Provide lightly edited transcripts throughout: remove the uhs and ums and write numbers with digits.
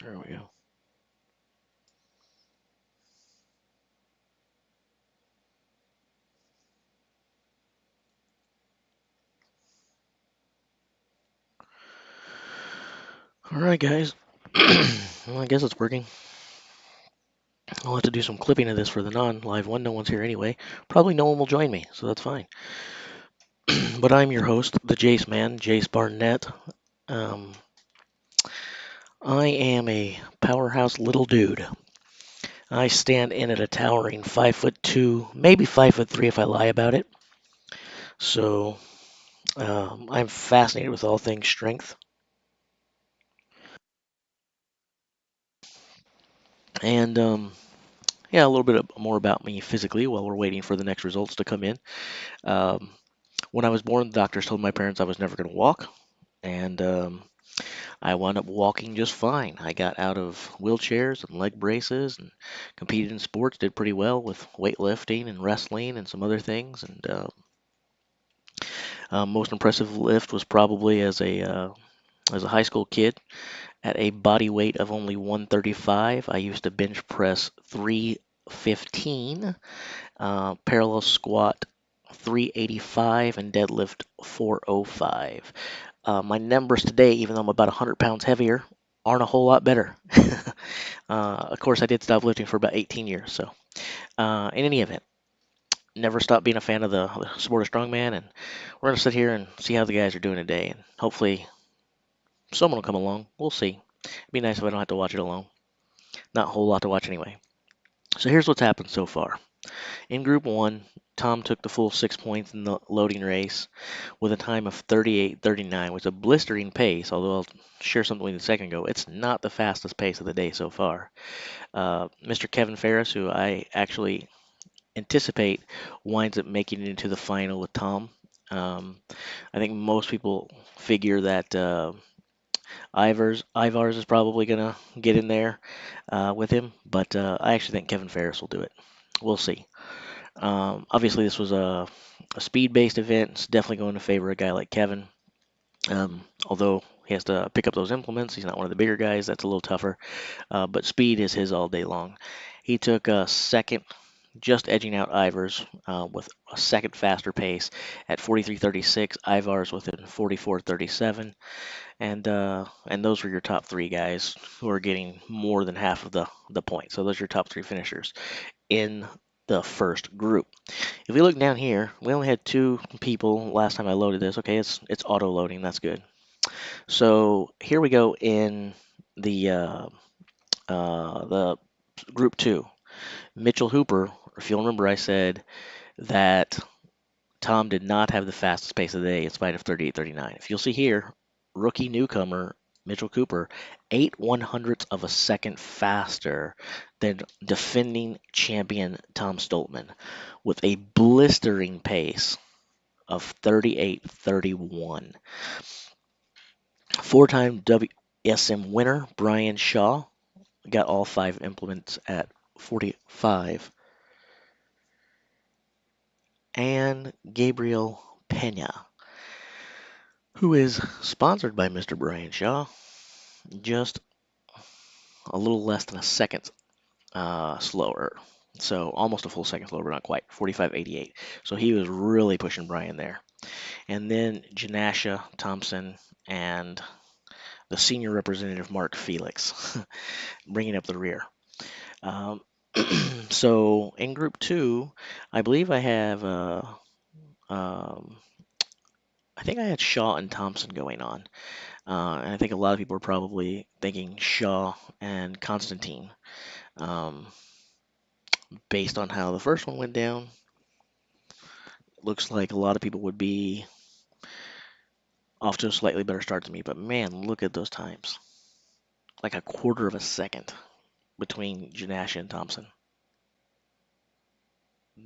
There we go. All right, guys. Well, I guess it's working. I'll have to do some clipping of this for the non-live one. No one's here anyway. Probably no one will join me, so that's fine. But I'm your host, the Jace Man, Jace Barnett. Um, I am a powerhouse little dude. I stand in at a towering 5'2", maybe 5'3" if I lie about it. So I'm fascinated with all things strength. And yeah, a little bit more about me physically while we're waiting for the next results to come in. Um, when I was born, the doctors told my parents I was never going to walk, and I wound up walking just fine. I got out of wheelchairs and leg braces and competed in sports, did pretty well with weightlifting and wrestling and some other things. And most impressive lift was probably as a high school kid at a body weight of only 135. I used to bench press 315, parallel squat 385, and deadlift 405. My numbers today, even though I'm about 100 pounds heavier, aren't a whole lot better. Of course, I did stop lifting for about 18 years. So, in any event, never stopped being a fan of the sport of strongman. And we're going to sit here and see how the guys are doing today. And hopefully, someone will come along. We'll see. It'd be nice if I don't have to watch it alone. Not a whole lot to watch anyway. So, here's what's happened so far. In Group 1, Tom took the full 6 points in the loading race with a time of 38:39, which is a blistering pace, although I'll share something with you a second ago. It's not the fastest pace of the day so far. Mr. Kevin Ferris, who I actually anticipate winds up making it into the final with Tom. Um, I think most people figure that Ivars is probably going to get in there with him, but I actually think Kevin Ferris will do it. We'll see. Obviously, this was a speed-based event. It's definitely going to favor a guy like Kevin. Although he has to pick up those implements, he's not one of the bigger guys. That's a little tougher. But speed is his all day long. He took a second, just edging out Ivars with a second faster pace at 43:36. Ivars within 44:37, and those were your top three guys who are getting more than half of the points. So those are your top three finishers in the first group. If we look down here, we only had two people last time I loaded this. Okay, it's auto loading. That's good. So here we go in the group two. Mitchell Hooper. If you'll remember, I said that Tom did not have the fastest pace of the day in spite of 38:39. If you'll see here, rookie newcomer Mitchell Cooper, 8/100ths of a second faster than defending champion Tom Stoltman with a blistering pace of 38:31. Four-time WSM winner Brian Shaw got all five implements at 45. And Gabriel Pena, who is sponsored by Mr. Brian Shaw, just a little less than a second slower. So almost a full second slower, but not quite. 45:88. So he was really pushing Brian there. And then Janasha Thompson and the senior representative Mark Felix bringing up the rear. Um, so in group two, I believe I have, um, I think I had Shaw and Thompson going on. And I think a lot of people are probably thinking Shaw and Constantine. Um, Based on how the first one went down, looks like a lot of people would be off to a slightly better start than me. But man, look at those times. Like a quarter of a second between Janash and Thompson.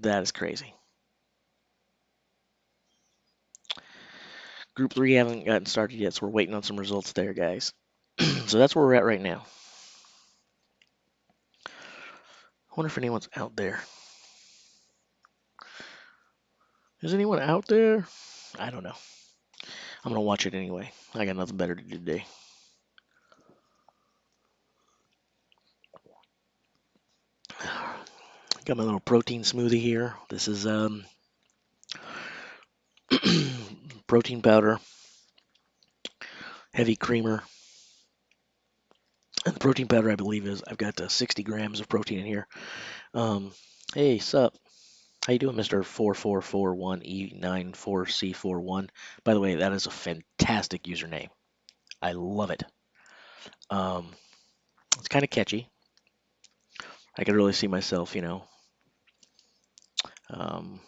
That is crazy. Group 3 haven't gotten started yet, so we're waiting on some results there, guys. So that's where we're at right now. I wonder if anyone's out there. Is anyone out there? I don't know. I'm going to watch it anyway. I got nothing better to do today. Got my little protein smoothie here. This is protein powder, heavy creamer. And the protein powder, I believe, is I've got 60 grams of protein in here. Um, hey, sup? How you doing, Mr. 4441E94C41? By the way, that is a fantastic username. I love it. Um, it's kind of catchy. I could really see myself, um,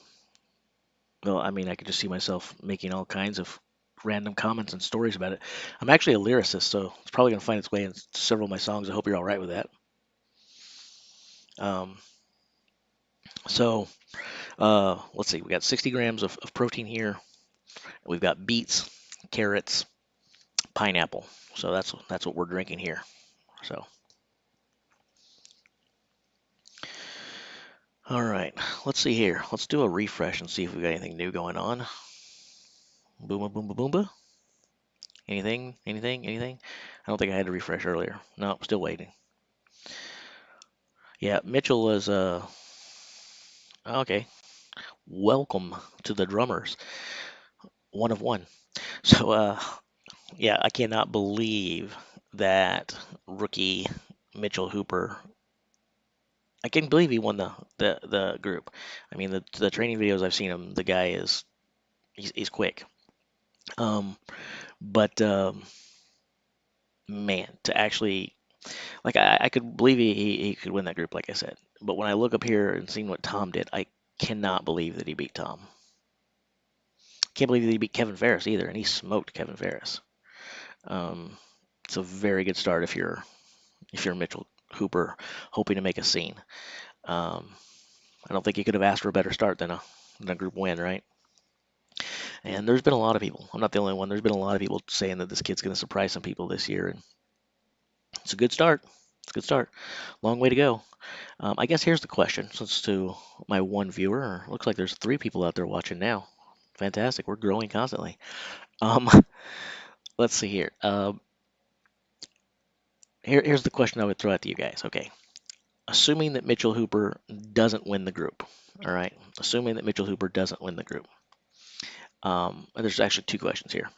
well, I mean, I could just see myself making all kinds of random comments and stories about it. I'm actually a lyricist, so it's probably going to find its way in several of my songs. I hope you're all right with that. Um, so, let's see. We got 60 grams of protein here. We've got beets, carrots, pineapple. So that's what we're drinking here. So, all right. Let's see here. Let's do a refresh and see if we got anything new going on. Boomba boomba boomba. Anything? Anything? Anything? I don't think I had to refresh earlier. No, still waiting. Yeah, Mitchell is okay. Welcome to the drummers. One of one. So yeah, I cannot believe that rookie Mitchell Hooper. I can't believe he won the group. I mean the training videos I've seen him, the guy is he's quick. Um, but man, to actually like I could believe he could win that group, like I said. But when I look up here and seeing what Tom did, I cannot believe that he beat Tom. Can't believe that he beat Kevin Ferris either, and he smoked Kevin Ferris. Um, it's a very good start if you're Mitchell Hooper hoping to make a scene. Um, I don't think you could have asked for a better start than a group win, right? And there's been a lot of people. I'm not the only one. There's been a lot of people saying that this kid's going to surprise some people this year, and it's a good start. It's a good start. Long way to go. I guess here's the question. Since to my one viewer, looks like there's 3 people out there watching now. Fantastic. We're growing constantly. Um, let's see here. Here's the question I would throw out to you guys. Okay. Assuming that Mitchell Hooper doesn't win the group. All right. Assuming that Mitchell Hooper doesn't win the group. And there's actually 2 questions here.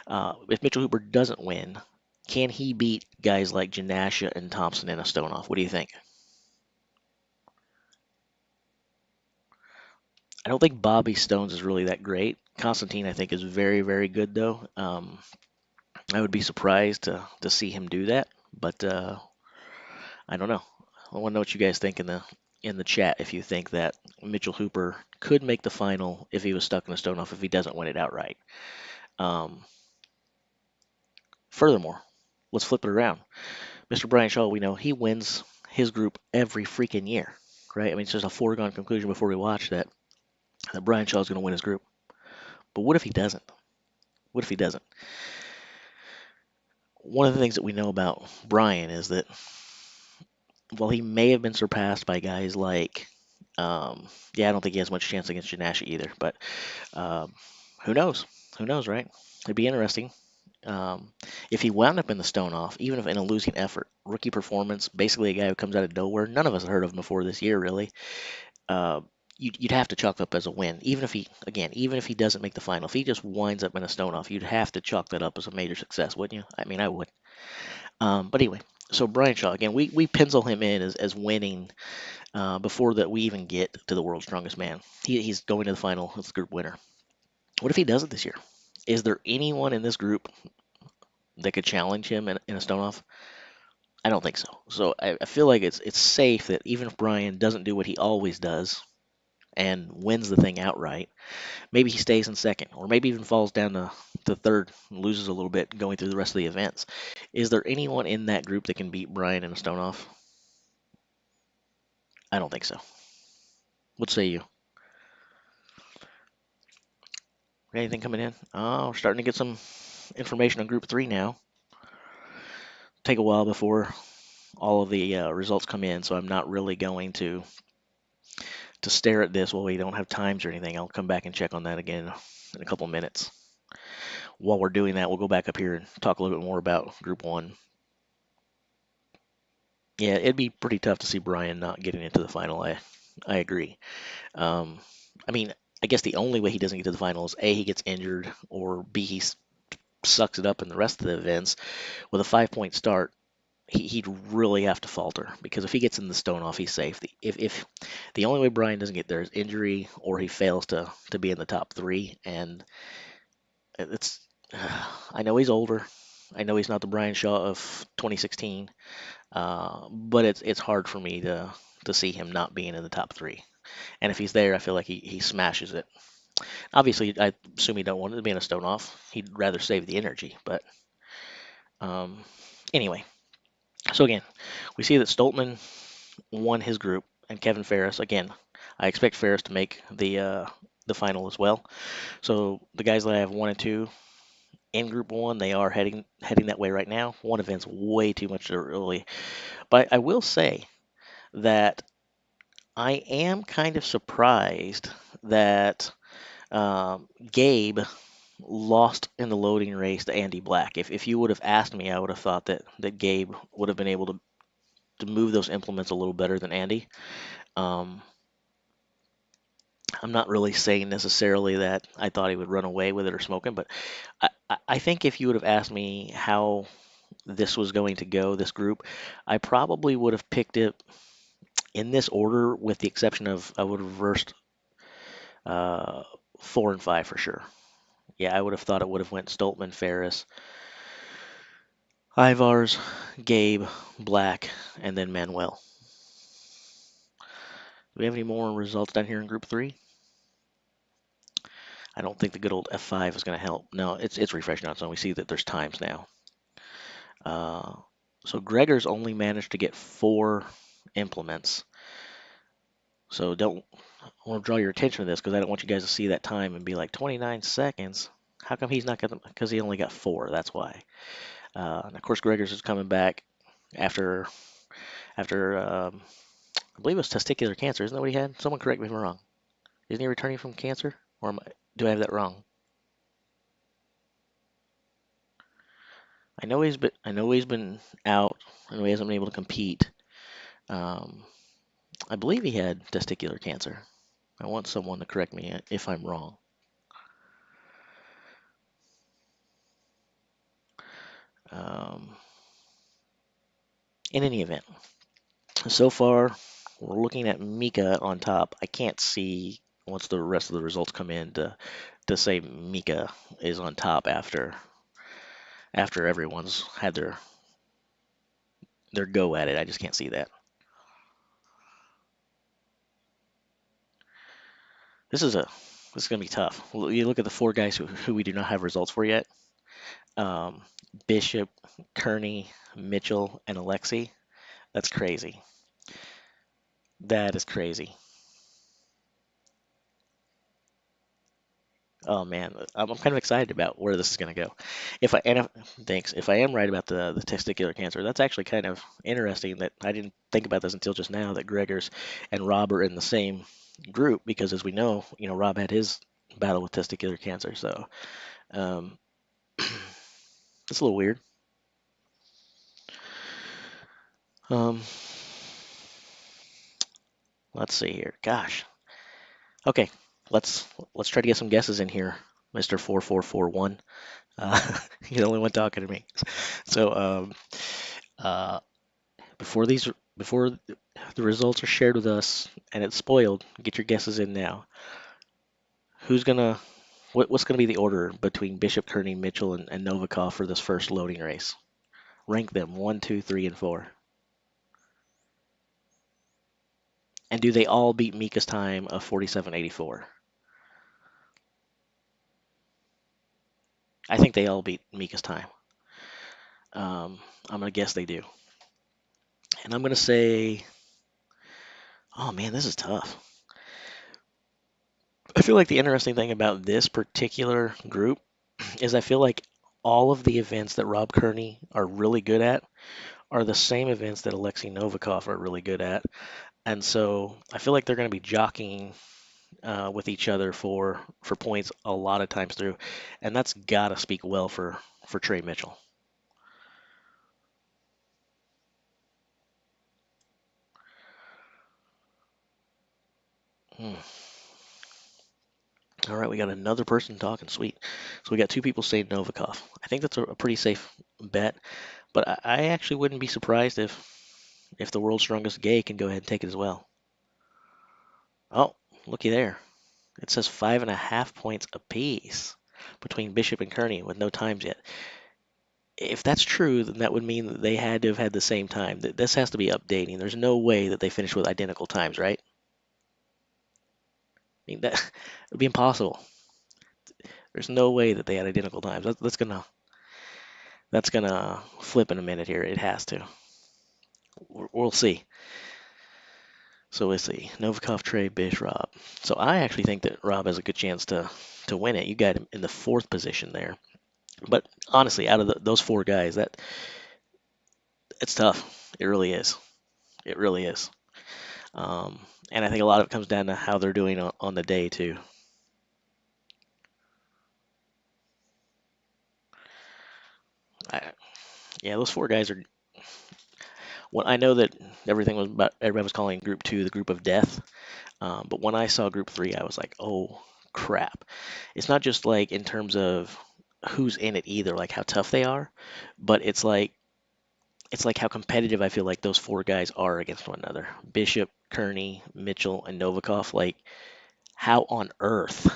If Mitchell Hooper doesn't win, can he beat guys like Janasha and Thompson in a stone off? What do you think? I don't think Bobby Stones is really that great. Constantine, I think, is very, very good, though. I would be surprised to see him do that, but I don't know. I want to know what you guys think in the chat if you think that Mitchell Hooper could make the final if he was stuck in a stone off if he doesn't win it outright. Um, Furthermore, let's flip it around. Mr. Brian Shaw, we know he wins his group every freaking year, right? I mean, it's just a foregone conclusion before we watch that Brian Shaw is going to win his group. But what if he doesn't? What if he doesn't? One of the things that we know about Brian is that while he may have been surpassed by guys like, yeah, I don't think he has much chance against Janasha either, but um, who knows? Who knows, right? It'd be interesting. If he wound up in the stone off, even if in a losing effort, rookie performance, basically a guy who comes out of nowhere, none of us had heard of him before this year, really. Uh, you'd have to chalk up as a win, even if even if he doesn't make the final. If he just winds up in a stone off, you'd have to chalk that up as a major success, wouldn't you? I mean, I would. But anyway, so Brian Shaw again, we pencil him in as winning before that we even get to the world's strongest man. He's going to the final as the group winner. What if he does it this year? Is there anyone in this group that could challenge him in a stone off? I don't think so. So I feel like it's safe that even if Brian doesn't do what he always does and wins the thing outright, maybe he stays in second, or maybe even falls down to third and loses a little bit going through the rest of the events. Is there anyone in that group that can beat Brian in a stone off? I don't think so. What say you? Anything coming in? Oh, we're starting to get some information on Group 3 now. Take a while before all of the results come in, so I'm not really going to stare at this while we don't have times or anything. I'll come back and check on that again in a couple minutes. While we're doing that, we'll go back up here and talk a little bit more about Group 1. Yeah, it'd be pretty tough to see Brian not getting into the final. I agree. Um, I mean, I guess the only way he doesn't get to the final is A, he gets injured, or B, he sucks it up in the rest of the events. With a 5 point start, he'd really have to falter because if he gets in the stone off, he's safe. If the only way Brian doesn't get there is injury or he fails to be in the top three, and it's I know he's older. I know he's not the Brian Shaw of 2016, but it's hard for me to see him not being in the top three. And if he's there, I feel like he smashes it. Obviously, I assume he don't want it to be in a stone off. He'd rather save the energy. But um, anyway, so again, we see that Stoltman won his group, and Kevin Ferris again. I expect Ferris to make the final as well. So the guys that I have 1 and 2 in Group One, they are heading that way right now. One event's way too much early, but I will say that I am kind of surprised that Gabe lost in the loading race to Andy Black. If you would have asked me, I would have thought that Gabe would have been able to move those implements a little better than Andy. Um, I'm not really saying necessarily that I thought he would run away with it or smoking, but I think if you would have asked me how this was going to go, this group, I probably would have picked it in this order, with the exception of I would have reversed uh, 4 and 5 for sure. Yeah, I would have thought it would have went Stoltman, Ferris, Ivars, Gabe, Black, and then Manuel. Do we have any more results down here in Group 3? I don't think the good old F5 is going to help. No, it's refreshing on its own. We see that there's times now. Uh, so Gregor's only managed to get 4 implements. So don't I want to draw your attention to this because I don't want you guys to see that time and be like 29 seconds. How come he's not going to? Because he only got 4. That's why. And of course, Gregor's is coming back after I believe it was testicular cancer. Isn't that what he had? Someone correct me if I'm wrong. Isn't he returning from cancer? Or do I have that wrong? I know he's been out. I know he hasn't been able to compete. Um, I believe he had testicular cancer. I want someone to correct me if I'm wrong. Um, in any event, so far we're looking at Mika on top. I can't see once the rest of the results come in to say Mika is on top after everyone's had their go at it. I just can't see that. This is a this is gonna be tough. You look at the 4 guys who we do not have results for yet. Um, Bishop, Kearney, Mitchell, and Alexi. That's crazy. That is crazy. Oh man, I'm kind of excited about where this is going to go. Thanks. If I am right about the testicular cancer, that's actually kind of interesting that I didn't think about this until just now that Gregors and Rob are in the same group because as we know, Rob had his battle with testicular cancer, so um, it's a little weird. Um, let's see here. Gosh. Okay, let's try to get some guesses in here, Mister 4441. You're the only one talking to me. So uh, before before the results are shared with us and it's spoiled, get your guesses in now. Who's gonna what's gonna be the order between Bishop, Kearney, Mitchell, and Novikov for this first loading race? Rank them 1, 2, 3, and 4. And do they all beat Mika's time of 47.84? I think they all beat Mika's time. I'm gonna guess they do. And I'm gonna say, oh man, this is tough. I feel like the interesting thing about this particular group is I feel like all of the events that Rob Kearney are really good at are the same events that Alexei Novikov are really good at. And so I feel like they're going to be jockeying with each other for points a lot of times through. And that's got to speak well for Trey Mitchell. Hmm. All right, we got another person talking. Sweet. So we got two people saying Novikov. I think that's a pretty safe bet, but I actually wouldn't be surprised if the world's strongest gay can go ahead and take it as well. Oh, looky there. It says 5.5 points apiece between Bishop and Kearney with no times yet. If that's true, then that would mean that they had to have had the same time. This has to be updating. There's no way that they finished with identical times, right? I mean, that would be impossible. There's no way that they had identical times. That's gonna flip in a minute here. It has to. We'll see. So let's see. Novikov, Trey, Bish, Rob. So I actually think that Rob has a good chance to win it. You got him in the fourth position there. But honestly, out of those four guys, it's tough. It really is. It really is. And I think a lot of it comes down to how they're doing on the day too. I, yeah, those four guys are. Well, I know that everybody was calling Group Two the group of death. But when I saw Group Three, I was like, oh crap! It's not just like in terms of who's in it either, like how tough they are, but it's like how competitive I feel like those four guys are against one another. Bishop, Kearney, Mitchell, and Novikov. Like, how on earth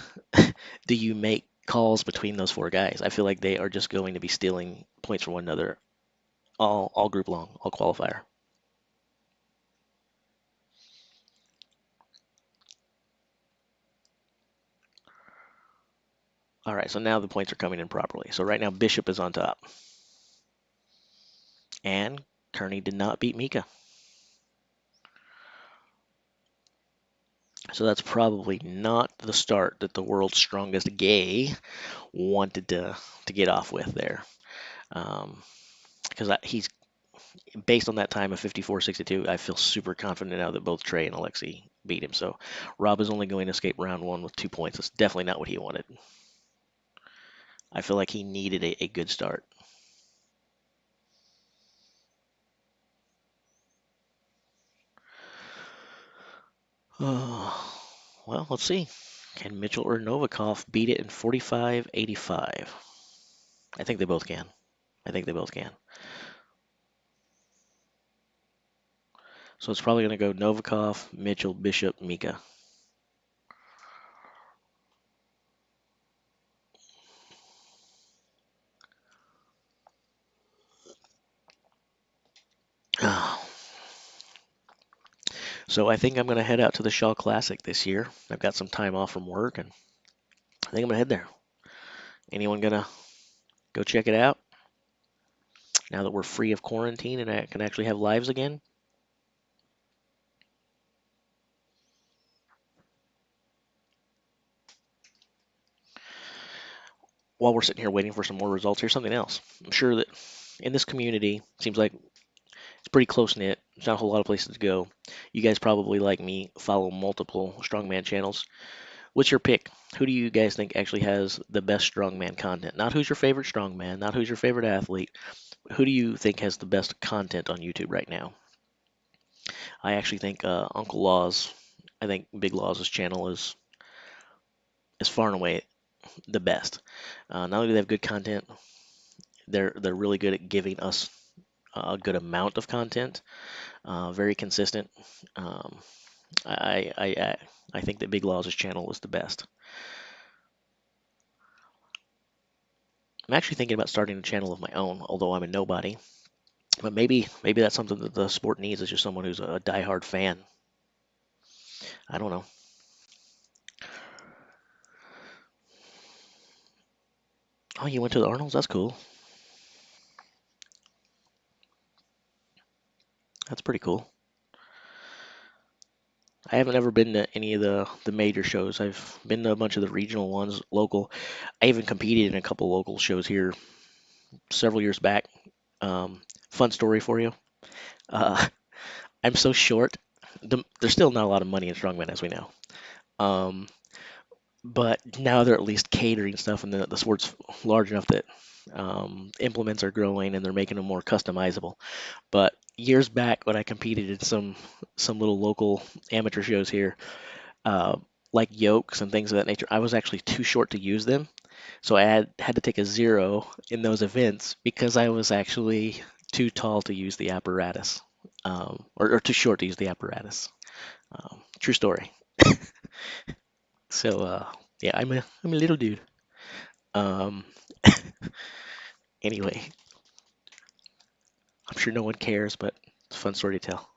do you make calls between those four guys? I feel like they are just going to be stealing points from one another all group long, all qualifier. All right, so now the points are coming in properly. So right now Bishop is on top, and Kearney did not beat Mika. So that's probably not the start that the world's strongest gay wanted to get off with there. Because he's based on that time of 54.62, I feel super confident now that both Trey and Alexei beat him. So Rob is only going to escape round one with 2 points. That's definitely not what he wanted. I feel like he needed a good start. Oh, well, let's see. Can Mitchell or Novikov beat it in 45.85? I think they both can. I think they both can. So it's probably going to go Novikov, Mitchell, Bishop, Mika. Oh. So I think I'm going to head out to the Shaw Classic this year. I've got some time off from work, and I think I'm going to head there. Anyone going to go check it out now that we're free of quarantine and I can actually have lives again? While we're sitting here waiting for some more results, here's something else. I'm sure that in this community, it seems like it's pretty close knit. There's not a whole lot of places to go. You guys probably, like me, follow multiple strongman channels. What's your pick? Who do you guys think actually has the best strongman content? Not who's your favorite strongman, not who's your favorite athlete. Who do you think has the best content on YouTube right now? I actually think Uncle Laws, I think Big Laws' channel is far and away the best. Not only do they have good content, they're really good at giving us a good amount of content, very consistent. Um, I think that Big Laws' channel is the best. I'm actually thinking about starting a channel of my own, although I'm a nobody. But maybe that's something that the sport needs is just someone who's a diehard fan. I don't know. Oh, you went to the Arnold's? That's cool. That's pretty cool. I haven't ever been to any of the major shows. I've been to a bunch of the regional ones, local. I even competed in a couple local shows here several years back. Fun story for you. Uh, I'm so short. There's still not a lot of money in strongman, as we know. Um, but now they're at least catering stuff, and the sport's large enough that implements are growing and they're making them more customizable. But years back, when I competed in some little local amateur shows here, uh, like yokes and things of that nature. I was actually too short to use them, so I had to take a zero in those events because I was actually too tall to use the apparatus, or too short to use the apparatus. True story. So yeah, I'm a little dude. Um, anyway, I'm sure no one cares, but it's a fun story to tell.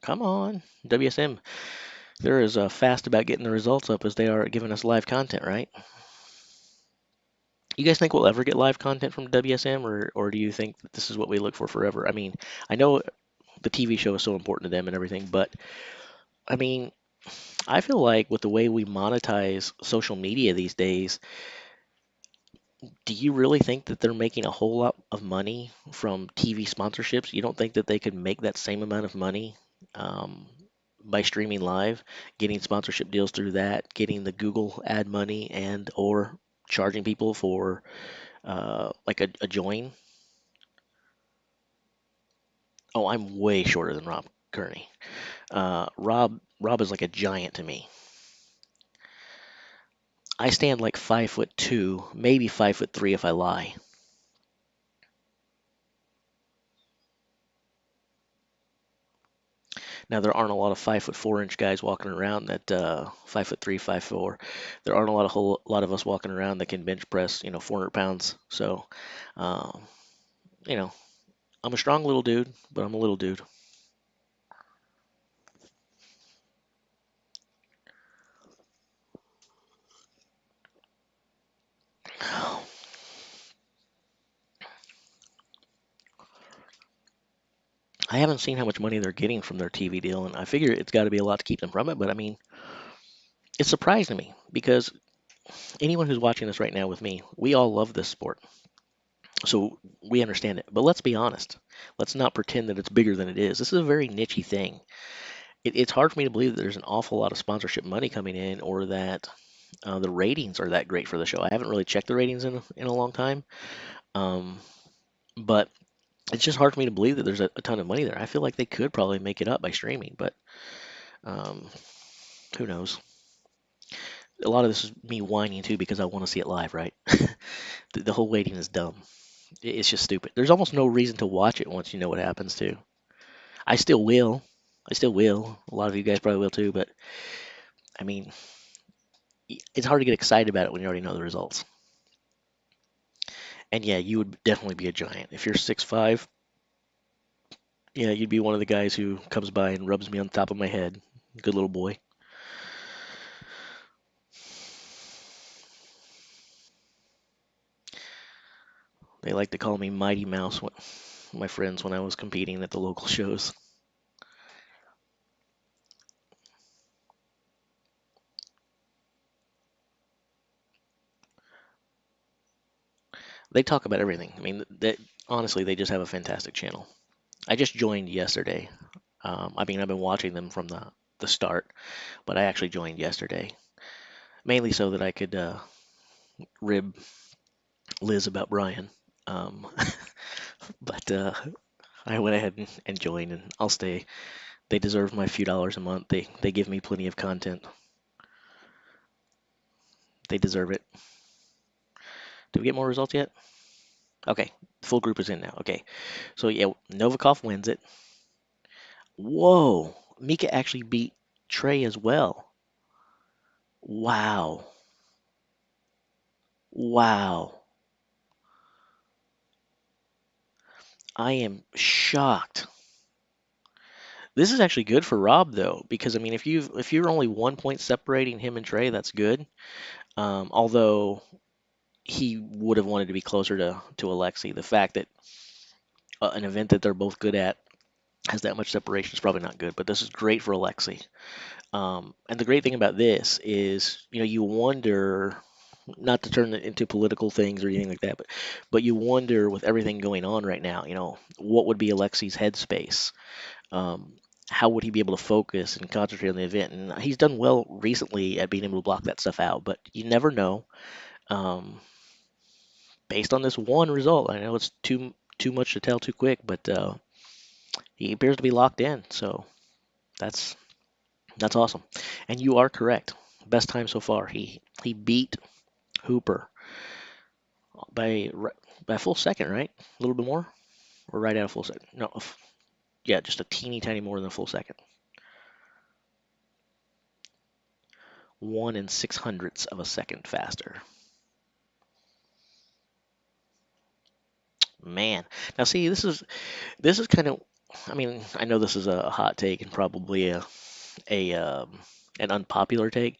Come on, WSM. They're as fast about getting the results up as they are at giving us live content, right? You guys think we'll ever get live content from WSM, or do you think that this is what we look for forever? I mean, I know the TV show is so important to them and everything, but I mean, I feel like with the way we monetize social media these days, do you really think that they're making a whole lot of money from TV sponsorships? You don't think that they could make that same amount of money um, by streaming live, getting sponsorship deals through that, getting the Google ad money, and or charging people for like a join? Oh, I'm way shorter than Rob Kearney. Rob is like a giant to me. I stand like 5'2", maybe 5'3" if I lie. Now there aren't a lot of 5'4" guys walking around that 5'3", 5'4". There aren't a whole lot of us walking around that can bench press 400 pounds. So, um, you know, I'm a strong little dude, but I'm a little dude. I haven't seen how much money they're getting from their TV deal, and I figure it's got to be a lot to keep them from it. But I mean, it's surprising me because anyone who's watching this right now with me, we all love this sport. So we understand it. But let's be honest. Let's not pretend that it's bigger than it is. This is a very nichey thing. It's hard for me to believe that there's an awful lot of sponsorship money coming in or that the ratings are that great for the show. I haven't really checked the ratings in a long time. Um, but it's just hard for me to believe that there's a ton of money there. I feel like they could probably make it up by streaming, but um, who knows? A lot of this is me whining too because I want to see it live, right? The whole waiting is dumb. It's just stupid. There's almost no reason to watch it once you know what happens too. I still will. I still will. A lot of you guys probably will too, but I mean, it's hard to get excited about it when you already know the results. And yeah, you would definitely be a giant. If you're 6'5", yeah, you'd be one of the guys who comes by and rubs me on the top of my head. Good little boy. They like to call me Mighty Mouse, my friends, when I was competing at the local shows. They talk about everything. I mean, honestly, they just have a fantastic channel. I just joined yesterday. I mean, I've been watching them from the start, but I actually joined yesterday, mainly so that I could rib Liz about Brian. Um, but I went ahead and joined, and I'll stay. They deserve my few dollars a month. They give me plenty of content. They deserve it. Did we get more results yet? Okay, full group is in now. Okay, so yeah, Novikov wins it. Whoa, Mika actually beat Trey as well. Wow, wow. I am shocked. This is actually good for Rob though, because I mean, if you're only 1 point separating him and Trey, that's good. Although he would have wanted to be closer to Alexi. The fact that an event that they're both good at has that much separation is probably not good. But this is great for Alexi. And the great thing about this is, you wonder, not to turn it into political things or anything like that, but you wonder with everything going on right now, what would be Alexi's headspace? Um, how would he be able to focus and concentrate on the event? And he's done well recently at being able to block that stuff out, but you never know. Um, Based on this one result, I know it's too much to tell too quick, but he appears to be locked in. So That's that's awesome. And you are correct. Best time so far. He beat Hooper by by a full second, right? A little bit more, or right at a full second? No, yeah, just a teeny tiny more than a full second. 1 and 6 hundredths of a second faster. Man, now see, this is kind of. I mean, I know this is a hot take and probably a an unpopular take.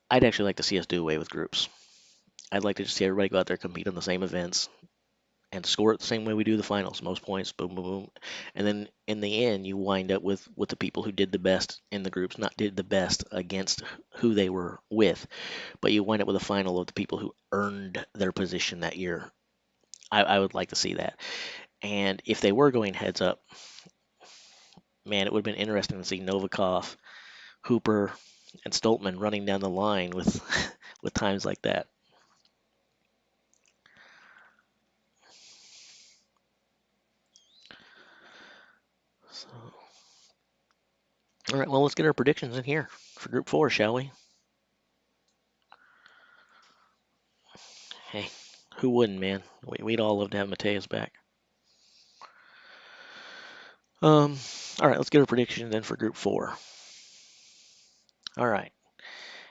I'd actually like to see us do away with groups. I'd like to just see everybody go out there, compete on the same events, and score it the same way we do the finals. Most points, boom, boom, boom. And then in the end, you wind up with the people who did the best in the groups, not did the best against who they were with, but you wind up with a final of the people who earned their position that year. I would like to see that. And if they were going heads up, man, it would have been interesting to see Novikov, Hooper, and Stoltman running down the line with with times like that. So, all right, well, let's get our predictions in here for Group 4, shall we? Hey, who wouldn't, man? We'd all love to have Mateus back. All right, let's get our predictions then for Group 4. All right,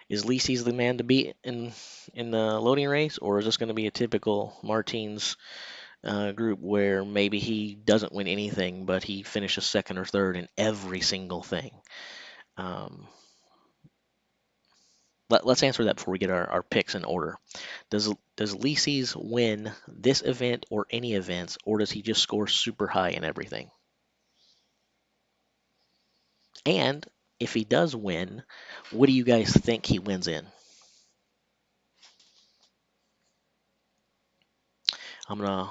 is Lisi's the man to beat in the loading race, or is this going to be a typical Martins group where maybe he doesn't win anything, but he finishes second or third in every single thing? Um, let's answer that before we get our picks in order. Does Lisi's win this event or any events, or does he just score super high in everything? And if he does win, what do you guys think he wins in? I'm gonna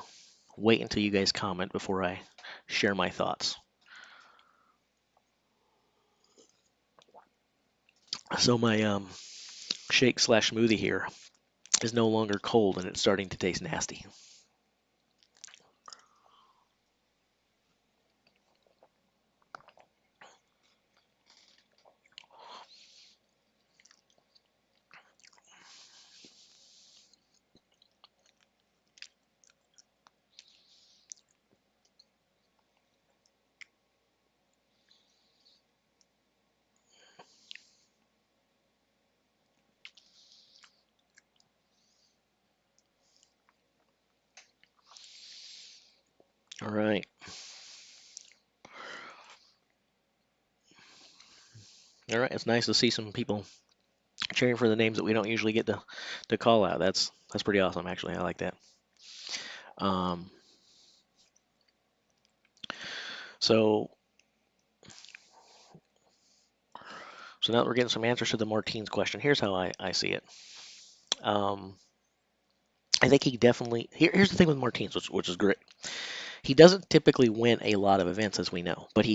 wait until you guys comment before I share my thoughts. So my shake slash smoothie here is no longer cold and it's starting to taste nasty. All right. All right. It's nice to see some people cheering for the names that we don't usually get to call out. That's pretty awesome, actually. I like that. Um, so so now that we're getting some answers to the Martins question, here's how I see it. Um, I think he definitely here's the thing with Martins, which is great. He doesn't typically win a lot of events, as we know, but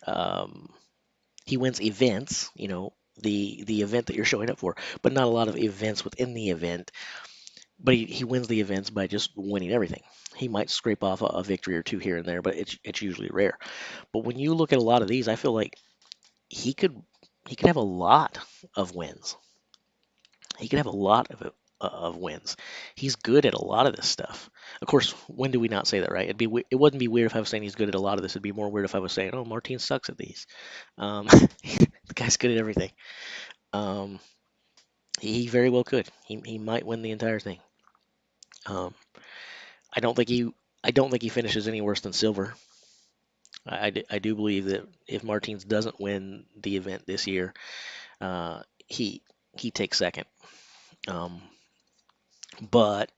um, he wins events. The event that you're showing up for, but not a lot of events within the event. But he wins the events by just winning everything. He might scrape off a victory or two here and there, but it's usually rare. But when you look at a lot of these, I feel like he could he could have a lot of wins. He could have a lot of wins. He's good at a lot of this stuff. Of course, when do we not say that, right? It wouldn't be weird if I was saying he's good at a lot of this. It'd be more weird if I was saying, "Oh, Martin sucks at these." The guy's good at everything. Um, he very well could. He might win the entire thing. Um, I don't think he finishes any worse than silver. I do believe that if Martins doesn't win the event this year, uh, he he takes second. Um, but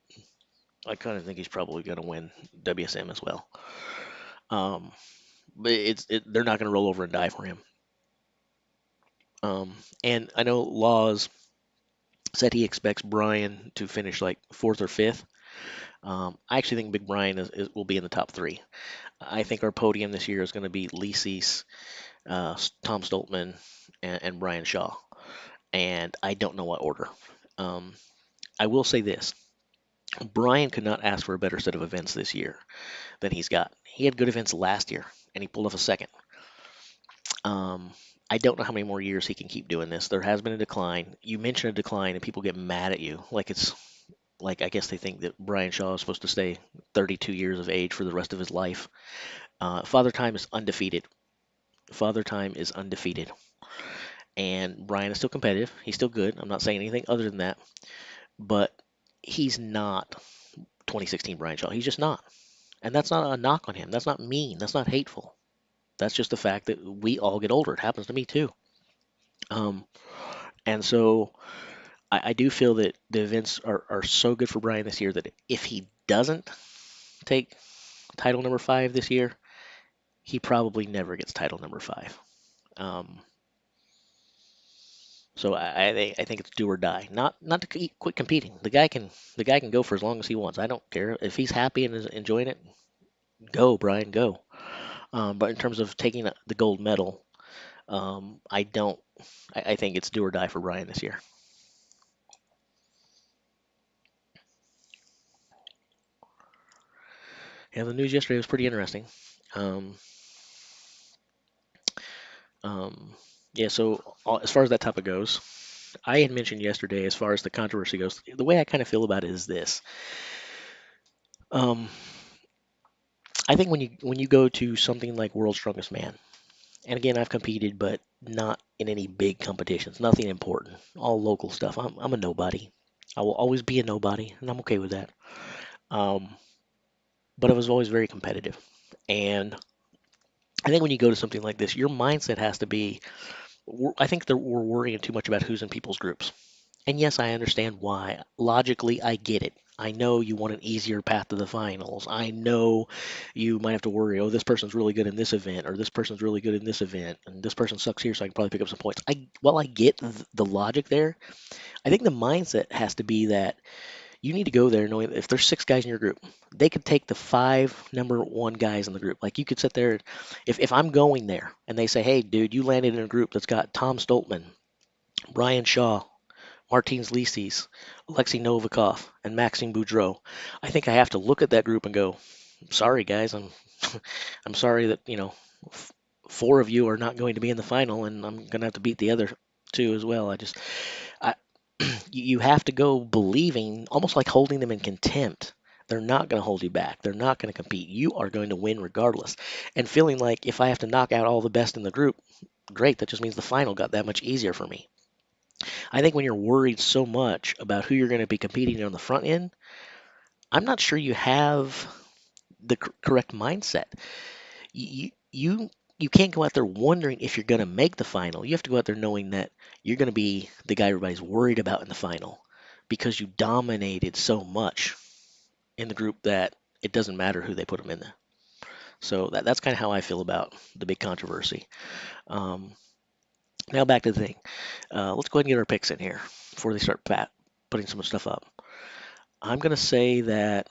I kind of think he's probably going to win WSM as well. Um, but they're not going to roll over and die for him. And I know Laws said he expects Brian to finish like fourth or fifth. I actually think Big Brian will be in the top three. I think our podium this year is going to be Lisi's, Tom Stoltman, and Brian Shaw. And I don't know what order. Um, I will say this: Brian could not ask for a better set of events this year than he's got. He had good events last year, and he pulled off a second. Um, I don't know how many more years he can keep doing this. There has been a decline. You mention a decline, and people get mad at you, like it's like I guess they think that Brian Shaw is supposed to stay 32 years of age for the rest of his life. Father Time is undefeated. Father Time is undefeated, and Brian is still competitive. He's still good. I'm not saying anything other than that, but he's not 2016 Brian Shaw. He's just not, and that's not a knock on him. That's not mean. That's not hateful. That's just the fact that we all get older. It happens to me too. Um, and so I do feel that the events are so good for Brian this year that if he doesn't take title number 5 this year, he probably never gets title number 5. Um, so I think it's do or die. Not to quit competing. The guy can go for as long as he wants. I don't care if he's happy and is enjoying it. Go, Brian, go. But in terms of taking the gold medal, I don't. I think it's do or die for Brian this year. Yeah, the news yesterday was pretty interesting. Um, um, yeah, so as far as that topic goes, I had mentioned yesterday, as far as the controversy goes, the way I kind of feel about it is this. Um, I think when you go to something like World's Strongest Man, and again, I've competed, but not in any big competitions, nothing important, all local stuff. I'm a nobody. I will always be a nobody, and I'm okay with that. Um, but I was always very competitive, and I think when you go to something like this, your mindset has to be. I think that we're worrying too much about who's in people's groups. And yes, I understand why. Logically, I get it. I know you want an easier path to the finals. I know you might have to worry, oh, this person's really good in this event, or this person's really good in this event, and this person sucks here, so I can probably pick up some points. I get the logic there. I think the mindset has to be that you need to go there knowing that if there's 6 guys in your group, they could take the 5 number 1 guys in the group. Like you could sit there, if I'm going there and they say, hey, dude, you landed in a group that's got Tom Stoltman, Brian Shaw, Martins Licis, Alexei Novikov, and Maxime Boudreau. I think I have to look at that group and go, sorry guys, I'm sorry that f- 4 of you are not going to be in the final, and I'm going to have to beat the other 2 as well. I you have to go believing, almost like holding them in contempt. They're not going to hold you back. They're not going to compete. You are going to win regardless. And feeling like if I have to knock out all the best in the group, great. That just means the final got that much easier for me. I think when you're worried so much about who you're going to be competing on the front end, I'm not sure you have the correct mindset. You can't go out there wondering if you're going to make the final. You have to go out there knowing that you're going to be the guy everybody's worried about in the final because you dominated so much in the group that it doesn't matter who they put them in there. So that's kind of how I feel about the big controversy. Um, Now back to the thing. Let's go ahead and get our picks in here before they start putting some stuff up. I'm going to say that,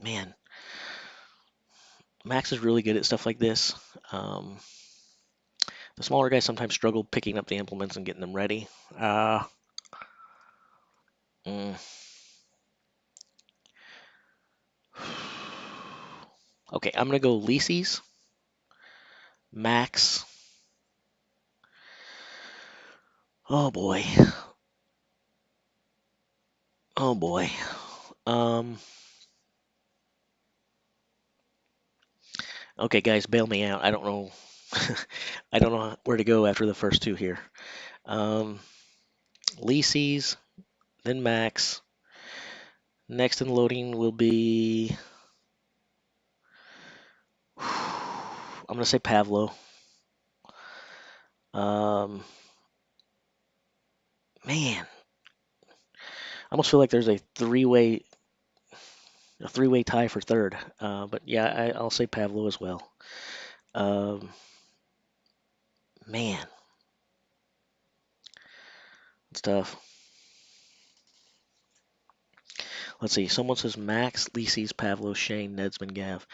man, Max is really good at stuff like this. Um, the smaller guys sometimes struggle picking up the implements and getting them ready. Uh, mm, okay, I'm going to go Lisi's, Max. Oh boy. Oh boy. Um, okay, guys, bail me out. I don't know. I don't know where to go after the first 2 here. Um, Lisi's, then Max. Next in loading will be. I'm going to say Pavlo. Um, man, I almost feel like there's a three-way tie for third. But yeah, I'll say Pavlo as well. Um, man, it's tough. Let's see. Someone says Max, Lisi's, Pavlo, Shane, Nedsman, Gav.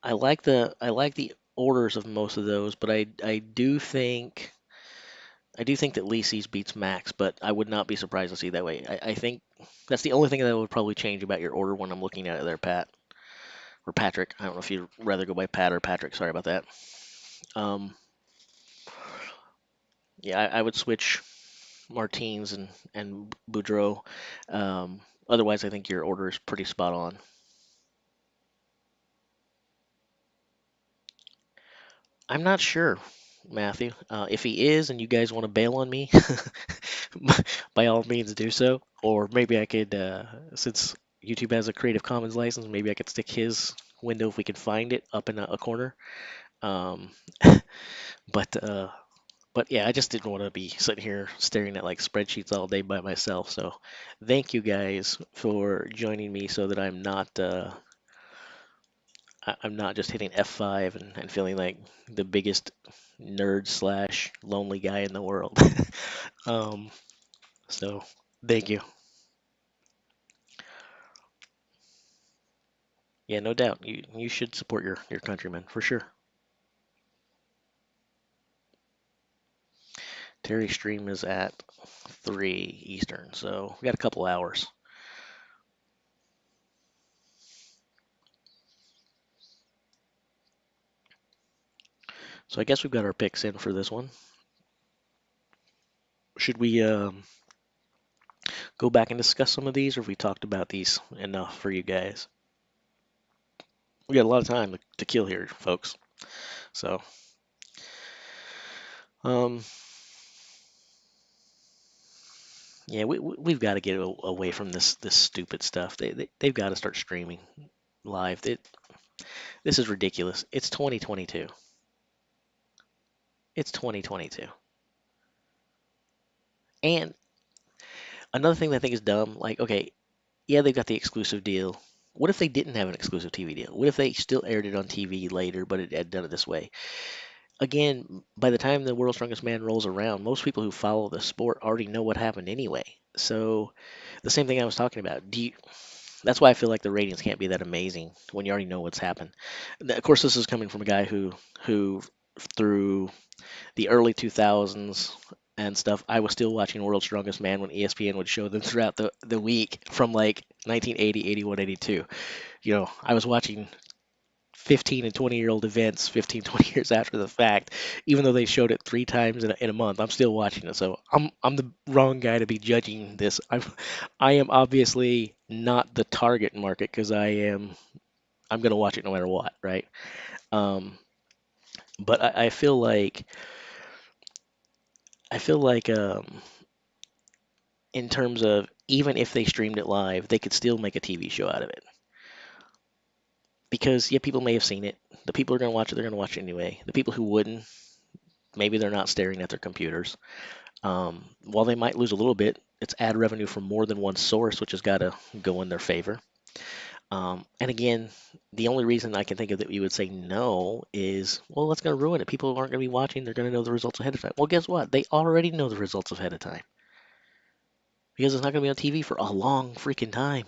I like the orders of most of those, but I do think I do think that Lisi's beats Max, but I would not be surprised to see that way. I think that's the only thing that would probably change about your order when I'm looking at it there, Pat. Or Patrick. I don't know if you'd rather go by Pat or Patrick. Sorry about that. Um, yeah, I would switch Martins and Boudreaux. Otherwise, I think your order is pretty spot on. I'm not sure, Matthew. If he is, and you guys want to bail on me, by all means do so. Or maybe I could, since YouTube has a Creative Commons license, maybe I could stick his window if we can find it up in a corner. Um, but uh, but yeah, I just didn't want to be sitting here staring at like spreadsheets all day by myself. So thank you guys for joining me so that I'm not just hitting F5 and feeling like the biggest nerd slash lonely guy in the world. um, so thank you. Yeah, no doubt. You should support your countrymen for sure. Terry stream is at 3 Eastern, so we got a couple hours. So I guess we've got our picks in for this one. Should we go back and discuss some of these, or have we talked about these enough for you guys? We got a lot of time to kill here, folks. So, um, yeah, we've got to get away from this stupid stuff. They've got to start streaming live. This is ridiculous. It's 2022. It's 2022. And another thing that I think is dumb, like, okay, yeah, they've got the exclusive deal. What if they didn't have an exclusive TV deal? What if they still aired it on TV later, but it had done it this way? Again, by the time the World's Strongest Man rolls around, most people who follow the sport already know what happened anyway. So, the same thing I was talking about. That's why I feel like the ratings can't be that amazing when you already know what's happened. Of course, this is coming from a guy who through the early 2000s and stuff, I was still watching World's Strongest Man when ESPN would show them throughout the week from like 1980, 81, 82. I was watching 15 and 20-year-old events 15, 20 years after the fact, even though they showed it 3 times in a month. I'm still watching it. So I'm the wrong guy to be judging this. I am obviously not the target market because I'm going to watch it no matter what, right? Um, but I feel like in terms of even if they streamed it live, they could still make a TV show out of it. Because yeah, people may have seen it. The people who are going to watch it, they're going to watch it anyway. The people who wouldn't, maybe they're not staring at their computers. While they might lose a little bit, it's ad revenue from more than one source, which has got to go in their favor. And again, the only reason I can think of that we would say no is, well, that's going to ruin it. People aren't going to be watching. They're going to know the results ahead of time. Well, guess what? They already know the results ahead of time because it's not going to be on TV for a long freaking time.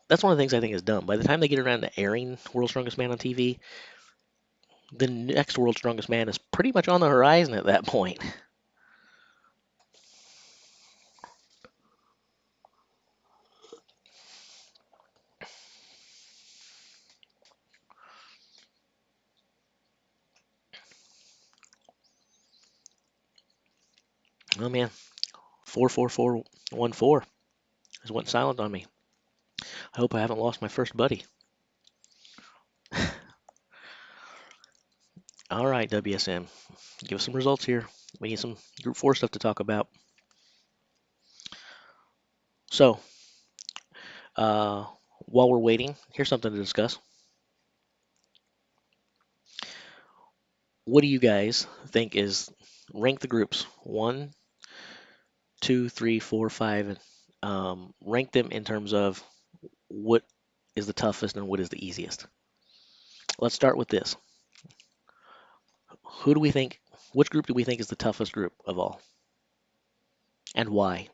That's one of the things I think is dumb. By the time they get around to airing World's Strongest Man on TV, the next World's Strongest Man is pretty much on the horizon at that point. Oh man, 44414 has went silent on me. I hope I haven't lost my first buddy. All right, WSM, give us some results here. We need some Group 4 stuff to talk about. So, uh, while we're waiting, here's something to discuss. What do you guys think is rank the groups? One, two, three, four, five, and rank them in terms of what is the toughest and what is the easiest. Let's start with this. Who do we think? Which group do we think is the toughest group of all, and why?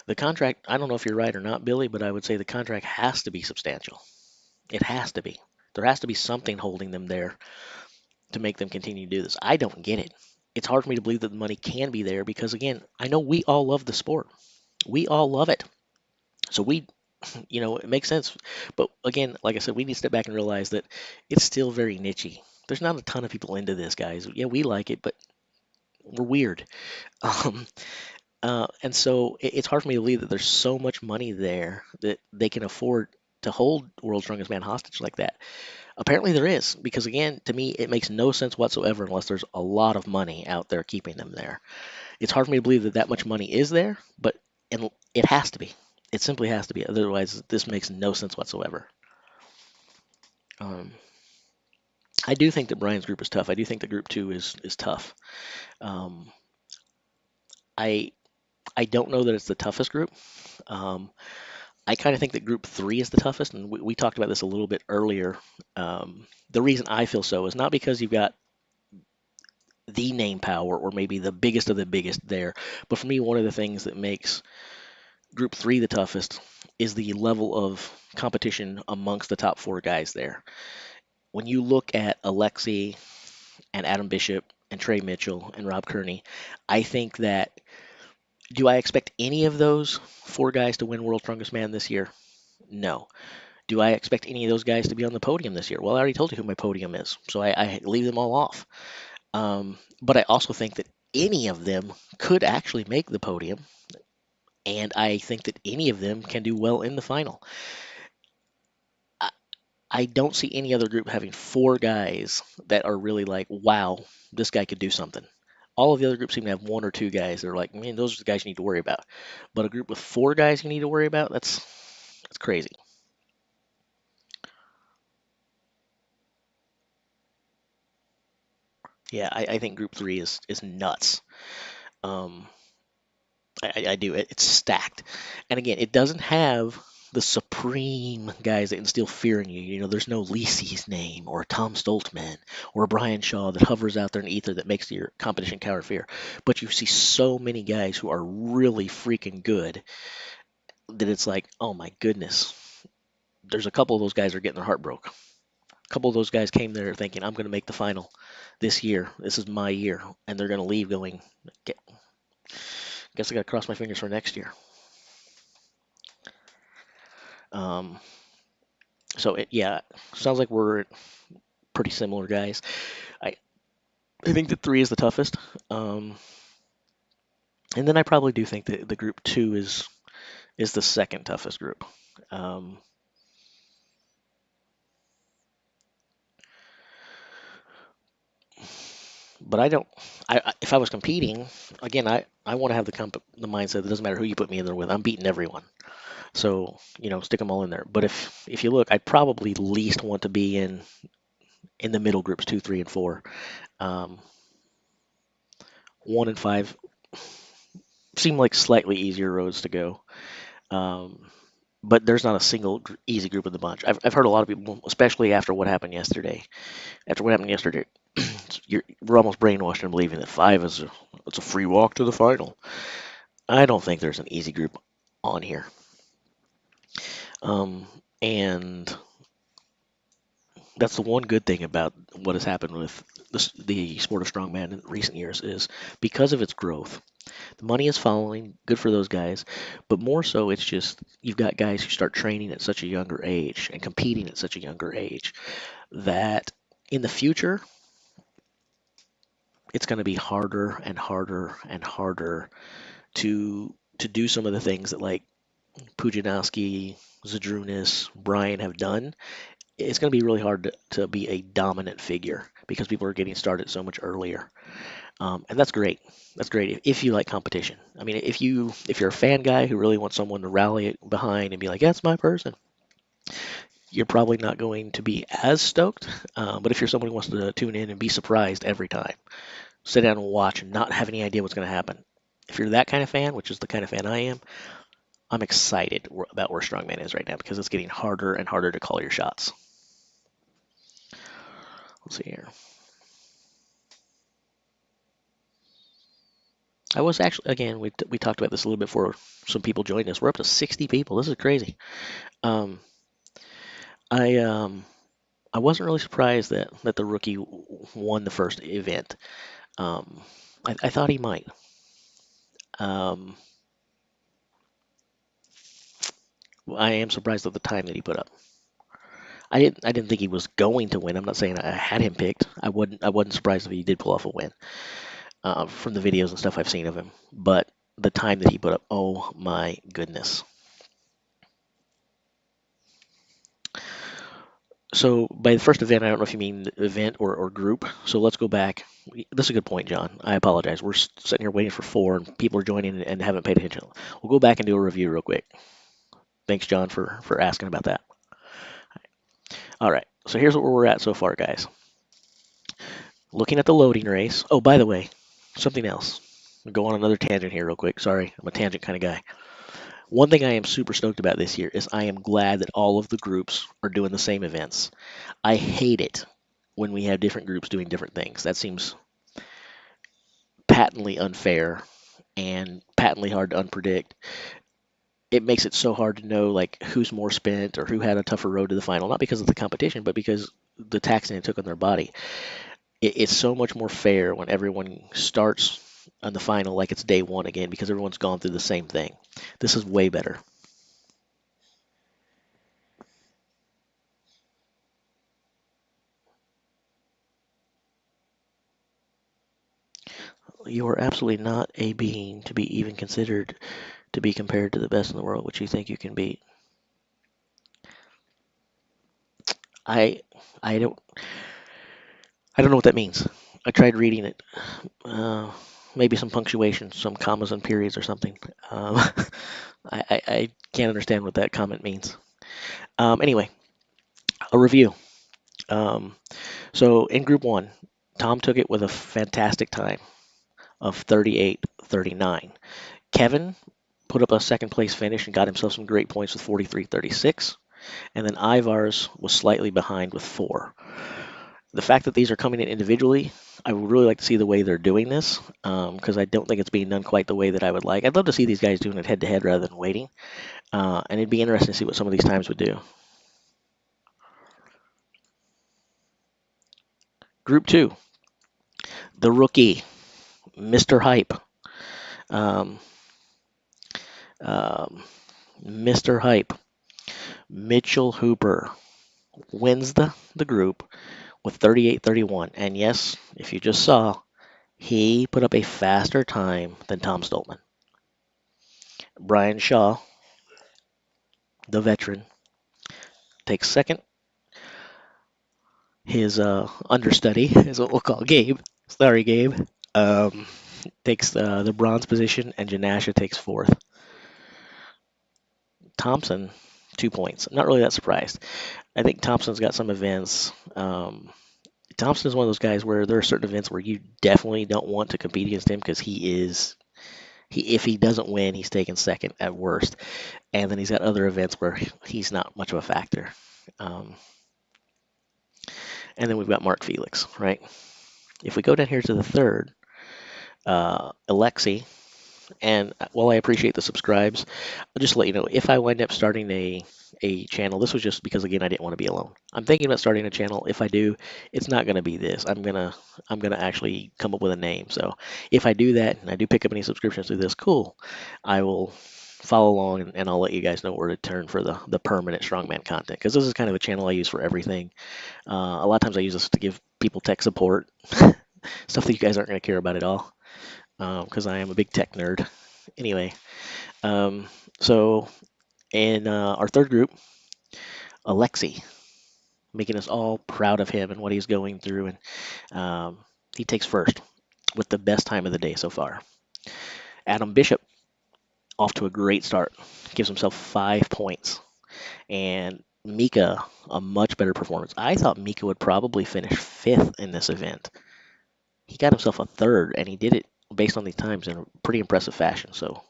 The contract, I don't know if you're right or not, Billy, but I would say the contract has to be substantial. It has to be. There has to be something holding them there to make them continue to do this. I don't get it. It's hard for me to believe that the money can be there because, again, I know we all love the sport. We all love it. So it makes sense. But again, like I said, we need to step back and realize that it's still very nichey. There's not a ton of people into this, guys. Yeah, we like it, but we're weird. Um, and so it's hard for me to believe that there's so much money there that they can afford to hold World's Strongest Man hostage like that. Apparently there is, because again, to me, it makes no sense whatsoever unless there's a lot of money out there keeping them there. It's hard for me to believe that that much money is there, but it has to be. It simply has to be. Otherwise, this makes no sense whatsoever. Um, I do think that Brian's group is tough. I do think that group two is tough. Um, I I don't know that it's the toughest group. Um, I kind of think that group three is the toughest, and we talked about this a little bit earlier. The reason I feel so is not because you've got the name power or maybe the biggest of the biggest there, but for me, one of the things that makes group three the toughest is the level of competition amongst the top four guys there. When you look at Alexi and Adam Bishop and Trey Mitchell and Rob Kearney, I think that do I expect any of those four guys to win World's Strongest Man this year? No. Do I expect any of those guys to be on the podium this year? Well, I already told you who my podium is, so I leave them all off. But I also think that any of them could actually make the podium, and I think that any of them can do well in the final. I, I don't see any other group having four guys that are really like, wow, this guy could do something. All of the other groups seem to have one or two guys that are like, man, those are the guys you need to worry about. But a group with four guys you need to worry about, that's crazy. Yeah, I think group three is nuts. Um, I do. It's stacked. And again, it doesn't have the supreme guys that instill fear in you. There's no Lisi's name or Tom Stoltman or Brian Shaw that hovers out there in the ether that makes your competition cower fear. But you see so many guys who are really freaking good that it's like, oh my goodness. There's a couple of those guys are getting their heart broke. A couple of those guys came there thinking, I'm going to make the final this year. This is my year. And they're going to leave going, guess I got to cross my fingers for next year. Um, yeah, sounds like we're pretty similar guys. I I think that three is the toughest, um, and then I probably do think that the group two is the second toughest group. Um, but I don't. If I was competing again, I want to have the mindset that doesn't matter who you put me in there with, I'm beating everyone. So stick them all in there. But if you look, I'd probably least want to be in the middle groups two, three, and four. Um, one and five seem like slightly easier roads to go. Um, but there's not a single easy group in the bunch. I've heard a lot of people, especially after what happened yesterday. After what happened yesterday, we're almost brainwashed into believing that five it's a free walk to the final. I don't think there's an easy group on here. And that's the one good thing about what has happened with the sport of strongman in recent years is because of its growth. The money is following, good for those guys, but more so, it's just you've got guys who start training at such a younger age and competing at such a younger age that in the future, it's going to be harder and harder and harder to do some of the things that like Pujanowski, Zadrunas, Bryan have done. It's going to be really hard to be a dominant figure because people are getting started so much earlier. And that's great. That's great if you like competition. I mean, if you're a fan guy who really wants someone to rally behind and be like, that's my person, you're probably not going to be as stoked. But if you're someone who wants to tune in and be surprised every time, sit down and watch and not have any idea what's going to happen. If you're that kind of fan, which is the kind of fan I am, I'm excited about where Strongman is right now because it's getting harder and harder to call your shots. Let's see here. I was actually, again, we talked about this a little bit before some people joined us. We're up to 60 people. This is crazy. Um, I I wasn't really surprised that the rookie won the first event. Um, I thought he might. Um, I am surprised at the time that he put up. I didn't think he was going to win. I'm not saying I had him picked. I wasn't surprised if he did pull off a win from the videos and stuff I've seen of him. But the time that he put up, oh my goodness. So by the first event, I don't know if you mean event or group. So let's go back. This is a good point, John. I apologize. We're sitting here waiting for four, and people are joining and haven't paid attention. We'll go back and do a review real quick. Thanks, John, for asking about that. All right. So here's where we're at so far, guys. Looking at the loading race. Oh, by the way, something else. I'll go on another tangent here real quick. Sorry, I'm a tangent kind of guy. One thing I am super stoked about this year is I am glad that all of the groups are doing the same events. I hate it when we have different groups doing different things. That seems patently unfair and patently hard to unpredict. It makes it so hard to know like who's more spent or who had a tougher road to the final, not because of the competition, but because the taxing it took on their body. It's so much more fair when everyone starts on the final like it's day one again because everyone's gone through the same thing. This is way better. You are absolutely not a being to be even considered to be compared to the best in the world, which you think you can beat. I I don't know what that means. I tried reading it. Uh, Maybe some punctuation, some commas and periods or something. Um, I can't understand what that comment means. Anyway, a review. Um, so in Group 1, Tom took it with a fantastic time of 38:39. Kevin put up a second place finish and got himself some great points with 43:36. And then Ivar's was slightly behind with 4. The fact that these are coming in individually, I would really like to see the way they're doing this because I don't think it's being done quite the way that I would like. I'd love to see these guys doing it head to head rather than waiting, and it'd be interesting to see what some of these times would do. Group 2, the rookie, Mr. Hype. Um, um, Mr. Hype, Mitchell Hooper wins the group with 38:31. And yes, if you just saw, he put up a faster time than Tom Stoltman. Brian Shaw, the veteran, takes second. His understudy is what we'll call Gabe. Sorry, Gabe. Um, Takes the bronze position, and Janasha takes fourth. Thompson, 2 points. I'm not really that surprised. I think Thompson's got some events. Thompson is one of those guys where there are certain events where you definitely don't want to compete against him because if he doesn't win, he's taken second at worst. And then he's got other events where he's not much of a factor. Um, and then we've got Mark Felix, right? If we go down here to the third, Alexi, and while I appreciate the subscribes, I'll just let you know if I wind up starting a channel, this was just because again I didn't want to be alone. I'm thinking about starting a channel. If I do, it's not going to be this. I'm gonna actually come up with a name. So if I do that and I do pick up any subscriptions through this, cool. I will follow along and I'll let you guys know where to turn for the permanent strongman content because this is kind of a channel I use for everything. A lot of times I use this to give people tech support, stuff that you guys aren't going to care about at all because I am a big tech nerd. Anyway, um, so in our third group, Alexi, making us all proud of him and what he's going through, and he takes first with the best time of the day so far. Adam Bishop, off to a great start, gives himself 5 points, and Mika, a much better performance. I thought Mika would probably finish fifth in this event. He got himself a third, and he did it based on these times in a pretty impressive fashion. So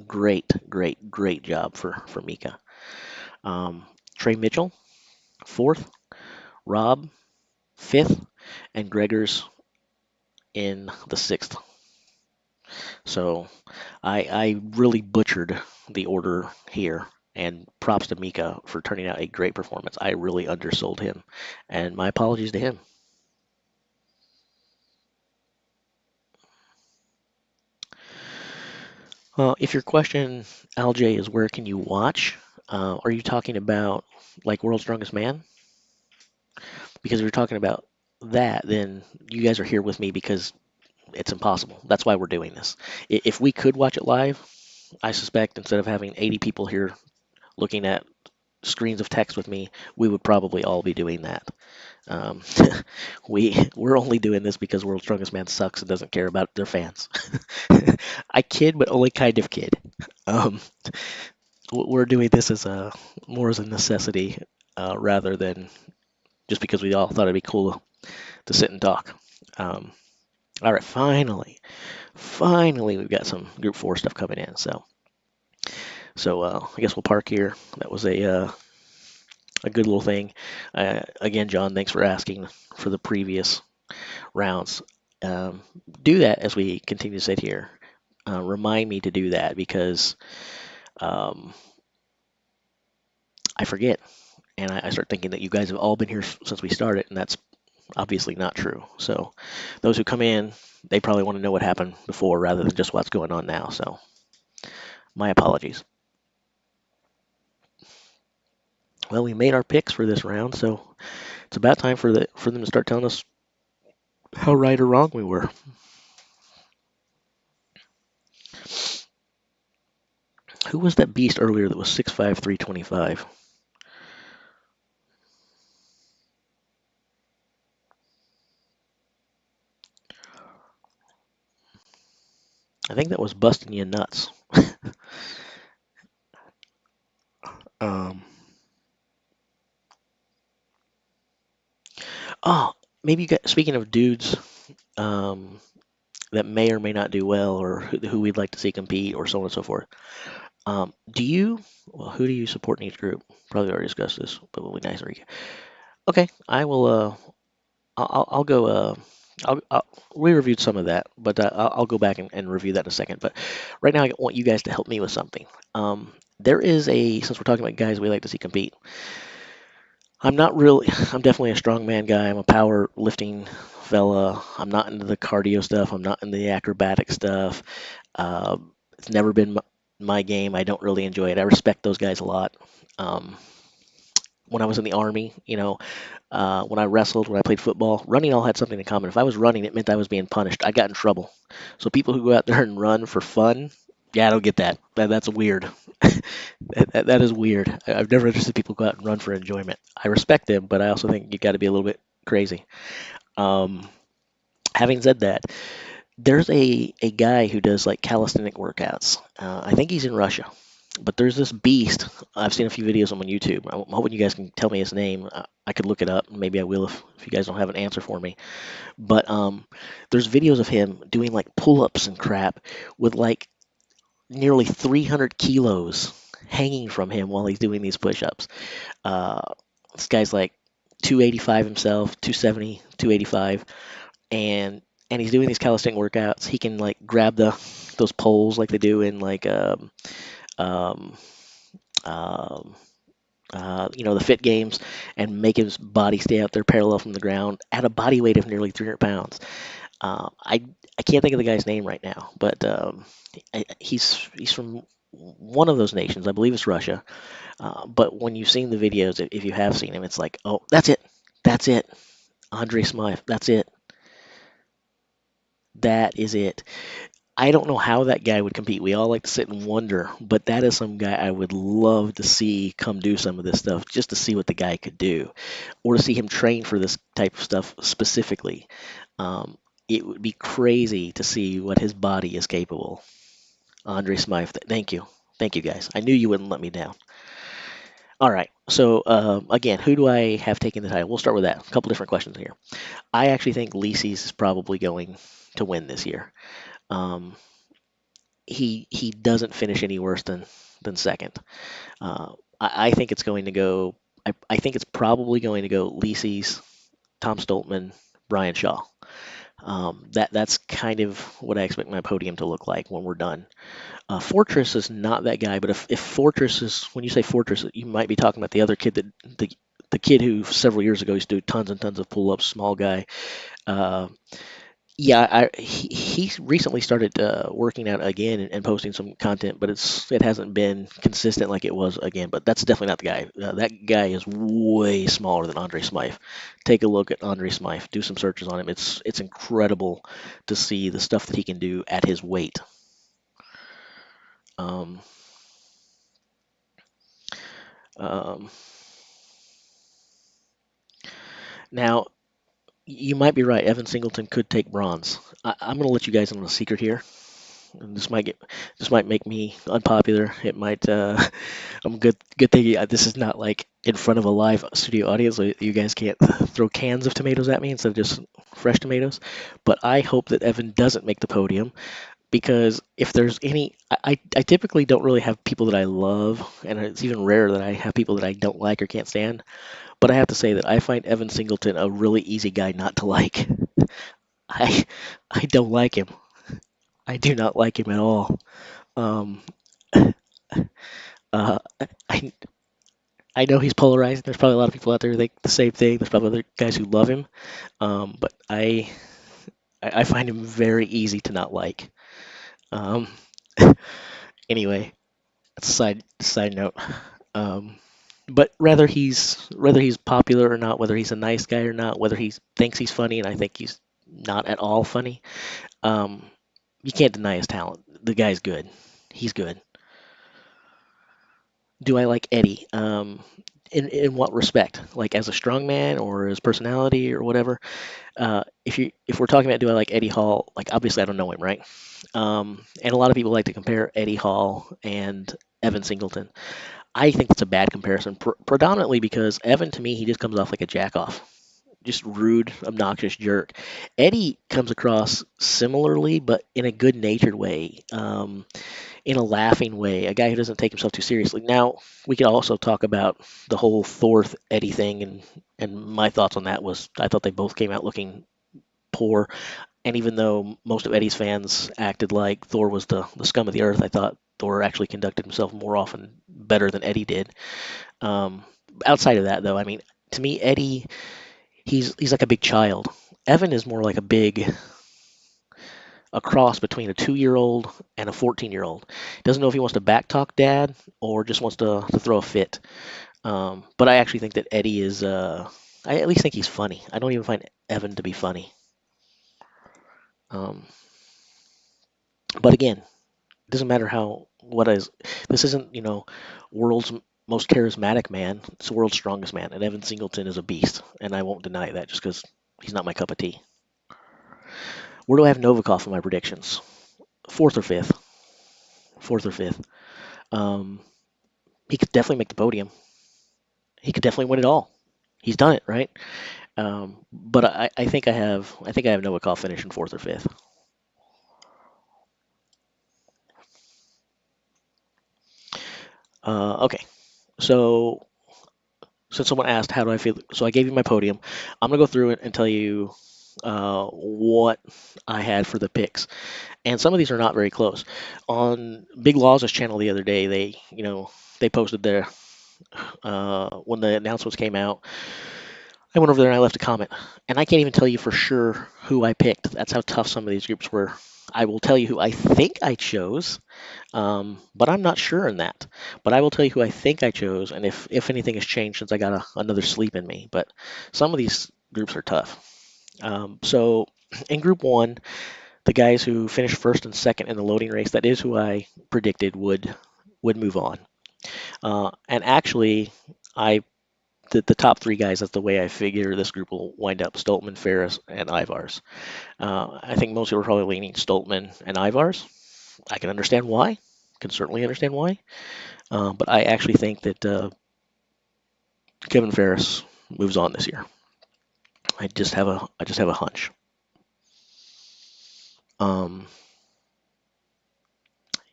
great, great, great job for Mika. Trey Mitchell, fourth. Rob, fifth. And Gregor's in the sixth. So I really butchered the order here, and props to Mika for turning out a great performance. I really undersold him, and my apologies to him. If your question, LJ, is where can you watch, are you talking about like World's Strongest Man? Because if you're talking about that, then you guys are here with me because it's impossible. That's why we're doing this. If we could watch it live, I suspect instead of having 80 people here looking at screens of text with me, we would probably all be doing that. Um, we're only doing this because World's Strongest Man sucks and doesn't care about their fans. I kid, but only kind of kid. Um, we're doing this as a more as a necessity rather than just because we all thought it'd be cool to sit and talk. Um, all right, finally, we've got some Group 4 stuff coming in. So I guess we'll park here. That was a good little thing. Again, John, thanks for asking for the previous rounds. Um, do that as we continue to sit here. Remind me to do that because um, I forget, and I start thinking that you guys have all been here since we started, and that's obviously not true. So those who come in, they probably want to know what happened before rather than just what's going on now. So my apologies. Well, we made our picks for this round, so it's about time for them to start telling us how right or wrong we were. Who was that beast earlier that was 6'5", 325? I think that was busting you nuts. Um, oh, maybe you got. Speaking of dudes um, that may or may not do well, or who we'd like to see compete, or so on and so forth. Do you? Well, who do you support in each group? Probably already discussed this, but we'll be nice. Okay, I will. I'll go. We reviewed some of that, but I'll go back and review that in a second. But right now, I want you guys to help me with something. There is since we're talking about guys we like to see compete. I'm not really. I'm definitely a strongman guy. I'm a power lifting fella. I'm not into the cardio stuff. I'm not into the acrobatic stuff. It's never been my game. I don't really enjoy it. I respect those guys a lot. Um, when I was in the army, when I wrestled, when I played football, running all had something in common. If I was running, it meant I was being punished. I got in trouble. So people who go out there and run for fun, yeah, I don't get that. That's weird. That is weird. I've never understood people go out and run for enjoyment. I respect them, but I also think you got to be a little bit crazy. Um, having said that, there's a guy who does like calisthenic workouts. I think he's in Russia, but there's this beast. I've seen a few videos of him on YouTube. I'm hoping you guys can tell me his name. I could look it up. Maybe I will if you guys don't have an answer for me. But there's videos of him doing like pull-ups and crap with like nearly 300 kilos hanging from him while he's doing these push-ups. Uh, this guy's like 285 himself, 270, 285, and he's doing these calisthenic workouts. He can like grab those poles like they do in like um, um, the fit games and make his body stay out there parallel from the ground at a body weight of nearly 300 pounds. I can't think of the guy's name right now, but he's from one of those nations. I believe it's Russia. But when you've seen the videos, if you have seen him, it's like, oh, that's it, Andre Smythe, that's it, that is it. I don't know how that guy would compete. We all like to sit and wonder, but that is some guy I would love to see come do some of this stuff just to see what the guy could do, or to see him train for this type of stuff specifically. Um, it would be crazy to see what his body is capable. Andre Smythe, thank you guys. I knew you wouldn't let me down. All right, so again, who do I have taking the title? We'll start with that. A couple different questions here. I actually think Lisi's is probably going to win this year. Um, he doesn't finish any worse than second. I think it's going to go. I think it's probably going to go Lisi's, Tom Stoltman, Brian Shaw. That's kind of what I expect my podium to look like when we're done. Fortress is not that guy, but if Fortress is, when you say Fortress, you might be talking about the other kid, that the kid who several years ago used to do tons and tons of pull-ups, small guy. Uh, yeah, he recently started working out again and posting some content, but it hasn't been consistent like it was again. But that's definitely not the guy. That guy is way smaller than Andre Smythe. Take a look at Andre Smythe. Do some searches on him. It's incredible to see the stuff that he can do at his weight. Um, um, Now, you might be right. Evan Singleton could take bronze. I'm going to let you guys in on a secret here. And this might make me unpopular. It might. I'm good thing this is not like in front of a live studio audience, so you guys can't throw cans of tomatoes at me instead of just fresh tomatoes. But I hope that Evan doesn't make the podium, because if there's any, I typically don't really have people that I love, and it's even rare that I have people that I don't like or can't stand. But I have to say that I find Evan Singleton a really easy guy not to like. I I don't like him. I do not like him at all. Um, uh, I I know he's polarizing. There's probably a lot of people out there who think the same thing. There's probably other guys who love him. But I find him very easy to not like. Um, anyway, that's a side note. Um, but whether he's popular or not, whether he's a nice guy or not, whether he thinks he's funny, and I think he's not at all funny. Um, you can't deny his talent. The guy's good. He's good. Do I like Eddie? In what respect? Like as a strongman or his personality or whatever? If we're talking about, do I like Eddie Hall? Like obviously I don't know him, right? And a lot of people like to compare Eddie Hall and Evan Singleton. I think it's a bad comparison, predominantly because Evan, to me, he just comes off like a jackoff, just rude, obnoxious jerk. Eddie comes across similarly, but in a good-natured way, in a laughing way, a guy who doesn't take himself too seriously. Now, we could also talk about the whole Thor Eddie thing, and my thoughts on that was I thought they both came out looking poor. And even though most of Eddie's fans acted like Thor was the scum of the earth, I thought Thor actually conducted himself more often better than Eddie did. Um, Outside of that, though, I mean, to me, Eddie, he's like a big child. Evan is more like a cross between a 2-year-old and a 14-year-old. Doesn't know if he wants to backtalk dad or just wants to throw a fit. But I actually think that Eddie is. I at least think he's funny. I don't even find Evan to be funny. Um, but again, it doesn't matter how what is. This isn't world's most charismatic man. It's the world's strongest man, and Evan Singleton is a beast, and I won't deny that just because he's not my cup of tea. Where do I have Novikov in my predictions? Fourth or fifth. Fourth or fifth. Um, he could definitely make the podium. He could definitely win it all. He's done it, right? But I think I have Novikov finishing fourth or fifth. Okay, so since someone asked how do I feel, so I gave you my podium. I'm gonna go through it and tell you what I had for the picks, and some of these are not very close. On Big Law's channel the other day, they posted their when the announcements came out. I went over there and I left a comment, and I can't even tell you for sure who I picked. That's how tough some of these groups were. I will tell you who I think I chose, but I'm not sure in that. But I will tell you who I think I chose, and if anything has changed since I got another sleep in me. But some of these groups are tough. So in Group One, the guys who finished first and second in the loading race, that is who I predicted would move on. And actually, I the top three guys, that's the way I figure this group will wind up: Stoltman, Ferris, and Ivars. I think most people are probably leaning Stoltman and Ivars. I can understand why. Can certainly understand why. But I actually think that Kevin Ferris moves on this year. I just have a hunch. Um,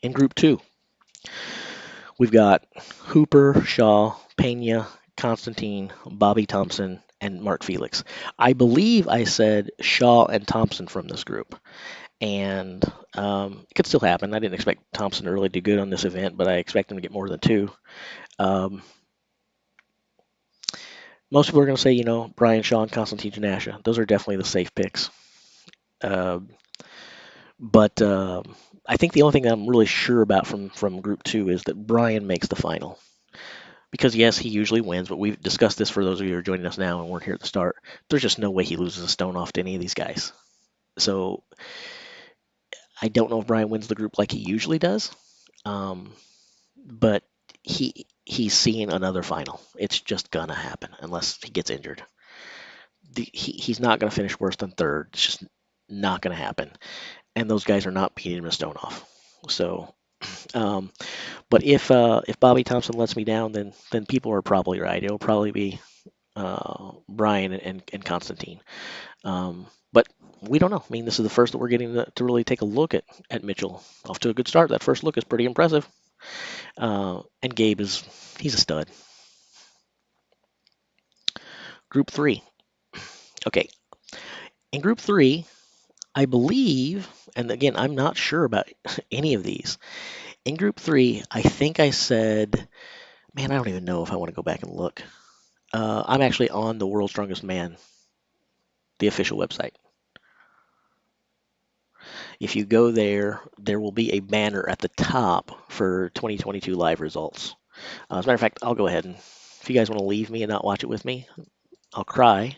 in Group Two, we've got Hooper, Shaw, Pena, Constantine, Bobby Thompson, and Mark Felix. I believe I said Shaw and Thompson from this group, and it could still happen. I didn't expect Thompson to really do good on this event, but I expect him to get more than two. Um, Most people are going to say, Brian Shaw and Constantine Janasha. Those are definitely the safe picks. Uh, but I think the only thing that I'm really sure about from Group 2 is that Brian makes the final. Because, yes, he usually wins, but we've discussed this for those of you who are joining us now and weren't here at the start. There's just no way he loses a stone off to any of these guys. So I don't know if Brian wins the group like he usually does, but he's seeing another final. It's just going to happen unless he gets injured. He's not going to finish worse than third. It's just not going to happen. And those guys are not beating him a stone off. So, but if Bobby Thompson lets me down, then people are probably right. It'll probably be Brian and Constantine. But we don't know. I mean, this is the first that we're getting to really take a look at Mitchell. Off to a good start. That first look is pretty impressive. And Gabe he's a stud. Group 3. Okay. In Group 3, I believe, and again, I'm not sure about any of these. In Group 3, I think I said, man, I don't even know if I want to go back and look. I'm actually on the World's Strongest Man, the official website. If you go there, there will be a banner at the top for 2022 live results. As a matter of fact, I'll go ahead and if you guys want to leave me and not watch it with me, I'll cry,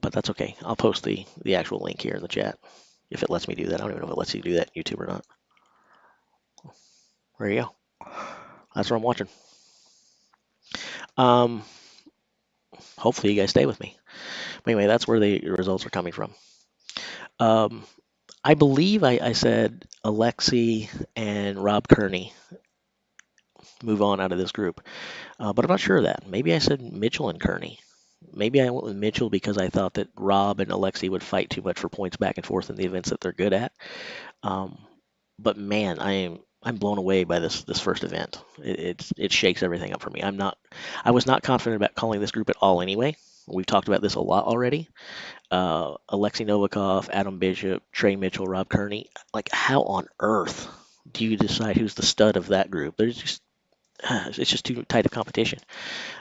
but that's okay. I'll post the actual link here in the chat if it lets me do that. I don't even know if it lets you do that in YouTube or not. There you go. That's what I'm watching. Hopefully you guys stay with me. But anyway, that's where the results are coming from. I believe I said Alexi and Rob Kearney move on out of this group, but I'm not sure of that. Maybe I said Mitchell and Kearney. Maybe I went with Mitchell because I thought that Rob and Alexi would fight too much for points back and forth in the events that they're good at. But man, I'm blown away by this first event. It shakes everything up for me. I was not confident about calling this group at all anyway. We've talked about this a lot already. Alexei Novikov, Adam Bishop, Trey Mitchell, Rob Kearney. Like, how on earth do you decide who's the stud of that group? It's just too tight a competition.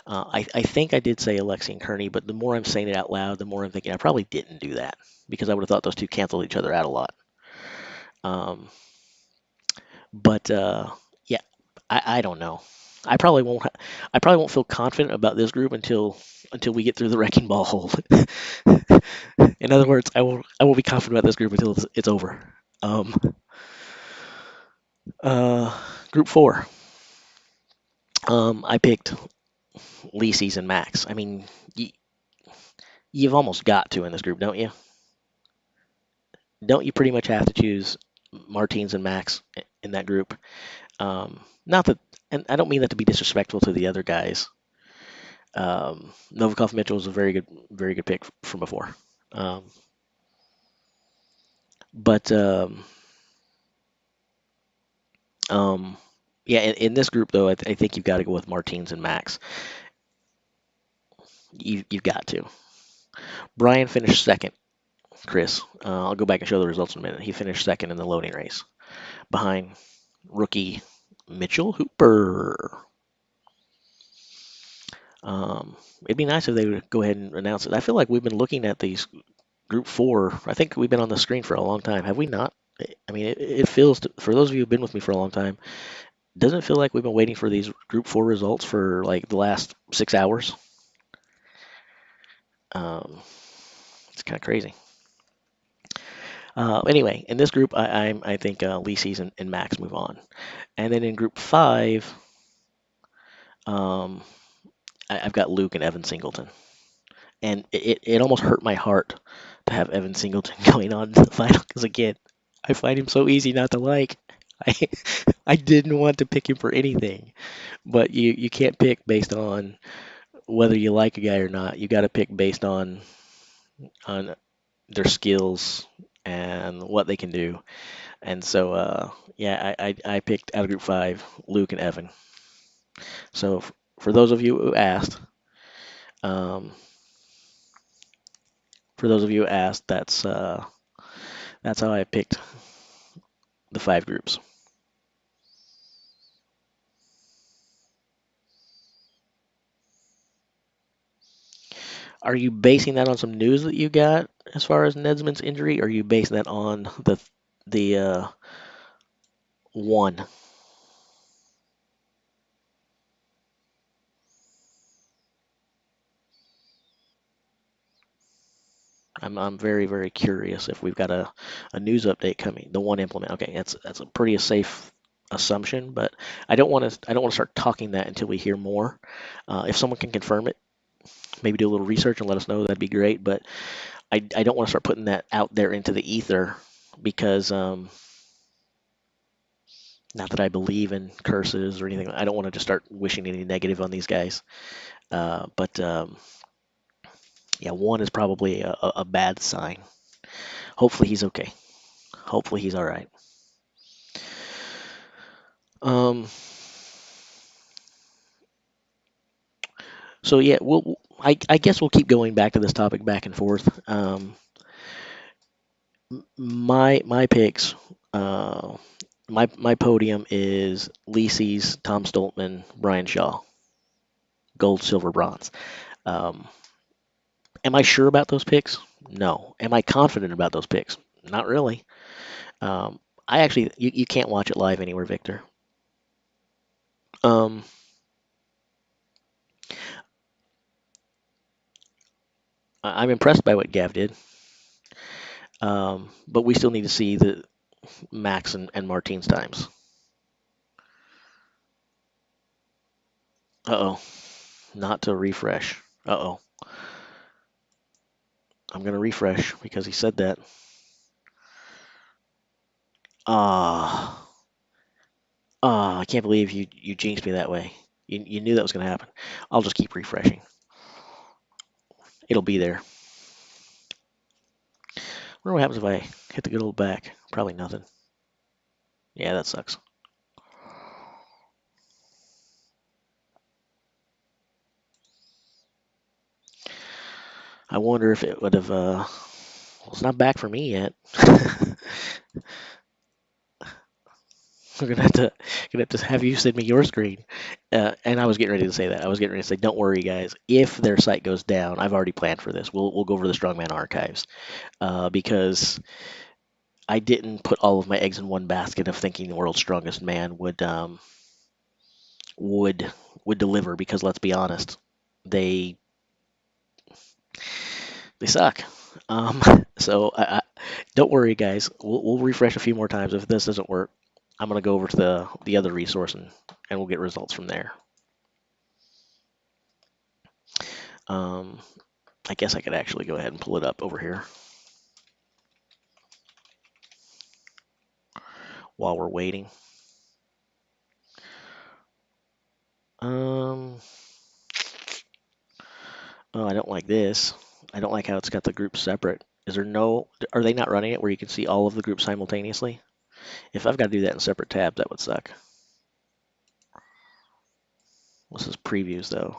I think I did say Alexei and Kearney, but the more I'm saying it out loud, the more I'm thinking I probably didn't do that because I would have thought those two canceled each other out a lot. But yeah, I don't know. I probably won't feel confident about this group until we get through the wrecking ball hold. In other words, I won't be confident about this group until it's over. Um, Group 4. I picked Lises and Max. I mean, you've almost got to in this group, don't you? Don't you pretty much have to choose Martins and Max in that group? Not that, and I don't mean that to be disrespectful to the other guys. Novikov Mitchell was a very good pick from before. But yeah, in this group though, I think you've got to go with Martins and Max. You've got to. Brian finished second. Chris, I'll go back and show the results in a minute. He finished second in the loading race, behind rookie Mitchell Hooper. It'd be nice if they would go ahead and announce it. I feel like we've been looking at these Group 4. I think we've been on the screen for a long time. Have we not? I mean, it feels, for those of you who've been with me for a long time, doesn't it feel like we've been waiting for these Group 4 results for like the last 6 hours? It's kind of crazy. Anyway, in this group, I think Lises and Max move on. And then in Group 5, I've got Luke and Evan Singleton. And it almost hurt my heart to have Evan Singleton going on to the final because, again, I find him so easy not to like. I didn't want to pick him for anything, but you can't pick based on whether you like a guy or not. You got to pick based on their skills and what they can do. And so, yeah, I picked out of Group 5 Luke and Evan. So for those of you who asked, For those of you who asked, that's how I picked the 5 groups. Are you basing that on some news that you got as far as Nedsman's injury, or are you basing that on the one? I'm very, very curious if we've got a news update coming. The one implement. Okay, that's a pretty safe assumption, but I don't want to start talking that until we hear more. If someone can confirm it, maybe do a little research and let us know. That'd be great. But I don't want to start putting that out there into the ether because not that I believe in curses or anything. I don't want to just start wishing any negative on these guys. But yeah, one is probably a bad sign. Hopefully he's okay. Hopefully he's all right. Um, so yeah, I guess we'll keep going back to this topic back and forth. My picks, uh, my podium is Lisi's, Tom Stoltman, Brian Shaw, gold, silver, bronze. Um, am I sure about those picks? No. Am I confident about those picks? Not really. Um, I actually, you can't watch it live anywhere, Victor. Um, I'm impressed by what Gav did, but we still need to see the Max and Martine's times. Uh-oh, not to refresh. Uh-oh, I'm gonna refresh because he said that. Ah, I can't believe you jinxed me that way. You knew that was gonna happen. I'll just keep refreshing. It'll be there. Wonder what happens if I hit the good old back. Probably nothing. Yeah, that sucks. I wonder if it would have. Well, it's not back for me yet. We're gonna have to have you send me your screen. And I was getting ready to say that. I was getting ready to say, don't worry, guys. If their site goes down, I've already planned for this. We'll go over the Strongman archives because I didn't put all of my eggs in one basket of thinking the world's strongest man would would deliver. Because let's be honest, they they suck. Um, so don't worry, guys. We'll refresh a few more times. If this doesn't work, I'm gonna go over to the other resource and we'll get results from there. Um, I guess I could actually go ahead and pull it up over here while we're waiting. Um, oh, I don't like this. I don't like how it's got the groups separate. Is there no, are they not running it where you can see all of the groups simultaneously? If I've got to do that in separate tabs, that would suck. This is previews though.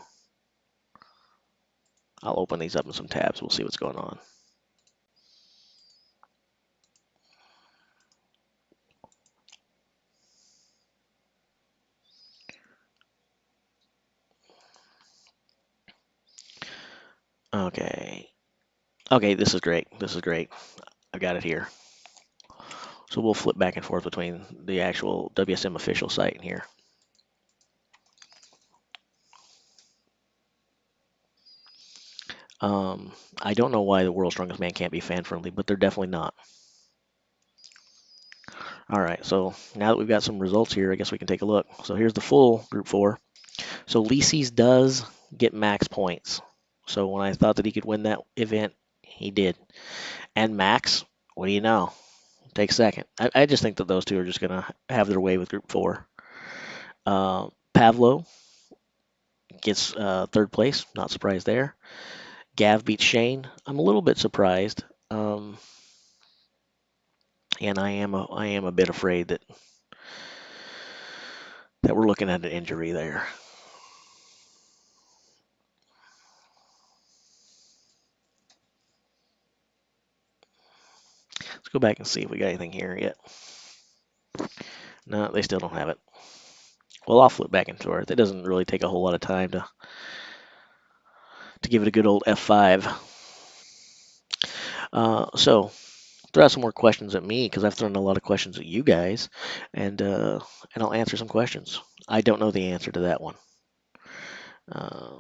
I'll open these up in some tabs. We'll see what's going on. Okay. Okay, this is great. This is great. I got it here. So we'll flip back and forth between the actual WSM official site and here. I don't know why the world's strongest man can't be fan friendly, but they're definitely not. All right, so now that we've got some results here, I guess we can take a look. So here's the full group 4. So Lisi's does get max points. So when I thought that he could win that event, he did. And Max, what do you know? Take second. I just think that those two are just going to have their way with group 4. Pavlo gets third place. Not surprised there. Gav beats Shane. I'm a little bit surprised. And I am a bit afraid that we're looking at an injury there. Let's go back and see if we got anything here yet. No, they still don't have it. Well, I'll flip back into Earth. It doesn't really take a whole lot of time to give it a good old F5. So throw out some more questions at me because I've thrown a lot of questions at you guys, and I'll answer some questions. I don't know the answer to that one. Uh,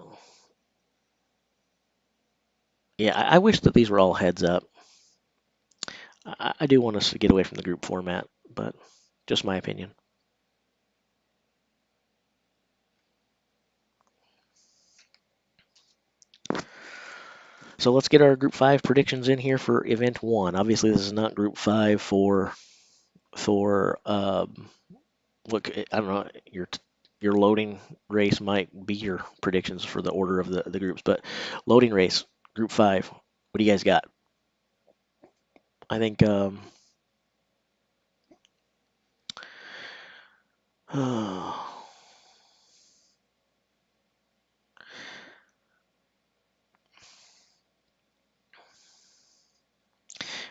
yeah, I wish that these were all heads up. I do want us to get away from the group format, but just my opinion. So let's get our Group 5 predictions in here for Event 1. Obviously, this is not Group 5 for what I don't know, your loading race might be your predictions for the order of the groups, but loading race, Group 5, what do you guys got? I think I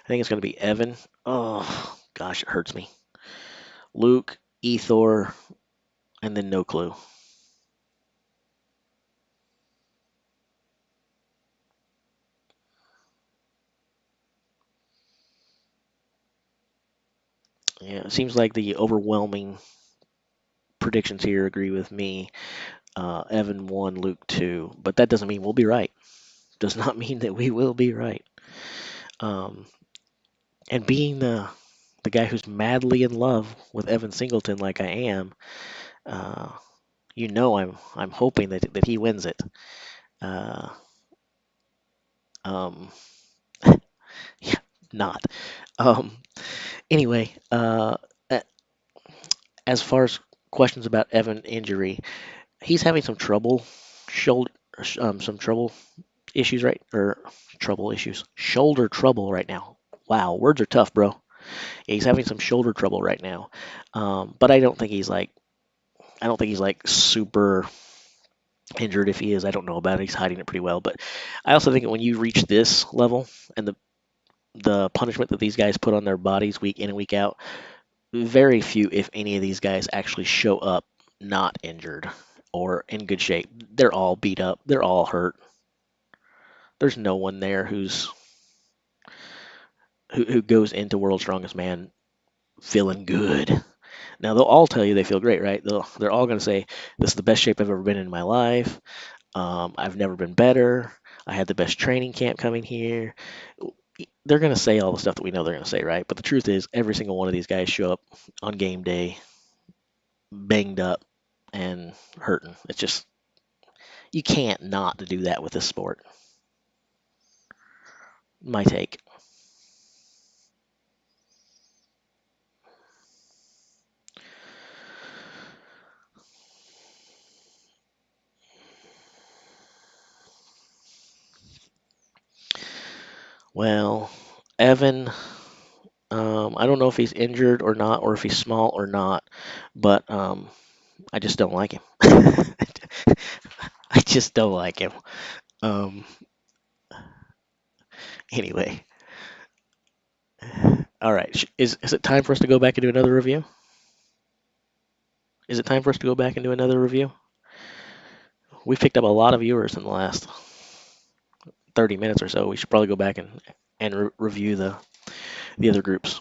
think it's going to be Evan. Oh, gosh, it hurts me. Luke, Ethor, and then no clue. Yeah, it seems like the overwhelming predictions here agree with me. Evan 1, Luke 2, but that doesn't mean we'll be right. Does not mean that we will be right. Um, and being the guy who's madly in love with Evan Singleton, like I am, uh, I'm hoping that he wins it. Uh, um, yeah, not. Um, anyway, as far as questions about Evan injury, he's having some trouble shoulder, some trouble issues, right? Or trouble issues, shoulder trouble right now. Wow, words are tough, bro. Yeah, he's having some shoulder trouble right now, but I don't think he's like super injured. If he is, I don't know about it. He's hiding it pretty well. But I also think that when you reach this level and the punishment that these guys put on their bodies week in and week out, very few, if any, of these guys actually show up not injured or in good shape. They're all beat up. They're all hurt. There's no one there who goes into World's Strongest Man feeling good. Now they'll all tell you they feel great, right? They're all going to say this is the best shape I've ever been in my life. I've never been better. I had the best training camp coming here. They're going to say all the stuff that we know they're going to say, right? But the truth is, every single one of these guys show up on game day banged up and hurting. It's just, you can't not do that with this sport. My take. Well, Evan, I don't know if he's injured or not, or if he's small or not, but I just don't like him. I just don't like him. Um, anyway, all right. Is it time for us to go back and do another review? Is it time for us to go back and do another review? We've picked up a lot of viewers in the last 30 minutes or so. We should probably go back and review the other groups.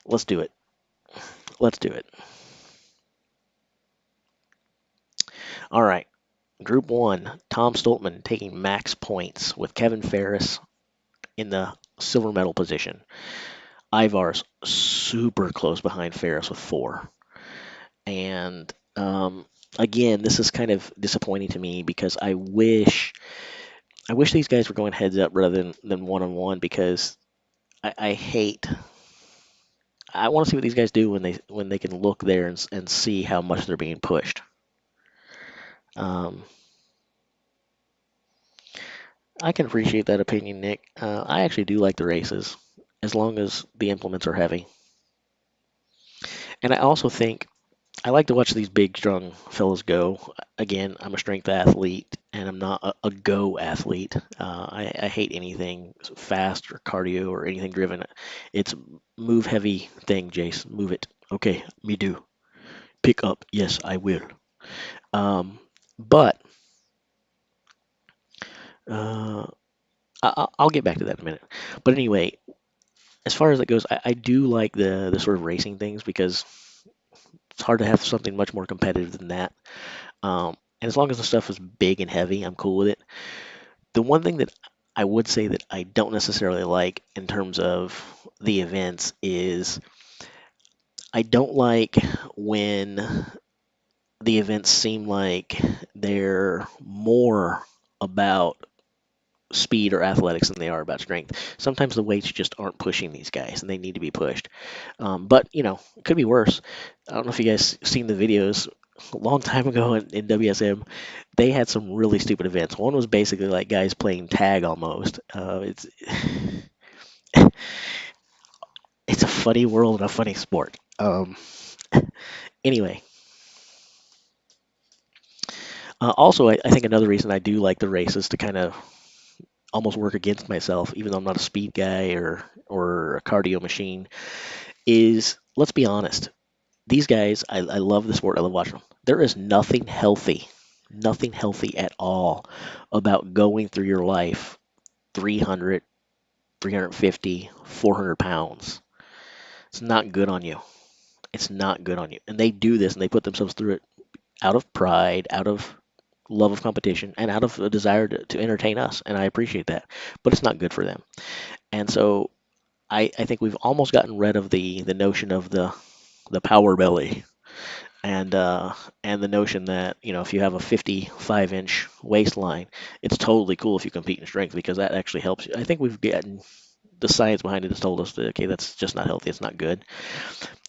Let's do it. Let's do it. All right. Group 1, Tom Stoltman taking max points with Kevin Ferris in the silver medal position. Ivar's super close behind Ferris with 4. And again, this is kind of disappointing to me because I wish these guys were going heads up rather than one on one because I hate. I want to see what these guys do when they can look there and see how much they're being pushed. Um, I can appreciate that opinion, Nick. I actually do like the races as long as the implements are heavy. And I also think I like to watch these big, strong fellas go. Again, I'm a strength athlete, and I'm not a go athlete. I hate anything fast or cardio or anything driven. It's move heavy thing, Jace. Move it. Okay, me do. Pick up. Yes, I will. Um, but uh, I'll get back to that in a minute. But anyway, as far as it goes, I do like the sort of racing things because it's hard to have something much more competitive than that. And as long as the stuff is big and heavy, I'm cool with it. The one thing that I would say that I don't necessarily like in terms of the events is I don't like when the events seem like they're more about speed or athletics than they are about strength. Sometimes the weights just aren't pushing these guys, and they need to be pushed. But it could be worse. I don't know if you guys seen the videos a long time ago in WSM. They had some really stupid events. One was basically like guys playing tag almost. It's a funny world and a funny sport. Anyway, also I think another reason I do like the race is to kind of almost work against myself, even though I'm not a speed guy or a cardio machine. Is let's be honest, these guys, I love the sport. I love watching them. There is nothing healthy at all about going through your life 300, 350, 400 pounds. It's not good on you. It's not good on you. And they do this and they put themselves through it out of pride, out of love of competition, and out of a desire to entertain us. And I appreciate that. But it's not good for them. And so I think we've almost gotten rid of the notion of the power belly and the notion that if you have a 55-inch waistline, it's totally cool if you compete in strength because that actually helps you. I think we've gotten the science behind it has told us that okay, that's just not healthy. It's not good.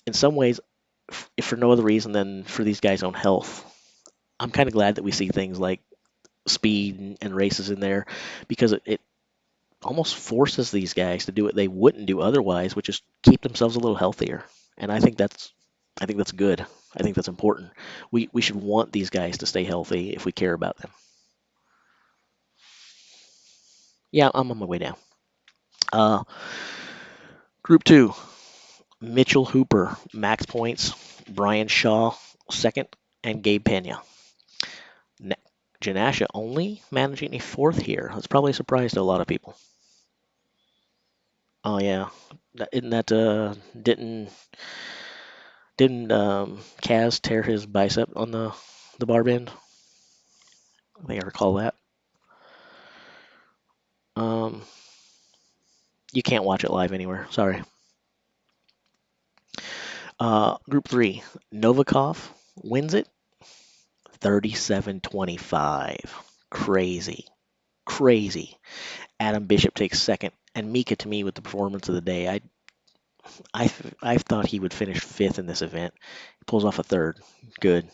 In some ways, if for no other reason than for these guys' own health, I'm kind of glad that we see things like speed and races in there because it almost forces these guys to do what they wouldn't do otherwise, which is keep themselves a little healthier. And I think that's good. I think that's important. We should want these guys to stay healthy if we care about them. Yeah, I'm on my way down. Uh, Group two: Mitchell Hooper, max points. Brian Shaw, second, and Gabe Pena. Ne- Janasha only managing a fourth here. That's probably a surprise to a lot of people. Oh yeah, isn't that didn't Kaz tear his bicep on the bar bend? I think I recall that. Um, you can't watch it live anywhere. Sorry. Group three: Novikov wins it 37-25. Crazy, crazy. Adam Bishop takes second, and Mika to me with the performance of the day. I thought he would finish fifth in this event. He pulls off a third. Good.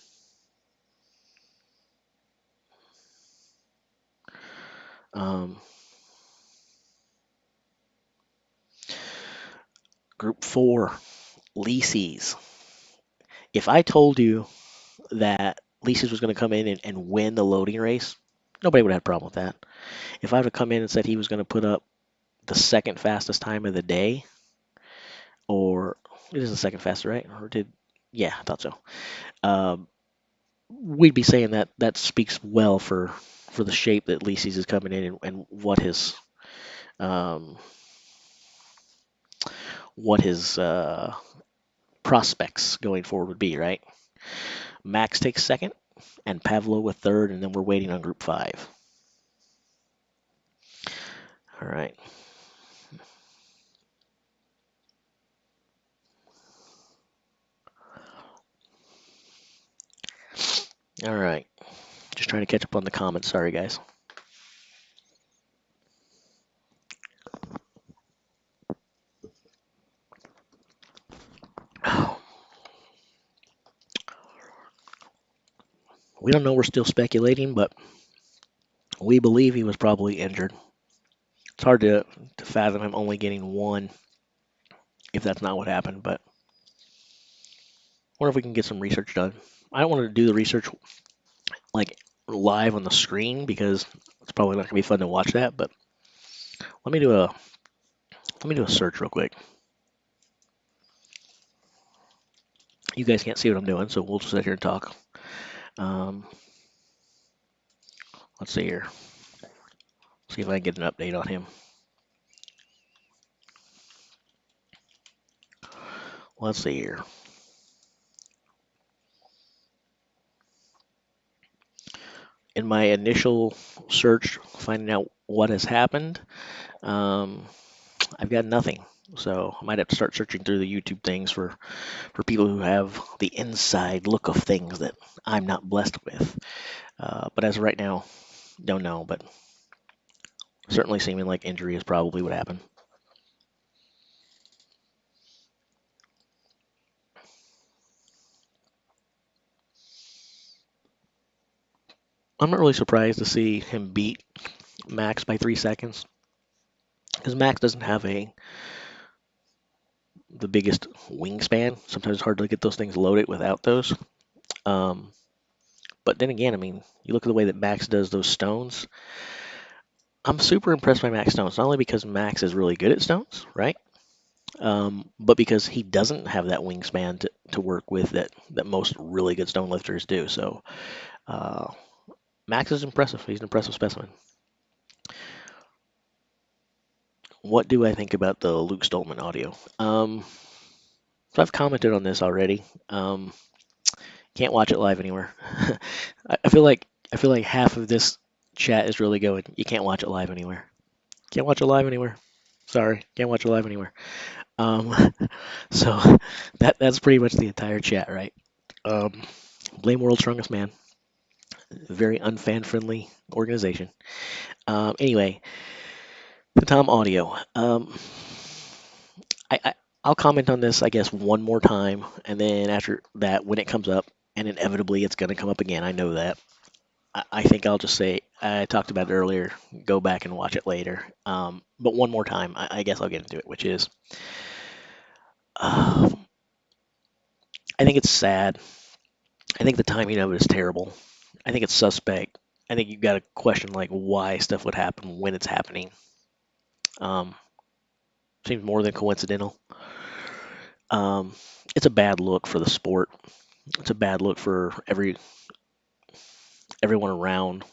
Um, Group four: Lisi's. If I told you that Lisi's was going to come in and win the loading race, nobody would have a problem with that. If I would have come in and said he was going to put up the second fastest time of the day, or it is the second fastest, right? Or did, yeah, I thought so. Um, we'd be saying that that speaks well for the shape that Lisi's is coming in and um, what his prospects going forward would be, right? Max takes second, and Pavlo with third, and then we're waiting on Group five. All right. All right. Just trying to catch up on the comments. Sorry, guys. We don't know. We're still speculating, but we believe he was probably injured. It's hard to fathom him only getting one if that's not what happened, but I wonder if we can get some research done. I don't want to do the research like live on the screen because it's probably not gonna be fun to watch that. But let me do a search real quick. You guys can't see what I'm doing, so we'll just sit here and talk. Um, let's see here. See if I can get an update on him. Let's see here. In my initial search, finding out what has happened, I've got nothing. So I might have to start searching through the YouTube things for people who have the inside look of things that I'm not blessed with. But as of right now, don't know. But certainly seeming like injury is probably what happened. I'm not really surprised to see him beat Max by 3 seconds because Max doesn't have the biggest wingspan. Sometimes it's hard to get those things loaded without those. Um, but then again, I mean, you look at the way that Max does those stones. I'm super impressed by Max Stones, not only because Max is really good at stones, right? But because he doesn't have that wingspan to work with that most really good stone lifters do. So uh, Max is impressive. He's an impressive specimen. What do I think about the Luke Stoltman audio? So I've commented on this already. Can't watch it live anywhere. I feel like half of this chat is really going. You can't watch it live anywhere. Can't watch it live anywhere. Sorry, can't watch it live anywhere. Um, so that's pretty much the entire chat, right? Um, blame World's Strongest Man. Very unfan friendly organization. Anyway, the Tom audio. I I'll comment on this, I guess, one more time, and then after that, when it comes up, and inevitably it's going to come up again. I know that. I think I'll just say I talked about it earlier. Go back and watch it later. But one more time, I guess I'll get into it, which is, uh, I think it's sad. I think the timing of it is terrible. I think it's suspect. I think you've got to question like why stuff would happen when it's happening. Um, Seems more than coincidental. Um, it's a bad look for the sport. It's a bad look for everyone around.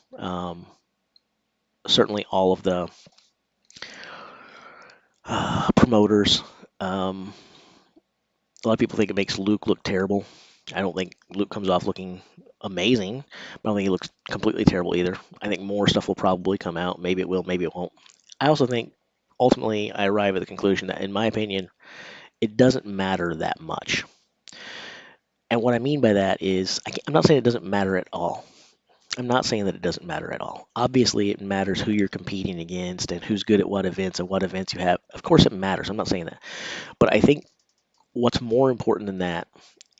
Certainly all of the promoters. Um, a lot of people think it makes Luke look terrible. I don't think Luke comes off looking amazing, but I don't think he looks completely terrible either. I think more stuff will probably come out. Maybe it will, maybe it won't. I also think ultimately I arrive at the conclusion that, in my opinion, it doesn't matter that much. And what I mean by that is, I'm not saying it doesn't matter at all. I'm not saying that it doesn't matter at all. Obviously, it matters who you're competing against and who's good at what events and what events you have. Of course, it matters. I'm not saying that. But I think what's more important than that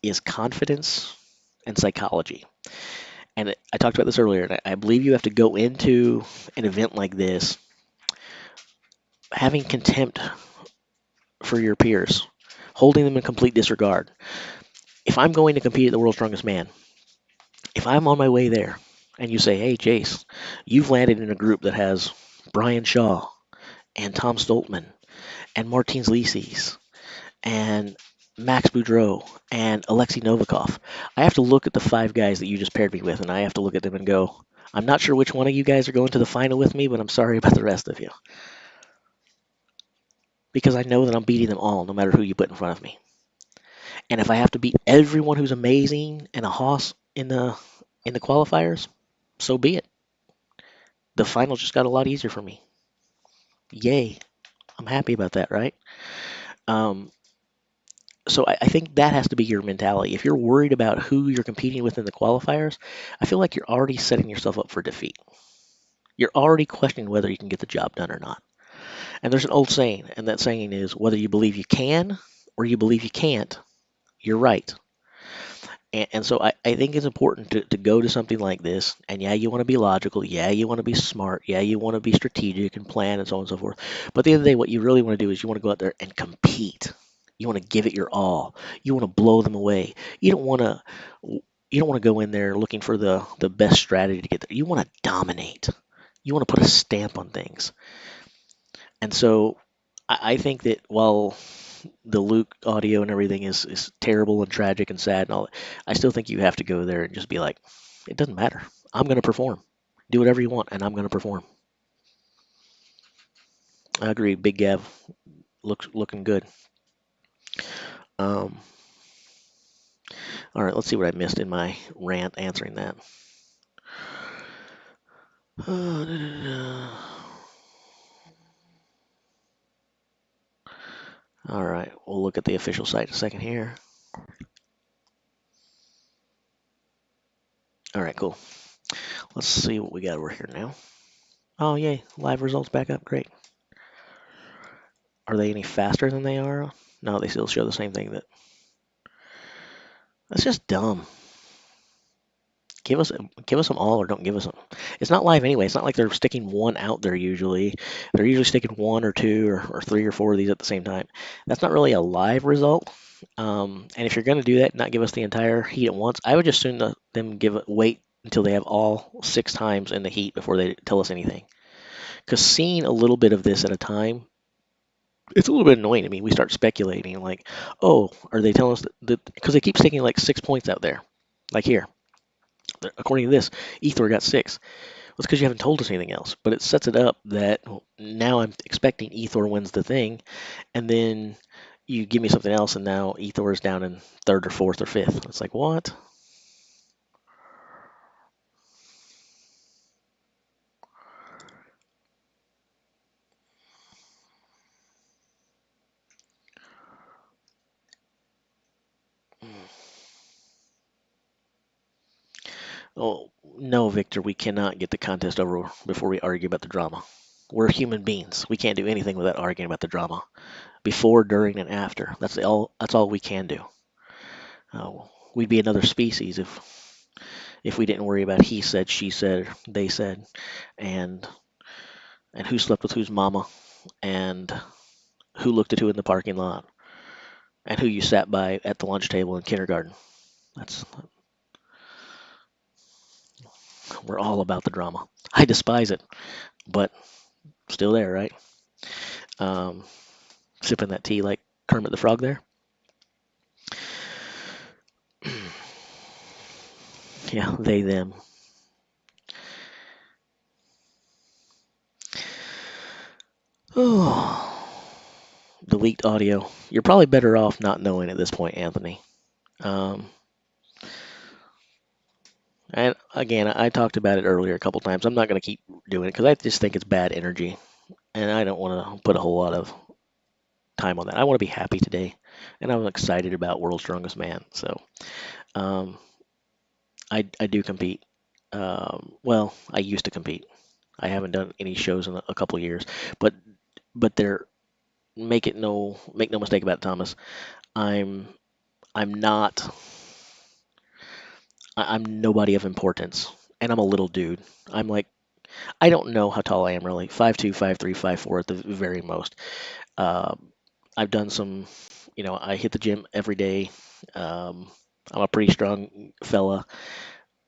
is confidence and psychology. And I talked about this earlier, and I believe you have to go into an event like this having contempt for your peers, holding them in complete disregard. If I'm going to compete at the World's Strongest Man, if I'm on my way there and you say, hey, Jace, you've landed in a group that has Brian Shaw and Tom Stoltman and Martins Licis and Max Boudreau and Alexei Novikov. I have to look at the 5 guys that you just paired me with, and I have to look at them and go, I'm not sure which one of you guys are going to the final with me, but I'm sorry about the rest of you. Because I know that I'm beating them all, no matter who you put in front of me. And if I have to beat everyone who's amazing and a hoss in the qualifiers, so be it. The final just got a lot easier for me. Yay. I'm happy about that, right? Um, so I think that has to be your mentality. If you're worried about who you're competing with in the qualifiers, I feel like you're already setting yourself up for defeat. You're already questioning whether you can get the job done or not. And there's an old saying, and that saying is whether you believe you can or you believe you can't, you're right. And so I think it's important to go to something like this. And yeah, you want to be logical. Yeah, you want to be smart. Yeah, you want to be strategic and plan and so on and so forth. But at the end of the day, what you really want to do is you want to go out there and compete. You want to give it your all. You want to blow them away. You don't want to you don't want to go in there looking for the best strategy to get there. You want to dominate. You want to put a stamp on things. And so I think that while the Luke audio and everything is terrible and tragic and sad and all, I still think you have to go there and just be like, it doesn't matter. I'm going to perform. Do whatever you want, and I'm going to perform. I agree. Big Gav looking good. Um, all right, let's see what I missed in my rant answering that. All right, we'll look at the official site in a second here. All right, cool. Let's see what we got over here now. Oh, yay, live results back up. Great. Are they any faster than they are? No, they still show the same thing. That's just dumb. Give us them all or don't give us them. It's not live anyway. It's not like they're sticking one out there usually. They're usually sticking one or two or three or four of these at the same time. That's not really a live result. And if you're going to do that, not give us the entire heat at once, I would just assume them wait until they have all 6 times in the heat before they tell us anything. Because seeing a little bit of this at a time, it's a little bit annoying to me. We start speculating like, oh, are they telling us that because they keep sticking like 6 points out there, like here. According to this, Ethor got 6. Well, it's because you haven't told us anything else. But it sets it up that now I'm expecting Ethor wins the thing, and then you give me something else, and now Ethor is down in third or fourth or fifth. It's like, what? Oh, no, Victor, we cannot get the contest over before we argue about the drama. We're human beings. We can't do anything without arguing about the drama. Before, during, and after. That's all we can do. We'd be another species if we didn't worry about he said, she said, they said, and who slept with whose mama, and who looked at who in the parking lot, and who you sat by at the lunch table in kindergarten. That's We're all about the drama. I despise it, but still there, right? Um, Sipping that tea like Kermit the Frog there. Yeah, they them. Oh, the leaked audio. You're probably better off not knowing at this point, Anthony. Um, and again, I talked about it earlier a couple times. I'm not going to keep doing it because I just think it's bad energy, and I don't want to put a whole lot of time on that. I want to be happy today, and I'm excited about World's Strongest Man. So um, I do compete. Well, I used to compete. I haven't done any shows in a couple years, but they're make no mistake about it, Thomas. I'm I'm not I'm nobody of importance, and I'm a little dude. I'm like I don't know how tall I am really. 5'2", 5'3", 5'4" at the very most. Uh, I've done some, I hit the gym every day. Um, I'm a pretty strong fella,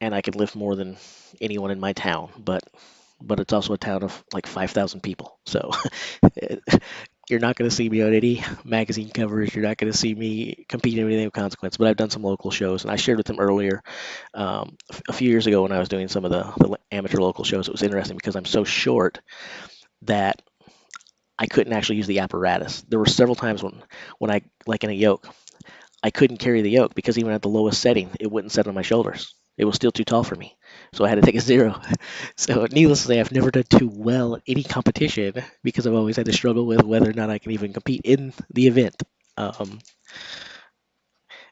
and I can lift more than anyone in my town. But it's also a town of like 5,000 people. So you're not going to see me on any magazine covers. You're not going to see me competing in anything of consequence. But I've done some local shows, and I shared with them earlier a few years ago when I was doing some of the amateur local shows. It was interesting because I'm so short that I couldn't actually use the apparatus. There were several times when I, like in a yoke, I couldn't carry the yoke because even at the lowest setting, it wouldn't set on my shoulders. It was still too tall for me. So I had to take a zero. So needless to say, I've never done too well at any competition because I've always had to struggle with whether or not I can even compete in the event. And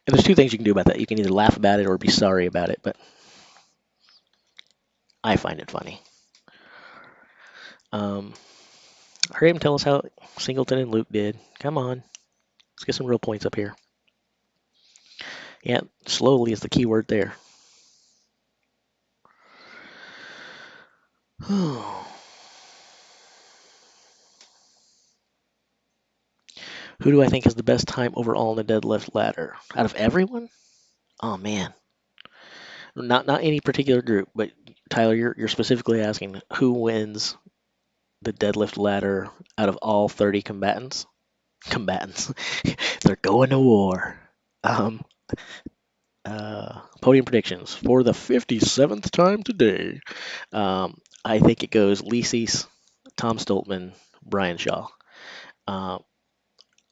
there's two things you can do about that. You can either laugh about it or be sorry about it, but I find it funny. Um, hurry up and tell us how Singleton and Luke did. Come on. Let's get some real points up here. Yeah, slowly is the key word there. Who do I think has the best time overall in the deadlift ladder? Out of everyone? Oh man. Not any particular group, but Tyler, you're specifically asking who wins the deadlift ladder out of all 30 combatants. Combatants, they're going to war. Um, Podium predictions for the 57th time today. I think it goes Lisis, Tom Stoltman, Brian Shaw. Uh,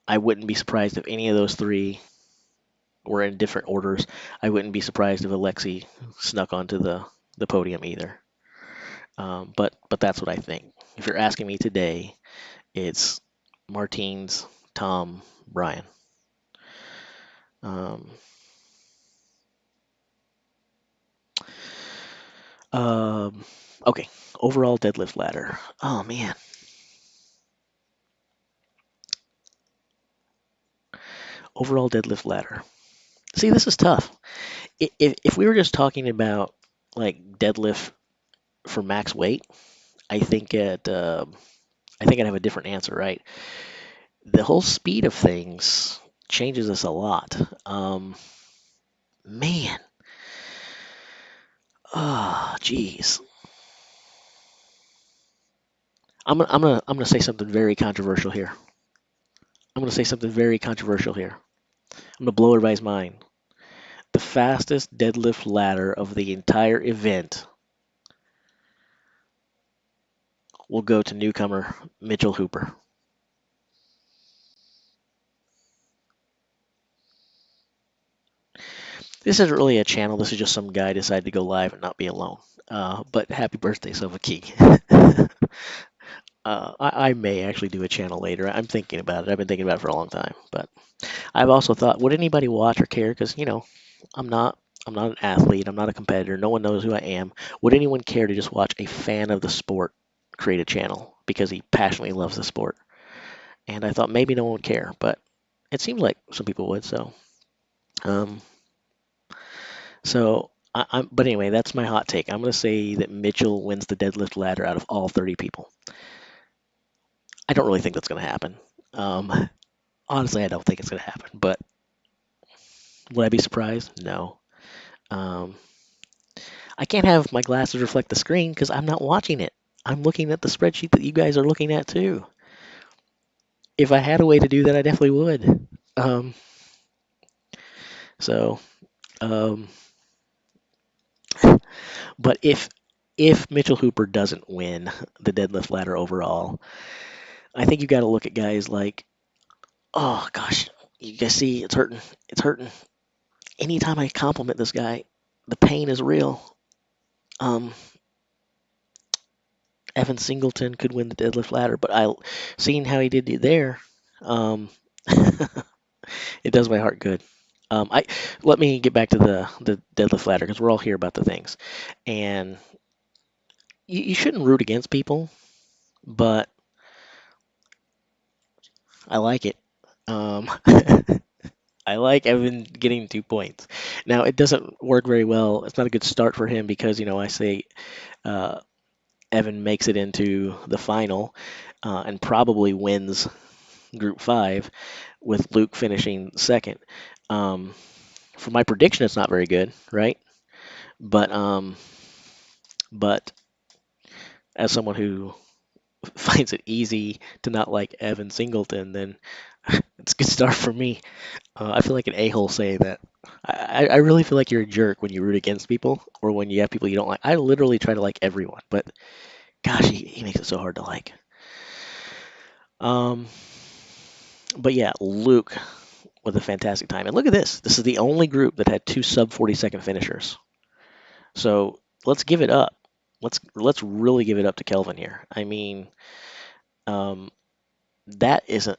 I wouldn't be surprised if any of those three were in different orders. I wouldn't be surprised if Alexi snuck onto the podium either. But that's what I think. If you're asking me today, it's Martins, Tom, Brian. Um, um, okay, overall deadlift ladder. Oh man, overall deadlift ladder. See, this is tough. If we were just talking about like deadlift for max weight, I think I think I'd have a different answer, right? The whole speed of things changes us a lot. Man, ah, geez. I'm gonna say something very controversial here. I'm gonna say something very controversial here. I'm gonna blow everybody's mind. The fastest deadlift ladder of the entire event will go to newcomer Mitchell Hooper. This isn't really a channel. This is just some guy decided to go live and not be alone. But happy birthday, Silva Key. I may actually do a channel later. I'm thinking about it. I've been thinking about it for a long time. But I've also thought, would anybody watch or care? Because I'm not. I'm not an athlete. I'm not a competitor. No one knows who I am. Would anyone care to just watch a fan of the sport create a channel because he passionately loves the sport? And I thought maybe no one would care, but it seemed like some people would. Um, but anyway, that's my hot take. I'm going to say that Mitchell wins the deadlift ladder out of all 30 people. I don't really think that's going to happen. Um, Honestly, I don't think it's going to happen. But would I be surprised? No. Um, I can't have my glasses reflect the screen because I'm not watching it. I'm looking at the spreadsheet that you guys are looking at too. If I had a way to do that, I definitely would. Um, so, um, but if Mitchell Hooper doesn't win the deadlift ladder overall, I think you got to look at guys like, oh gosh, you guys see, it's hurting. It's hurting. Anytime I compliment this guy, the pain is real. Um, Evan Singleton could win the deadlift ladder, but seeing how he did there, um, it does my heart good. I Let me get back to the deadlift ladder because we're all here about the things, and you shouldn't root against people, but I like it. Um, I like Evan getting 2 points. Now it doesn't work very well. It's not a good start for him because I say uh, Evan makes it into the final and probably wins Group 5 with Luke finishing second. Um, for my prediction, it's not very good, right? But but as someone who finds it easy to not like Evan Singleton, then it's a good start for me. I feel like an a-hole saying that. I really feel like you're a jerk when you root against people or when you have people you don't like. I literally try to like everyone, but gosh, he makes it so hard to like. Um, but yeah, Luke with a fantastic time. And look at this. This is the only group that had two sub 40-second finishers. So let's give it up. Let's really give it up to Kelvin here. I mean, um, that is a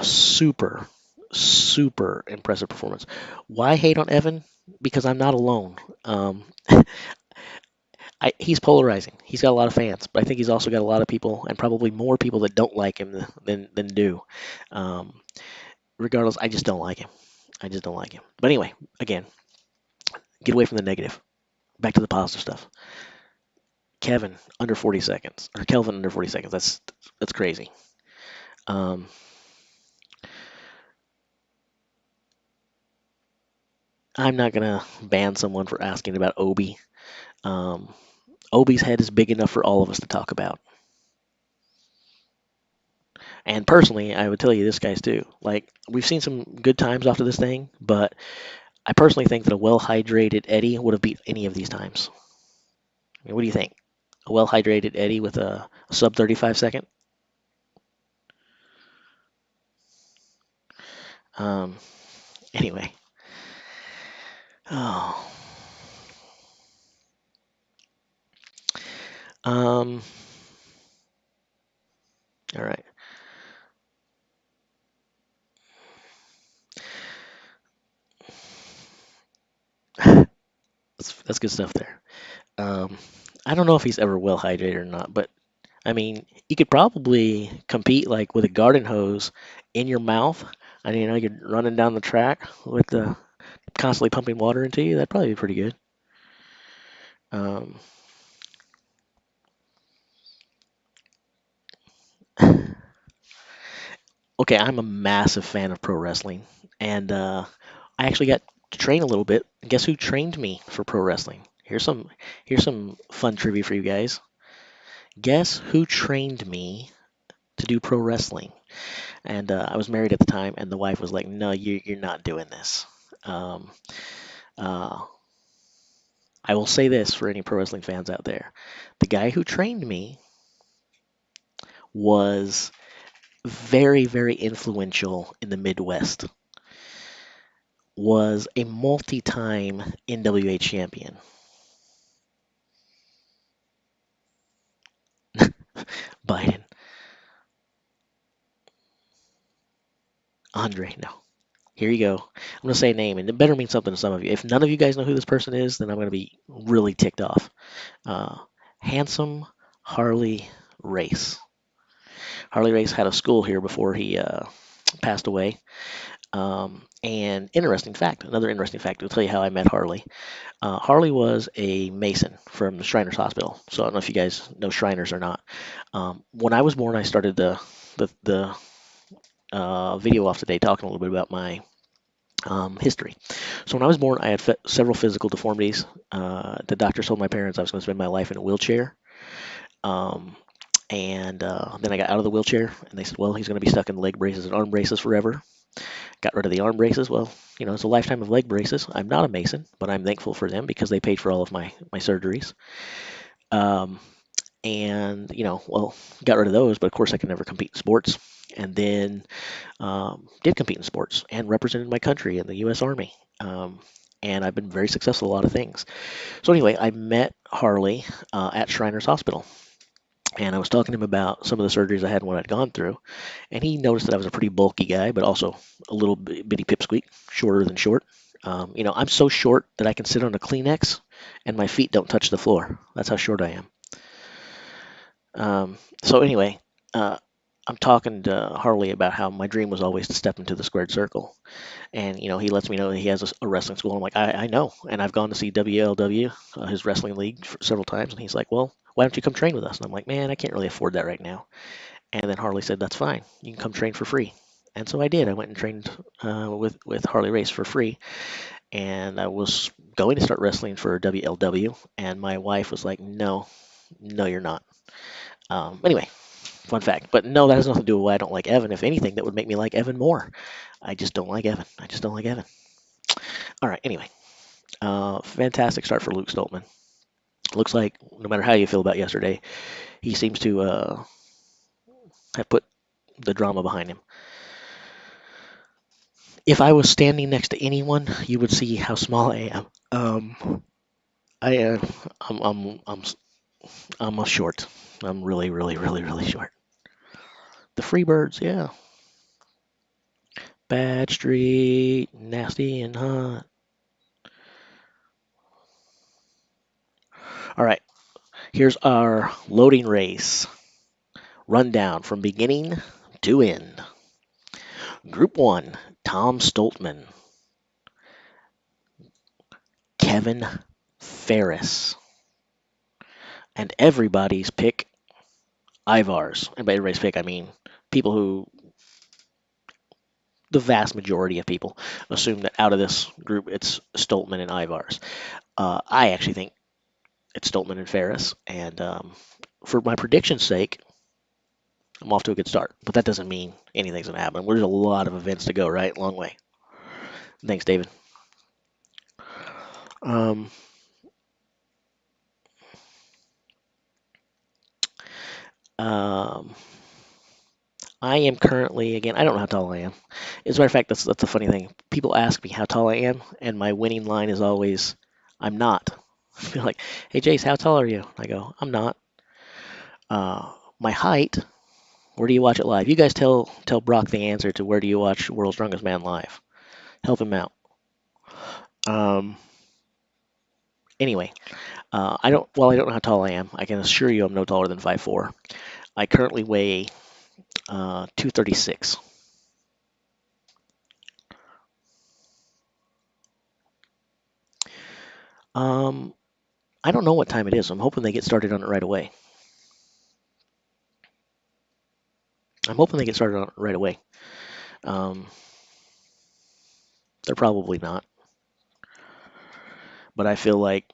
super super impressive performance. Why hate on Evan? Because I'm not alone. He's polarizing. He's got a lot of fans, but I think he's also got a lot of people, and probably more people that don't like him than do. Um, Regardless, I just don't like him. I just don't like him. But anyway, again, get away from the negative. Back to the positive stuff. Kevin under 40 seconds, or Kelvin under 40 seconds. That's crazy. Um, I'm not gonna ban someone for asking about Obi. Um, Obi's head is big enough for all of us to talk about. And personally, I would tell you this guy's too. Like we've seen some good times off of this thing, but I personally think that a well-hydrated Eddie would have beat any of these times. I mean, what do you think? A well-hydrated Eddie with a sub 35 second? Um, anyway. Oh. Um, all right. That's good stuff there. Um, I don't know if he's ever well hydrated or not, but I mean, you could probably compete like with a garden hose in your mouth, and you're running down the track with the constantly pumping water into you. That'd probably be pretty good. Um, okay, I'm a massive fan of pro wrestling, and I actually got to train a little bit. Guess who trained me for pro wrestling? Here's some fun trivia for you guys. Guess who trained me to do pro wrestling? And I was married at the time, and the wife was like, "No, you're not doing this." Um, uh, I will say this for any pro wrestling fans out there: the guy who trained me was very, very influential in the Midwest. Was a multi-time NWA champion. Biden, Andre. No, here you go. I'm gonna say a name, and it better mean something to some of you. If none of you guys know who this person is, then I'm gonna be really ticked off. Uh, Handsome Harley Race. Harley Race had a school here before he passed away. And another interesting fact, will tell you how I met Harley. Harley was a Mason from the Shriners Hospital. So I don't know if you guys know Shriners or not. When I was born, I started the video off today talking a little bit about my history. So when I was born, I had several physical deformities. The doctor told my parents I was going to spend my life in a wheelchair. Um, and then I got out of the wheelchair, and they said, well, he's going to be stuck in leg braces and arm braces forever. Got rid of the arm braces. Well, it's a lifetime of leg braces. I'm not a Mason, but I'm thankful for them because they paid for all of my surgeries. Um, and, well, got rid of those, but of course I could never compete in sports. And then did compete in sports and represented my country in the U.S. Army. And I've been very successful at a lot of things. So anyway, I met Harley at Shriners Hospital. And I was talking to him about some of the surgeries I had and what I'd gone through. And he noticed that I was a pretty bulky guy, but also a little bitty pipsqueak, shorter than short. I'm so short that I can sit on a Kleenex and my feet don't touch the floor. That's how short I am. So anyway, uh, I'm talking to Harley about how my dream was always to step into the squared circle. And, he lets me know that he has a wrestling school. I'm like, I know. And I've gone to see WLW, his wrestling league, several times. And he's like, well, why don't you come train with us? And I'm like, man, I can't really afford that right now. And then Harley said, that's fine. You can come train for free. And so I did. I went and trained with Harley Race for free. And I was going to start wrestling for WLW. And my wife was like, no, no, you're not. Anyway, fun fact. But no, that has nothing to do with why I don't like Evan. If anything, that would make me like Evan more. I just don't like Evan. I just don't like Evan. All right, anyway. Fantastic start for Luke Stoltman. Looks like no matter how you feel about yesterday, he seems to have put the drama behind him. If I was standing next to anyone, you would see how small I am. I I'm a short. I'm really, really, really, really short. The Freebirds, yeah. Bad Street, nasty and hot. All right, here's our loading race rundown from beginning to end. Group 1, Tom Stoltman, Kevin Ferris, and everybody's pick, Ivar's. And by everybody's pick, I mean people who the vast majority of people assume that out of this group it's Stoltman and Ivars. I actually think it's Stoltman and Ferris, and for my prediction's sake, I'm off to a good start. But that doesn't mean anything's gonna happen. There's a lot of events to go, right? Long way. Thanks, David. Um, um, I am currently, again, I don't know how tall I am. As a matter of fact, that's a funny thing. People ask me how tall I am, and my winning line is always, I'm not. They're like, hey, Jace, how tall are you? I go, I'm not. My height, where do you watch it live? You guys tell Brock the answer to where do you watch World's Strongest Man live. Help him out. Um, anyway, while I don't know how tall I am, I can assure you I'm no taller than 5'4". I currently weigh 236. Um, I don't know what time it is. I'm hoping they get started on it right away. Um, they're probably not, but I feel like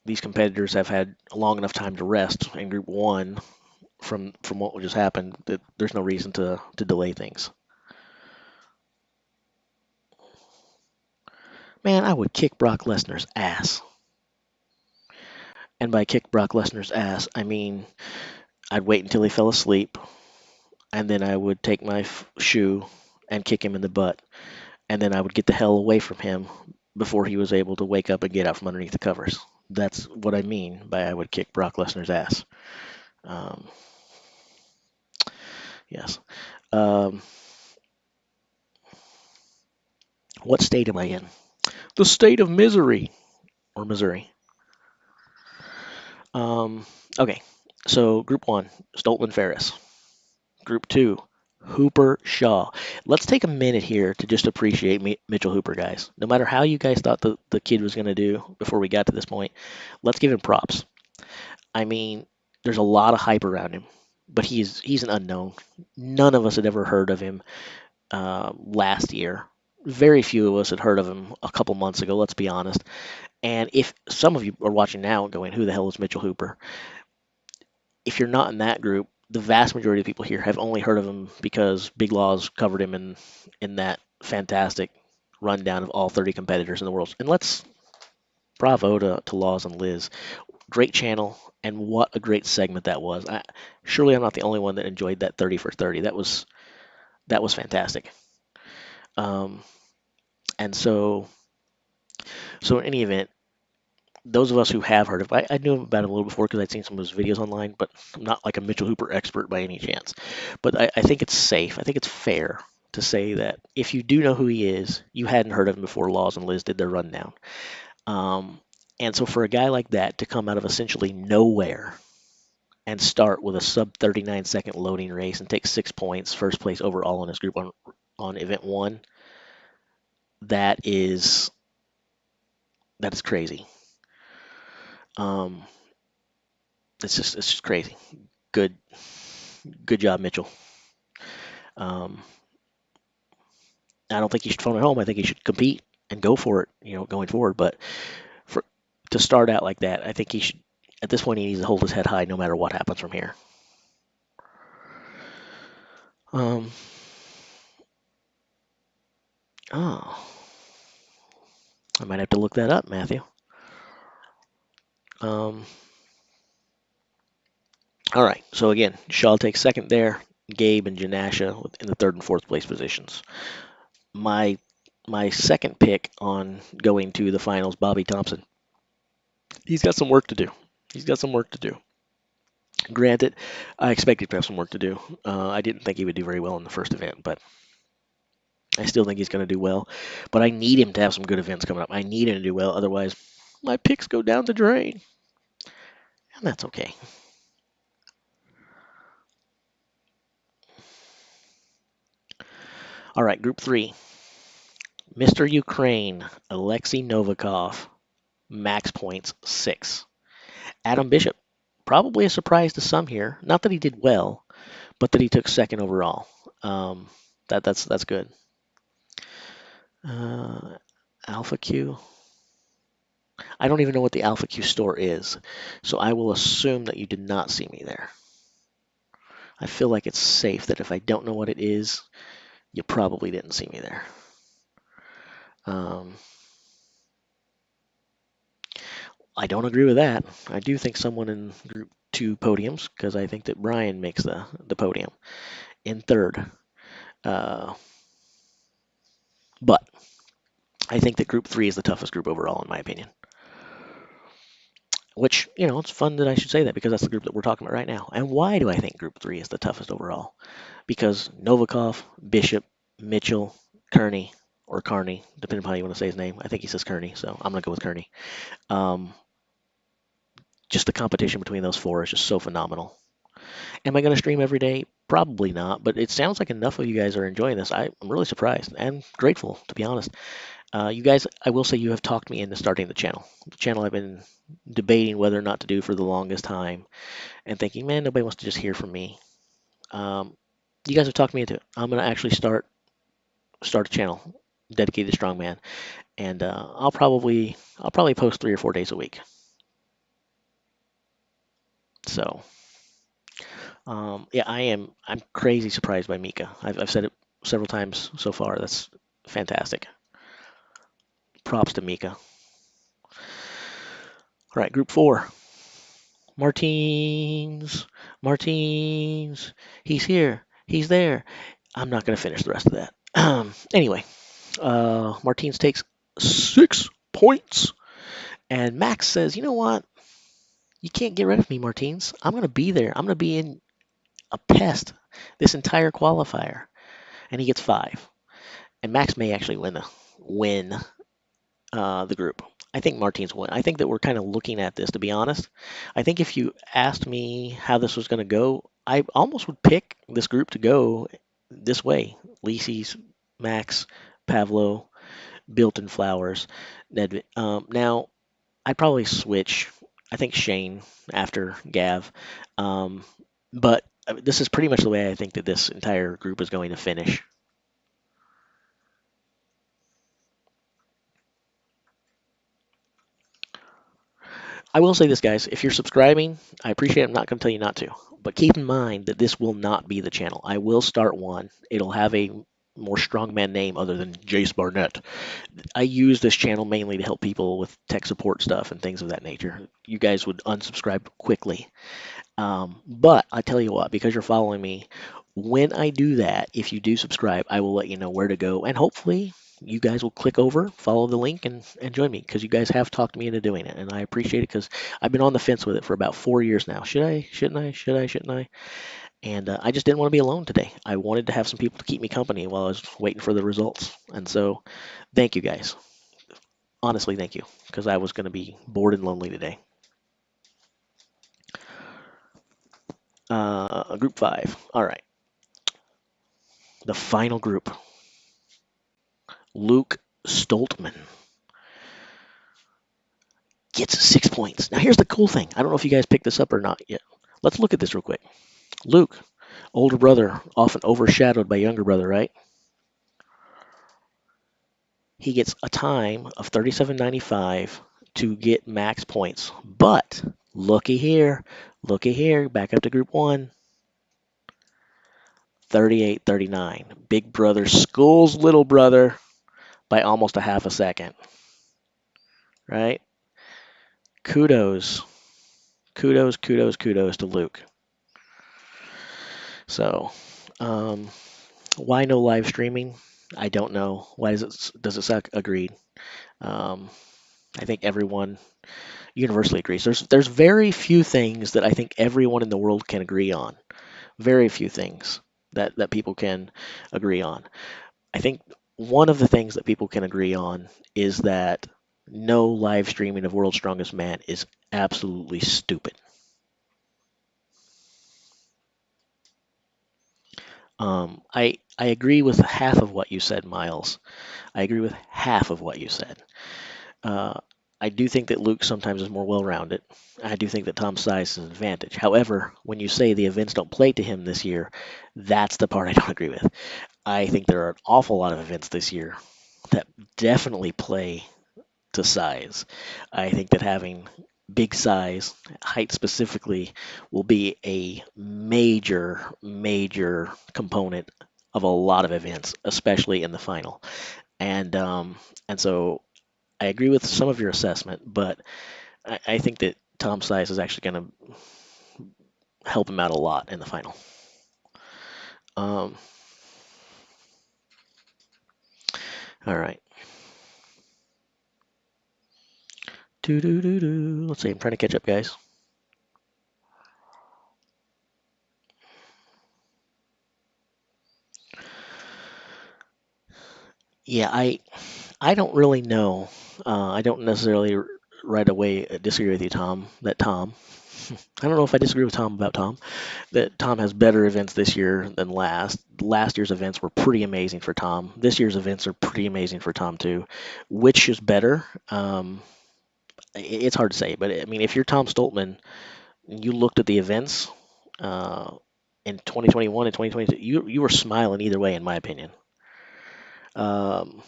these competitors have had a long enough time to rest in Group One from what just happened that there's no reason to delay things. Man, I would kick Brock Lesnar's ass, and by kick Brock Lesnar's ass, I mean I'd wait until he fell asleep, and then I would take my shoe and kick him in the butt, and then I would get the hell away from him before he was able to wake up and get out from underneath the covers. That's what I mean by I would kick Brock Lesnar's ass. Um, yes. Um, what state am I in? The state of misery or Missouri. Um, okay. So Group One, Stoltman Ferris. Group Two, Hooper Shaw. Let's take a minute here to just appreciate Mitchell Hooper, guys. No matter how you guys thought the kid was going to do before we got to this point, let's give him props. I mean, there's a lot of hype around him, but he's an unknown. None of us had ever heard of him last year. Very few of us had heard of him a couple months ago, let's be honest. And if some of you are watching now going, who the hell is Mitchell Hooper? If you're not in that group, the vast majority of people here have only heard of him because Big Laws covered him in that fantastic rundown of all 30 competitors in the world. And let's bravo to Laws and Liz. Great channel, and what a great segment that was. Surely I'm not the only one that enjoyed that 30 for 30. That was fantastic. Um, and so in any event, those of us who have heard of, I knew about him a little before because I'd seen some of his videos online, but I'm not like a Mitchell Hooper expert by any chance. But I think it's safe. I think it's fair to say that if you do know who he is, you hadn't heard of him before Laws and Liz did their rundown. And so for a guy like that to come out of essentially nowhere and start with a sub 39-second loading race and take 6 points, first place overall in his group on event one, that is crazy. Um, it's just crazy. Good job, Mitchell. Um, I don't think he should phone it home. I think he should compete and go for it, going forward. But for to start out like that, I think he should. At this point, he needs to hold his head high no matter what happens from here. Oh, I might have to look that up, Matthew. All right. So again, Shaw takes second there. Gabe and Janasha in the third and fourth place positions. My second pick on going to the finals, Bobby Thompson. He's got some work to do. Granted, I expected to have some work to do. I didn't think he would do very well in the first event, but I still think he's going to do well. But I need him to have some good events coming up. I need him to do well. Otherwise, my picks go down the drain. And that's okay. All right, Group 3. Mr. Ukraine, Alexei Novikov, max points 6. Adam Bishop, probably a surprise to some here. Not that he did well, but that he took second overall. That's good. Alpha Q. I don't even know what the Alpha Q store is, so I will assume that you did not see me there. I feel like it's safe that if I don't know what it is, you probably didn't see me there. I don't agree with that. I do think someone in group 2 podiums, because I think that Brian makes the podium in third. But I think that group 3 is the toughest group overall, in my opinion. Which, it's fun that I should say that because that's the group that we're talking about right now. And why do I think group 3 is the toughest overall? Because Novikov, Bishop, Mitchell, Kearney, or Carney, depending on how you want to say his name. I think he says Kearney, so I'm going to go with Kearney. Just the competition between those four is just so phenomenal. Am I going to stream every day? Probably not, but it sounds like enough of you guys are enjoying this. I'm really surprised and grateful, to be honest. You guys, I will say you have talked me into starting the channel. The channel I've been debating whether or not to do for the longest time and thinking, man, nobody wants to just hear from me. You guys have talked me into it. I'm going to actually start a channel dedicated to strongman, and I'll probably post 3 or 4 days a week. So, yeah, I'm crazy surprised by Mika. I've said it several times so far. That's fantastic. Props to Mika. All right, group 4. Martins. He's here. He's there. I'm not going to finish the rest of that. Anyway, Martins takes 6 points. And Max says, you know what? You can't get rid of me, Martins. I'm going to be there. I'm going to be in a pest this entire qualifier. And he gets 5. And Max may actually win the group. I think Martins win. I think that we're kind of looking at this, to be honest. I think if you asked me how this was going to go, I almost would pick this group to go this way. Lisi's, Max, Pavlo, Bilton Flowers, Nedved. Now, I'd probably switch. I think Shane after Gav. But this is pretty much the way I think that this entire group is going to finish. I will say this, guys. If you're subscribing, I appreciate it. I'm not going to tell you not to. But keep in mind that this will not be the channel. I will start one. It'll have a more strongman name other than Jace Barnett. I use this channel mainly to help people with tech support stuff and things of that nature. You guys would unsubscribe quickly. But I tell you what, because you're following me, when I do that, if you do subscribe, I will let you know where to go. And hopefully you guys will click over, follow the link, and join me because you guys have talked me into doing it. And I appreciate it because I've been on the fence with it for about 4 years now. Should I? Shouldn't I? Should I? Shouldn't I? And I just didn't want to be alone today. I wanted to have some people to keep me company while I was waiting for the results. And so thank you guys. Honestly, thank you because I was going to be bored and lonely today. Group 5. All right. The final group. Luke Stoltman gets 6 points. Now, here's the cool thing. I don't know if you guys picked this up or not yet. Let's look at this real quick. Luke, older brother, often overshadowed by younger brother, right? He gets a time of 37.95 to get max points. But looky here, back up to group 1. 38.39. Big brother schools little brother by almost a half a second. Right? Kudos to Luke. So, why no live streaming? I don't know. Why does it suck? Agreed. I think everyone universally agrees. There's very few things that I think everyone in the world can agree on. Very few things that people can agree on. I think one of the things that people can agree on is that no live streaming of World's Strongest Man is absolutely stupid. I agree with half of what you said, Miles. I agree with half of what you said. I do think that Luke sometimes is more well-rounded. I do think that Tom's size is an advantage. However, when you say the events don't play to him this year, that's the part I don't agree with. I think there are an awful lot of events this year that definitely play to size. I think that having big size, height specifically, will be a major, major component of a lot of events, especially in the final. And and so I agree with some of your assessment, but I think that Tom size is actually going to help him out a lot in the final. Um, all right. Do do do do. Let's see. I'm trying to catch up, guys. Yeah, I don't really know. I don't necessarily right away disagree with you, Tom. That Tom. I don't know if I disagree with Tom about Tom. That Tom has better events this year than last. Last year's events were pretty amazing for Tom. This year's events are pretty amazing for Tom too. Which is better? It's hard to say, but I mean, if you're Tom Stoltman, you looked at the events uh, in 2021 and 2022, you were smiling either way, in my opinion. Um,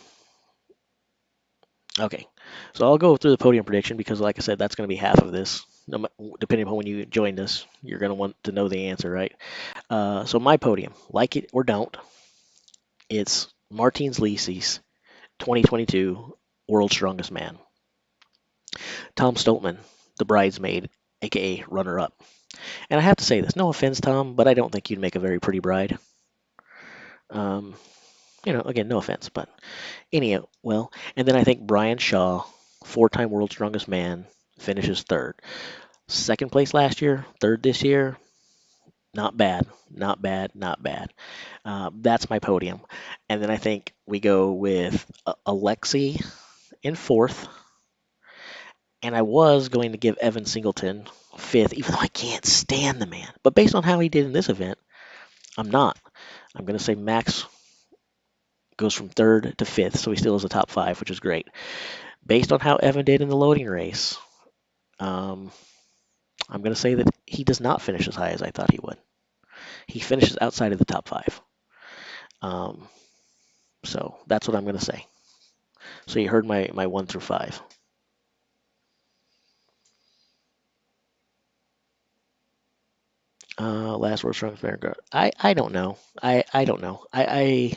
okay, so I'll go through the podium prediction because, like I said, that's going to be half of this. Depending upon when you joined us, you're going to want to know the answer, right? So my podium, like it or don't, it's Martins Lisi's 2022 World's Strongest Man. Tom Stoltman, the bridesmaid, aka runner-up. And I have to say this, no offense, Tom, but I don't think you'd make a very pretty bride. Um, again, no offense, but anyhow, well, and then I think Brian Shaw, four-time World's Strongest Man, finishes third. Second place last year, third this year. Not bad, not bad, not bad. That's my podium. And then I think we go with Alexi in fourth. And I was going to give Evan Singleton fifth, even though I can't stand the man. But based on how he did in this event, I'm not. I'm going to say Max goes from third to fifth, so he still has a top five, which is great. Based on how Evan did in the loading race, um, I'm going to say that he does not finish as high as I thought he would. He finishes outside of the top five. Um, so that's what I'm going to say. So you heard my one through five. Last word strongest Vanguard. I don't know. I don't know. I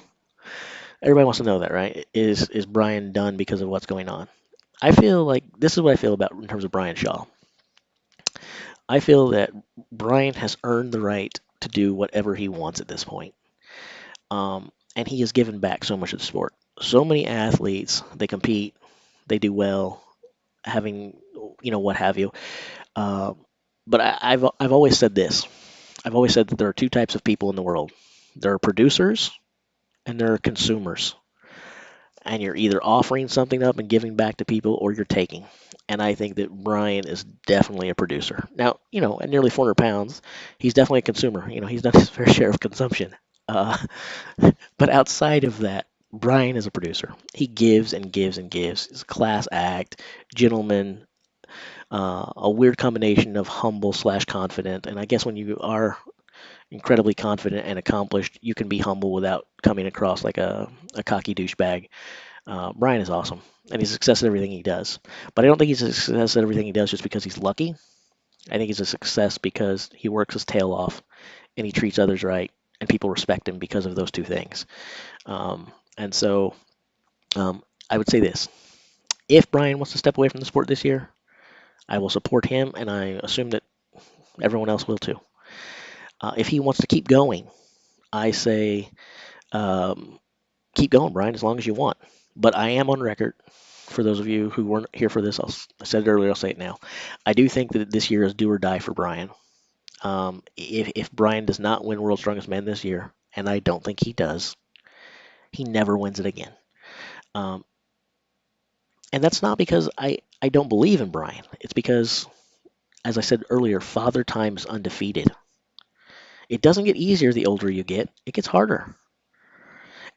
everybody wants to know that, right? Is Brian done because of what's going on? I feel like this is what I feel about in terms of Brian Shaw. I feel that Brian has earned the right to do whatever he wants at this point. And he has given back so much of the sport. So many athletes, they compete, they do well, having, what have you. Uh, but I've always said this. I've always said that there are two types of people in the world. There are producers and there are consumers. And you're either offering something up and giving back to people or you're taking. And I think that Brian is definitely a producer. Now, at nearly 400 pounds, he's definitely a consumer. He's done his fair share of consumption. Uh, but outside of that, Brian is a producer. He gives and gives and gives. He's a class act, gentleman, a weird combination of humble slash confident. And I guess when you are incredibly confident and accomplished, you can be humble without coming across like a cocky douchebag. Brian is awesome, and he's a success at everything he does. But I don't think he's a success at everything he does just because he's lucky. I think he's a success because he works his tail off and he treats others right, and people respect him because of those two things. And so I would say this. If Brian wants to step away from the sport this year, I will support him, and I assume that everyone else will too. If he wants to keep going, I say um, keep going, Brian, as long as you want. But I am on record. For those of you who weren't here for this, I said it earlier, I'll say it now. I do think that this year is do or die for Brian. If Brian does not win World's Strongest Man this year, and I don't think he does, he never wins it again. Um, and that's not because I don't believe in Brian. It's because, as I said earlier, Father Time is undefeated. It doesn't get easier the older you get, it gets harder.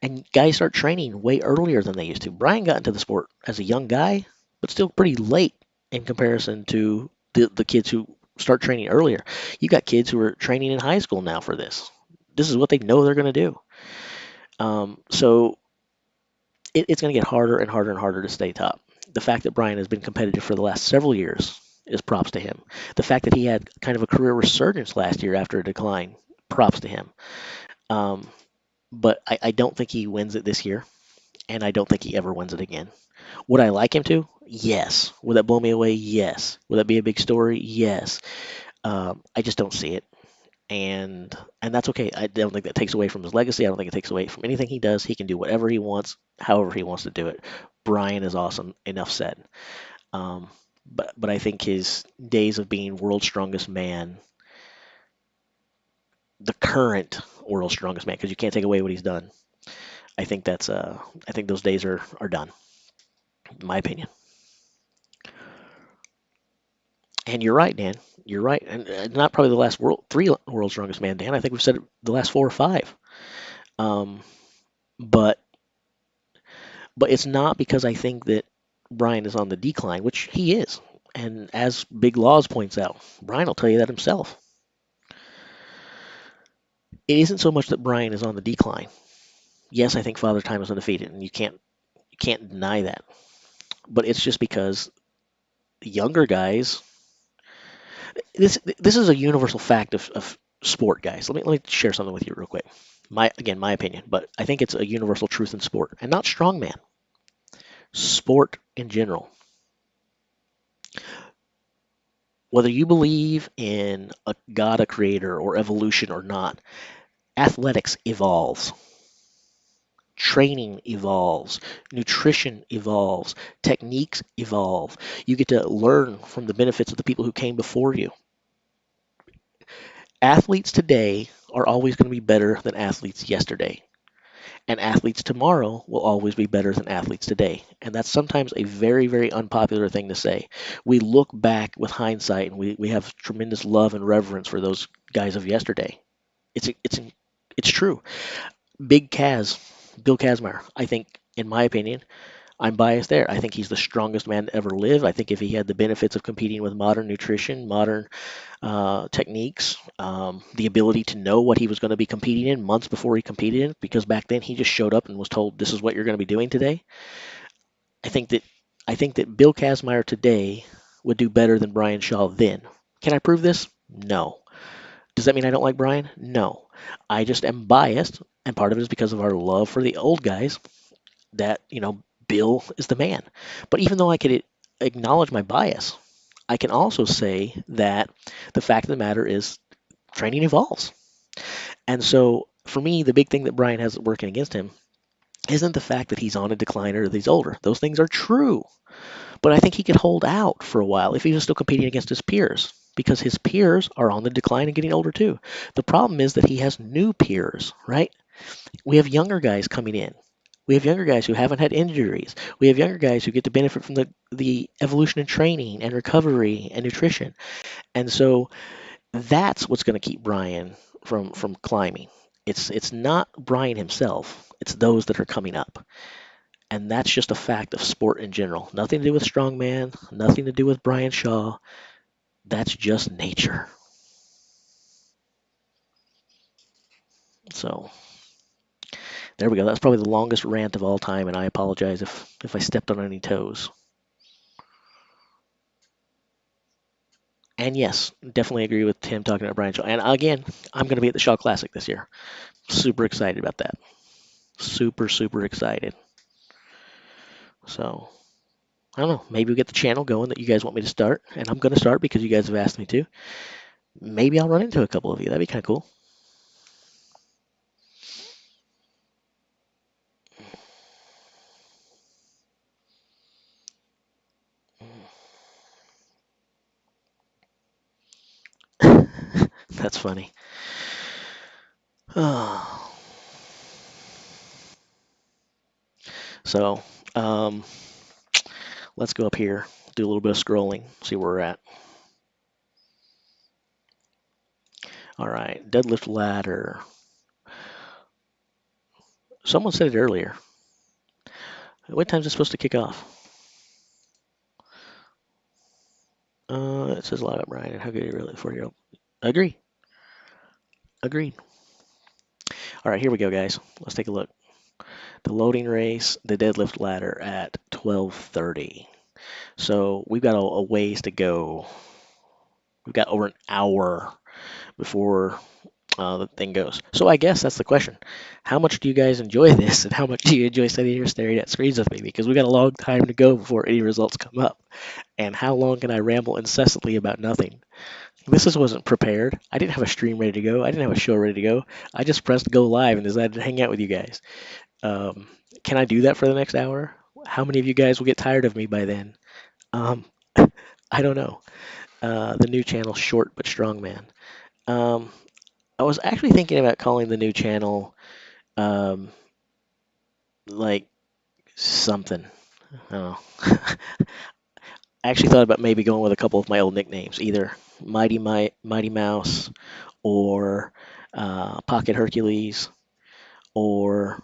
And guys start training way earlier than they used to. Brian got into the sport as a young guy, but still pretty late in comparison to the kids who start training earlier. You got kids who are training in high school now for this. This is what they know they're going to do. So it's going to get harder and harder and harder to stay top. The fact that Brian has been competitive for the last several years is props to him. The fact that he had kind of a career resurgence last year after a decline, props to him. Um, but I don't think he wins it this year, and I don't think he ever wins it again. Would I like him to? Yes. Would that blow me away? Yes. Would that be a big story? Yes. I just don't see it, and that's okay. I don't think that takes away from his legacy. I don't think it takes away from anything he does. He can do whatever he wants, however he wants to do it. Brian is awesome. Enough said. Um, but I think his days of being world's strongest man, the current world's strongest man, because you can't take away what he's done. I think those days are done, in my opinion. And you're right, Dan. You're right, and not probably the last three world's strongest man, Dan. I think we've said it the last four or five. Um, but but it's not because I think that Brian is on the decline, which he is. And as Big Laws points out, Brian will tell you that himself. It isn't so much that Brian is on the decline. Yes, I think Father Time is undefeated, and you can't deny that. But it's just because younger guys. This is a universal fact of sport, guys. Let me share something with you real quick. My opinion, but I think it's a universal truth in sport, and not strongman. Sport in general. Whether you believe in a God, a creator, or evolution or not, athletics evolves. Training evolves, nutrition evolves, techniques evolve. You get to learn from the benefits of the people who came before you. Athletes today are always going to be better than athletes yesterday, and athletes tomorrow will always be better than athletes today. And that's sometimes a very, very unpopular thing to say. We look back with hindsight and we have tremendous love and reverence for those guys of yesterday. It's true. Big Kaz, Bill Kazmaier, I think, in my opinion, I'm biased there. I think he's the strongest man to ever live. I think if he had the benefits of competing with modern nutrition, modern techniques, the ability to know what he was going to be competing in months before he competed in, because back then he just showed up and was told, "This is what you're going to be doing today." I think that I think that Bill Kazmaier today would do better than Brian Shaw then. Can I prove this? No. Does that mean I don't like Brian? No. I just am biased, and part of it is because of our love for the old guys that, Bill is the man. But even though I could acknowledge my bias, I can also say that the fact of the matter is training evolves. And so for me, the big thing that Brian has working against him isn't the fact that he's on a decline or that he's older. Those things are true. But I think he could hold out for a while if he was still competing against his peers, because his peers are on the decline and getting older too. The problem is that he has new peers, right? We have younger guys coming in. We have younger guys who haven't had injuries. We have younger guys who get to benefit from the evolution in training and recovery and nutrition. And so that's what's going to keep Brian from climbing. It's not Brian himself. It's those that are coming up. And that's just a fact of sport in general. Nothing to do with strongman, nothing to do with Brian Shaw. That's just nature. So there we go. That's probably the longest rant of all time, and I apologize if I stepped on any toes. And yes, definitely agree with Tim talking about Brian Shaw. And again, I'm going to be at the Shaw Classic this year. Super excited about that. Super, super excited. So I don't know. Maybe we'll get the channel going that you guys want me to start, and I'm going to start because you guys have asked me to. Maybe I'll run into a couple of you. That'd be kind of cool. That's funny. Oh. So, um, let's go up here, do a little bit of scrolling, see where we're at. All right, deadlift ladder. Someone said it earlier. What time is it supposed to kick off? It says a lot about Brian and how good he really 4-year-old. Agree. Agreed. All right, here we go, guys. Let's take a look. the loading race, the deadlift ladder at 12:30. So we've got a ways to go. We've got over an hour before the thing goes. So I guess that's the question. How much do you guys enjoy this, and how much do you enjoy sitting here staring at screens with me? Because we got a long time to go before any results come up. And how long can I ramble incessantly about nothing? This just wasn't prepared. I didn't have a stream ready to go. I didn't have a show ready to go. I just pressed go live and decided to hang out with you guys. Um, can I do that for the next hour? How many of you guys will get tired of me by then? Um, I don't know. The new channel, Short but Strong Man. Um, I was actually thinking about calling the new channel um, like something. I don't know. I actually thought about maybe going with a couple of my old nicknames, either Mighty Mouse or Pocket Hercules, or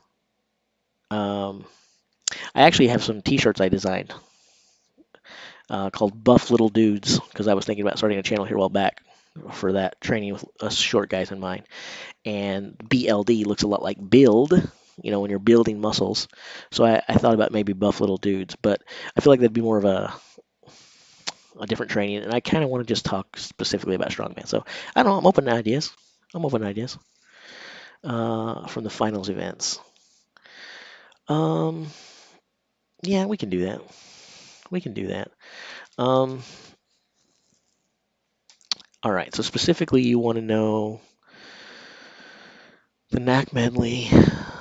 um, I actually have some T-shirts I designed called Buff Little Dudes because I was thinking about starting a channel here a while back for that, training with us short guys in mind. And BLD looks a lot like build, when you're building muscles. So I thought about maybe Buff Little Dudes, but I feel like that'd be more of a different training, and I kind of want to just talk specifically about strongman. So I don't know. I'm open to ideas. I'm open to ideas from the finals events. Um, yeah, we can do that. We can do that. Um, all right. So specifically, you want to know the knack medley,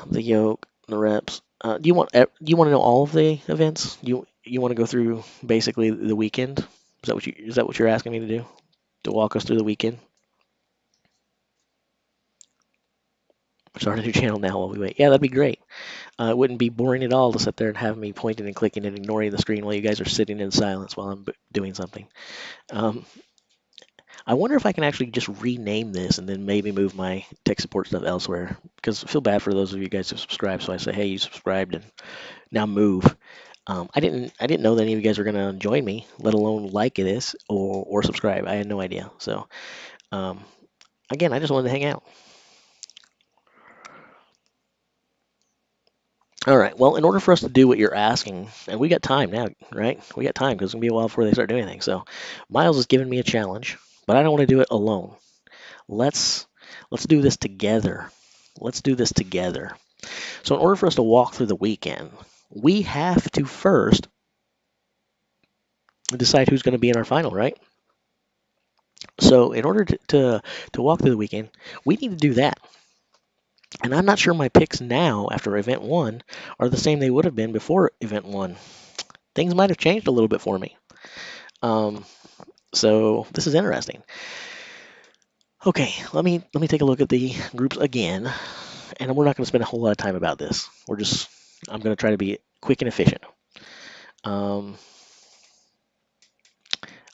the yoke, the reps. Do you want to know all of the events? You want to go through basically the weekend? Is that what you're asking me to do? To walk us through the weekend? Start a new channel now while we wait. Yeah, that'd be great. It wouldn't be boring at all to sit there and have me pointing and clicking and ignoring the screen while you guys are sitting in silence while I'm doing something. Um, I wonder if I can actually just rename this and then maybe move my tech support stuff elsewhere. Because I feel bad for those of you guys who subscribe. So I say, hey, you subscribed and now move. I didn't know that any of you guys were gonna join me, let alone like this or subscribe. I had no idea. So um, again, I just wanted to hang out. All right. Well, in order for us to do what you're asking, and we got time now, right? We got time because it's gonna be a while before they start doing anything. So Miles has given me a challenge, but I don't want to do it alone. Let's let's do this together. Let's do this together. So in order for us to walk through the weekend, we have to first decide who's going to be in our final, right? So in order to walk through the weekend, we need to do that. And I'm not sure my picks now after event one are the same they would have been before event one. Things might have changed a little bit for me. Um, so this is interesting. Okay, let me take a look at the groups again, and we're not going to spend a whole lot of time about this. I'm going to try to be quick and efficient. Um,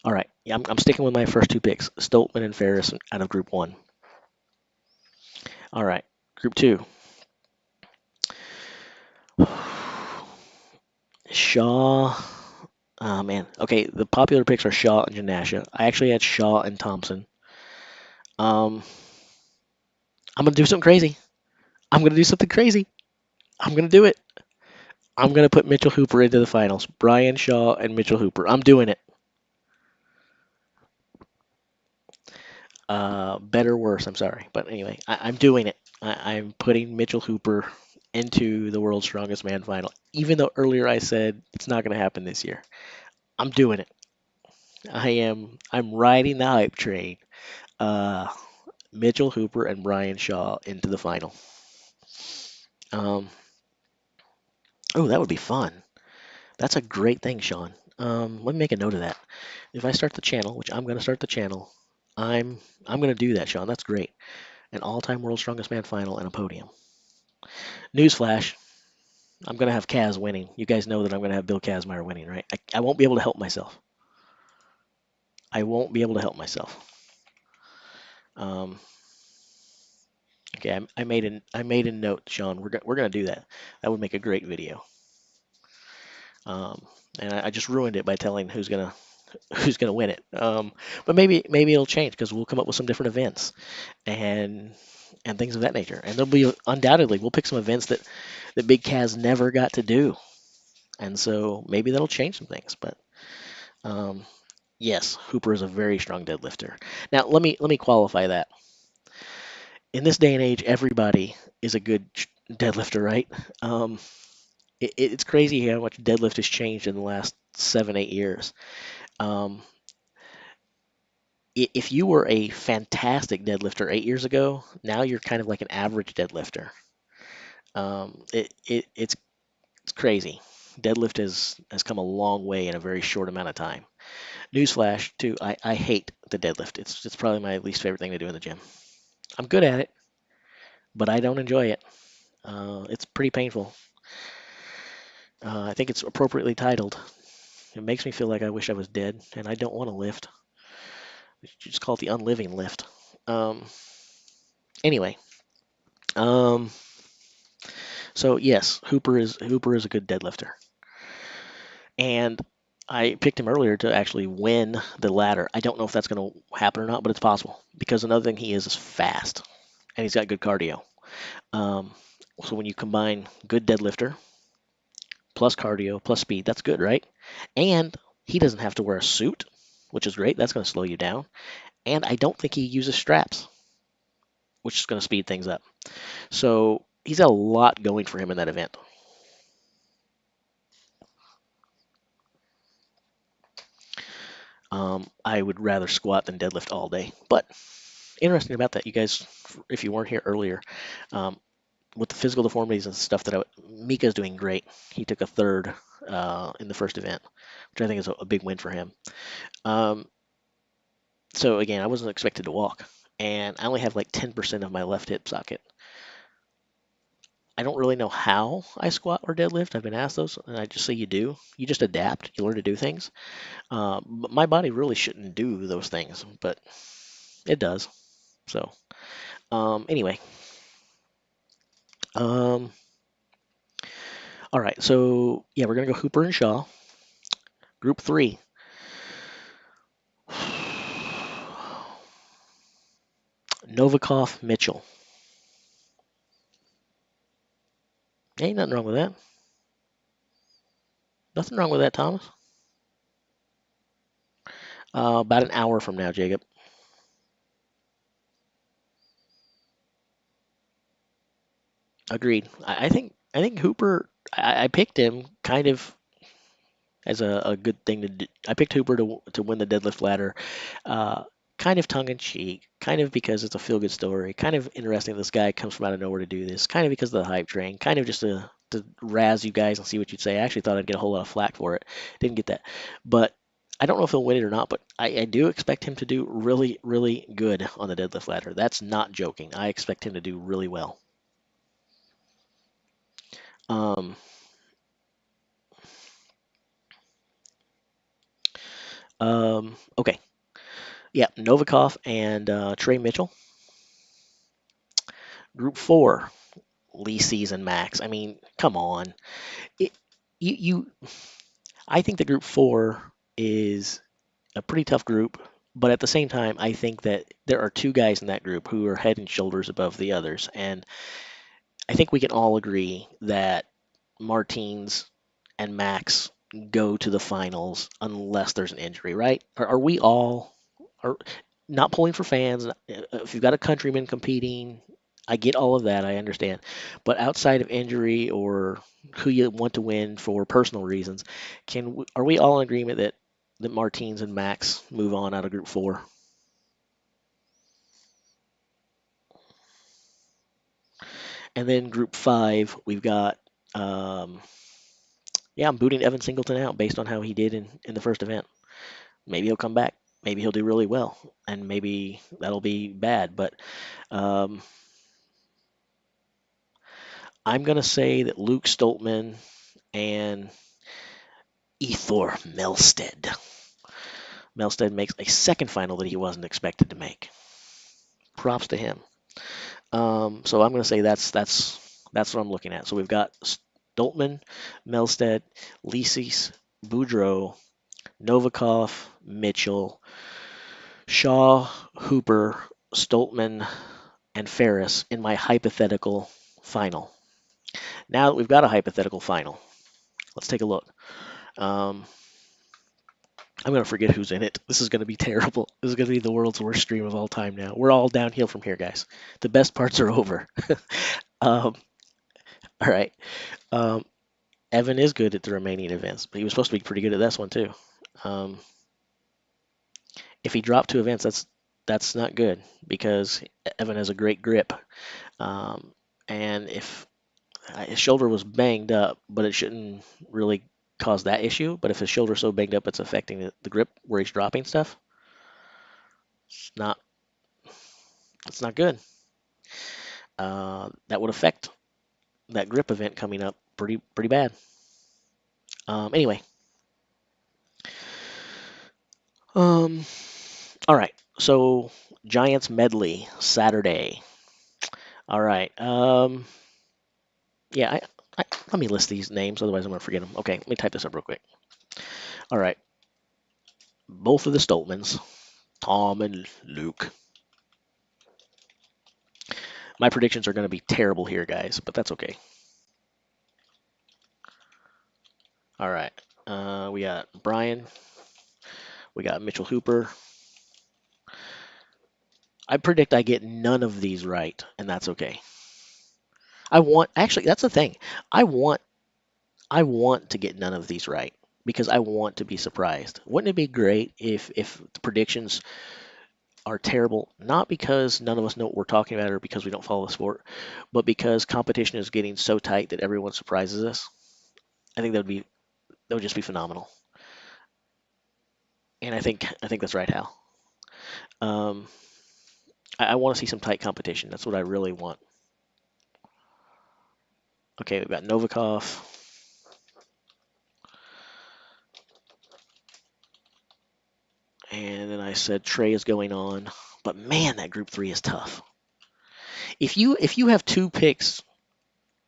all right, yeah, I'm sticking with my first two picks, Stoltman and Ferris out of group one. All right, group two. Shaw. Oh man. Okay, the popular picks are Shaw and Janasha. I actually had Shaw and Thompson. Um, I'm gonna do something crazy. I'm gonna do something crazy. I'm gonna do it. I'm gonna put Mitchell Hooper into the finals. Brian Shaw and Mitchell Hooper. I'm doing it. Better, worse. I'm sorry, but anyway, I'm doing it. I'm putting Mitchell Hooper into the World's Strongest Man final, even though earlier I said it's not gonna happen this year. I'm doing it. I'm riding the hype train. Uh, Mitchell Hooper and Brian Shaw into the final. Um, oh, that would be fun. That's a great thing, Sean. Let me make a note of that. If I start the channel, which I'm going to start the channel, I'm going to do that, Sean. That's great. An all-time World's Strongest Man final and a podium. Newsflash: I'm going to have Kaz winning. You guys know that I'm going to have Bill Kazmaier winning, right? I won't be able to help myself. I won't be able to help myself. Um, okay, I made a note, Sean. We're gonna do that. That would make a great video. Um, and I just ruined it by telling who's gonna win it. But maybe it'll change because we'll come up with some different events. And and things of that nature. And there'll be undoubtedly we'll pick some events that Big Kaz never got to do, and so maybe that'll change some things. But um, yes, Hooper is a very strong deadlifter. Now let me qualify that. In this day and age, everybody is a good deadlifter, right? Um, it's crazy how much deadlift has changed in the last 7, 8 years. Um, if you were a fantastic deadlifter 8 years ago, now you're kind of like an average deadlifter. It's crazy. Deadlift has come a long way in a very short amount of time. Newsflash, too, I hate the deadlift. It's probably my least favorite thing to do in the gym. I'm good at it, but I don't enjoy it. It's pretty painful. I think it's appropriately titled. It makes me feel like I wish I was dead, and I don't want to lift. You just call it the unliving lift. Um, anyway, um, so yes, Hooper is a good deadlifter, and I picked him earlier to actually win the ladder. I don't know if that's going to happen or not, but it's possible because another thing he is fast, and he's got good cardio. Um, so when you combine good deadlifter plus cardio plus speed, that's good, right? And he doesn't have to wear a suit, which is great. That's going to slow you down. And I don't think he uses straps, which is going to speed things up. So he's got a lot going for him in that event. I would rather squat than deadlift all day. But interesting about that, you guys, if you weren't here earlier, um, with the physical deformities and stuff Mika's doing great. He took a third in the first event, which I think is a big win for him. Um, so again, I wasn't expected to walk, and I only have like 10% of my left hip socket. I don't really know how I squat or deadlift. I've been asked those, and I just say you do. You just adapt. You learn to do things. But my body really shouldn't do those things, but it does. So anyway, um, all right. So yeah, we're gonna go Hooper and Shaw. Group three. Novikov Mitchell. Ain't nothing wrong with that. Nothing wrong with that, Thomas. About an hour from now, Jacob. Agreed. I think Hooper. I picked him kind of as a good thing to do. I picked Hooper to win the deadlift ladder, uh, kind of tongue in cheek, kind of because it's a feel good story, kind of interesting. This guy comes from out of nowhere to do this, kind of because of the hype train, kind of just to razz you guys and see what you'd say. I actually thought I'd get a whole lot of flack for it. Didn't get that, but I don't know if he'll win it or not. But I do expect him to do really, really good on the deadlift ladder. That's not joking. I expect him to do really well. Um, okay. Yeah, Novikov and Trey Mitchell. Group four, Lee Seas and Max. I mean, come on. It, you, I think the group four is a pretty tough group, but at the same time, I think that there are two guys in that group who are head and shoulders above the others, and I think we can all agree that Martins and Max go to the finals unless there's an injury, right? Are we all are not pulling for fans? If you've got a countryman competing, I get all of that. I understand, but outside of injury or who you want to win for personal reasons, are we all in agreement that Martins and Max move on out of Group Four? And then Group Five, we've got yeah, I'm booting Evan Singleton out based on how he did in the first event. Maybe he'll come back. Maybe he'll do really well, and maybe that'll be bad. But um, I'm gonna say that Luke Stoltman and Ethor Melstead. Melstead makes a second final that he wasn't expected to make. Props to him. So I'm gonna say that's what I'm looking at. So we've got Stoltman, Melstead, Lisis, Boudreau, Novikov, Mitchell, Shaw, Hooper, Stoltman, and Ferris in my hypothetical final. Now that we've got a hypothetical final, let's take a look. Um, I'm going to forget who's in it. This is going to be terrible. This is going to be the world's worst stream of all time now. We're all downhill from here, guys. The best parts are over. um, all right. Um, Evan is good at the remaining events, but he was supposed to be pretty good at this one too. Um, if he dropped 2 events, that's not good because Evan has a great grip. Um, and if his shoulder was banged up, but it shouldn't really cause that issue. But if his shoulder's so banged up, it's affecting the grip where he's dropping stuff. It's not. It's not good. That would affect that grip event coming up pretty bad. Anyway. Um. All right. So Giants medley Saturday. All right. Yeah. Let me list these names, otherwise I'm gonna forget them. Okay. Let me type this up real quick. All right. Both of the Stoltmans, Tom and Luke. My predictions are going to be terrible here, guys, but that's okay. All right. We got Brian. We got Mitchell Hooper. I predict I get none of these right, and that's okay. Actually, that's the thing. I want to get none of these right because I want to be surprised. Wouldn't it be great if the predictions are terrible, not because none of us know what we're talking about or because we don't follow the sport, but because competition is getting so tight that everyone surprises us? I think that would just be phenomenal. And I think that's right, Hal. Um, I want to see some tight competition. That's what I really want. Okay, we've got Novikov. And then I said Trey is going on. But man, that group 3 is tough. If you have 2 picks